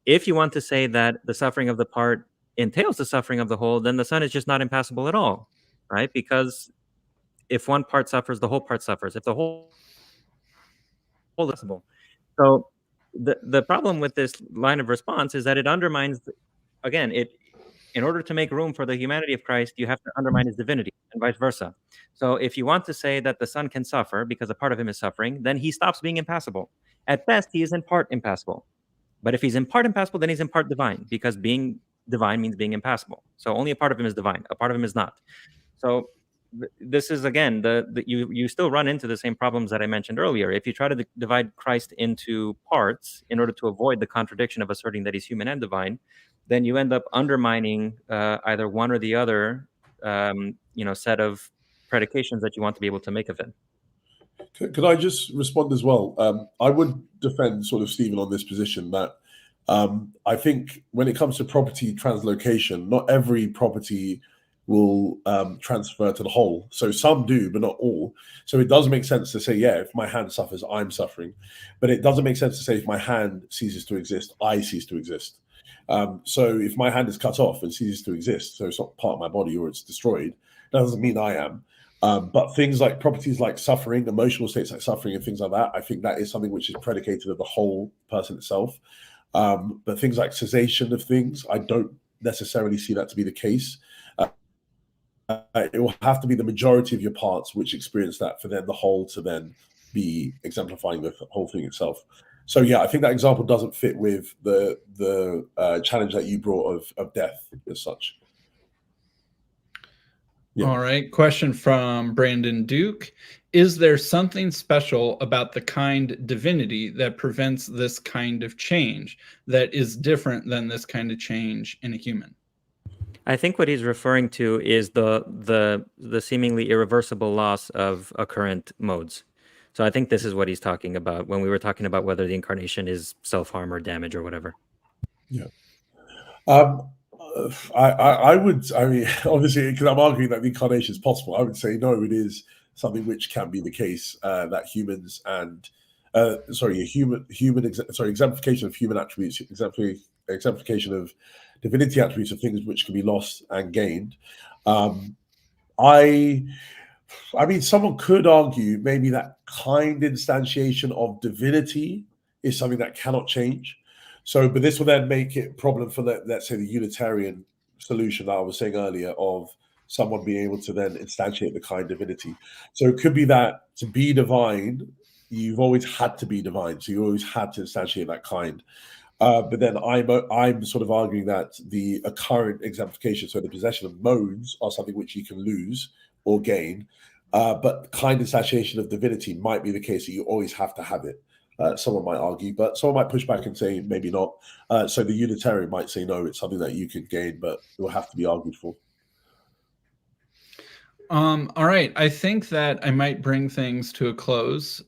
If you want to say that the suffering of the part entails the suffering of the whole, then the Son is just not impassible at all, right? Because if one part suffers, the whole part suffers. If the whole is possible. So the problem with this line of response is that it undermines, again, in order to make room for the humanity of Christ, you have to undermine his divinity and vice versa. So if you want to say that the Son can suffer because a part of him is suffering, then he stops being impassible. At best, he is in part impassible. But if he's in part impassible, then he's in part divine, because being divine means being impassible. So only a part of him is divine. A part of him is not. So this is, again, you still run into the same problems that I mentioned earlier. If you try to divide Christ into parts in order to avoid the contradiction of asserting that he's human and divine, then you end up undermining either one or the other, set of predications that you want to be able to make of it. Could I just respond as well? I would defend sort of Stephen on this position that I think when it comes to property translocation, not every property will transfer to the whole. So some do, but not all. So it does make sense to say, yeah, if my hand suffers, I'm suffering. But it doesn't make sense to say if my hand ceases to exist, I cease to exist. So if my hand is cut off and ceases to exist, so it's not part of my body or it's destroyed, that doesn't mean I am. But things like properties like suffering, emotional states like suffering and things like that, I think that is something which is predicated of the whole person itself. But things like cessation of things, I don't necessarily see that to be the case. It will have to be the majority of your parts which experience that for then the whole to then be exemplifying the whole thing itself. So yeah, I think that example doesn't fit with the challenge that you brought of death as such. Yeah. All right. Question from Brandon Duke. Is there something special about the kind divinity that prevents this kind of change that is different than this kind of change in a human? I think what he's referring to is the seemingly irreversible loss of occurrent modes. So I think this is what he's talking about when we were talking about whether the incarnation is self-harm or damage or whatever. Yeah. I mean, obviously, because I'm arguing that the incarnation is possible, I would say no, it is something which can be the case, that humans and exemplification of human attributes, exemplification of divinity attributes of things which can be lost and gained. I mean, someone could argue maybe that kind instantiation of divinity is something that cannot change. So, but this will then make it a problem for, let's say, the Unitarian solution that I was saying earlier of someone being able to then instantiate the kind divinity. So it could be that to be divine, you've always had to be divine. So you always had to instantiate that kind. But then I'm sort of arguing that the current exemplification, so the possession of modes, are something which you can lose or gain. But kind instantiation of divinity might be the case that you always have to have it. Someone might argue, but someone might push back and say maybe not. So the Unitarian might say no, it's something that you can gain, but it will have to be argued for. All right, I think that I might bring things to a close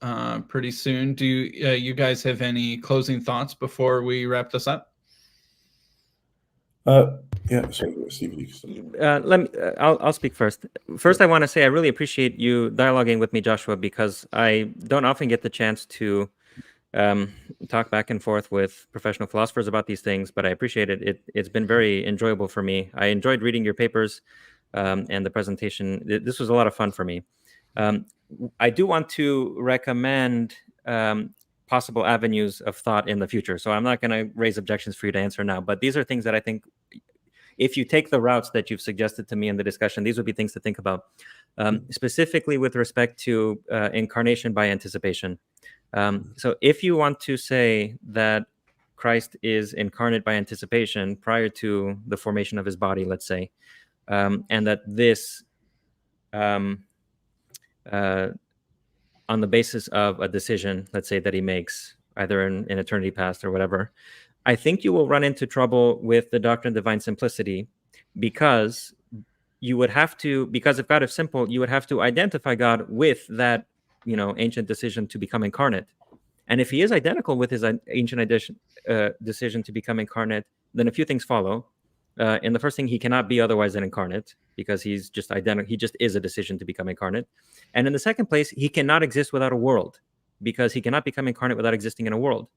pretty soon. Do you guys have any closing thoughts before we wrap this up? Yeah, sorry, Stephen. I'll speak first. First, I want to say I really appreciate you dialoguing with me, Joshua, because I don't often get the chance to talk back and forth with professional philosophers about these things, but I appreciate it. It's been very enjoyable for me. I enjoyed reading your papers. And the presentation, this was a lot of fun for me. I do want to recommend possible avenues of thought in the future. So I'm not going to raise objections for you to answer now, but these are things that I think if you take the routes that you've suggested to me in the discussion, these would be things to think about, specifically with respect to incarnation by anticipation. So if you want to say that Christ is incarnate by anticipation prior to the formation of his body, let's say, and that this, on the basis of a decision, let's say, that he makes, either in eternity past or whatever, I think you will run into trouble with the doctrine of divine simplicity, because you would have to, because if God is simple, you would have to identify God with that, ancient decision to become incarnate. And if he is identical with his ancient decision to become incarnate, then a few things follow. In the first thing, he cannot be otherwise than incarnate, because he's just identical. He just is a decision to become incarnate. And in the second place, he cannot exist without a world, because he cannot become incarnate without existing in a world.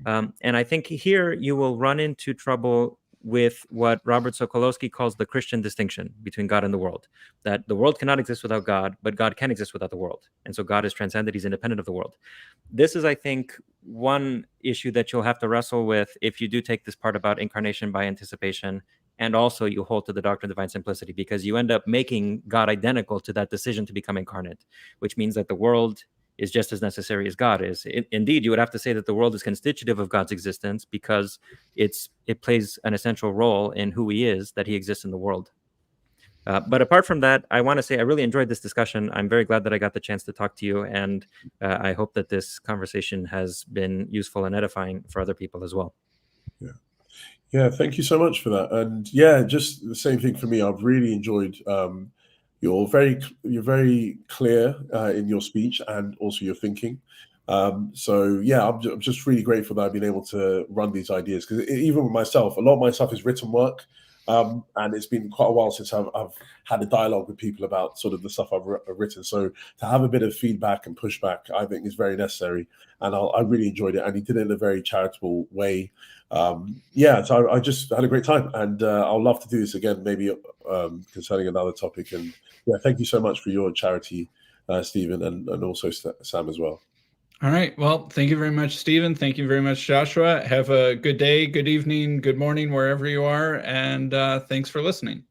And I think here you will run into trouble with what Robert Sokolowski calls the Christian distinction between God and the world, that the world cannot exist without God, but God can exist without the world. And so God is transcended, he's independent of the world. This is, I think, one issue that you'll have to wrestle with if you do take this part about incarnation by anticipation, and also you hold to the doctrine of divine simplicity, because you end up making God identical to that decision to become incarnate, which means that the world is just as necessary as God is. Indeed, you would have to say that the world is constitutive of God's existence, because it plays an essential role in who he is, that he exists in the world. But apart from that, I want to say I really enjoyed this discussion. I'm very glad that I got the chance to talk to you, and I hope that this conversation has been useful and edifying for other people as well. Yeah, thank you so much for that. And yeah, just the same thing for me. I've really enjoyed you're very clear in your speech and also your thinking. So yeah, I'm just really grateful that I've been able to run these ideas, because even with myself, a lot of my stuff is written work. And it's been quite a while since I've had a dialogue with people about sort of the stuff I've written. So to have a bit of feedback and pushback, I think, is very necessary. And I really enjoyed it. And he did it in a very charitable way. So I just had a great time. And I'll love to do this again, maybe concerning another topic. And yeah, thank you so much for your charity, Stephen, and also Sam as well. All right. Well, thank you very much, Stephen. Thank you very much, Joshua. Have a good day, good evening, good morning, wherever you are. And thanks for listening.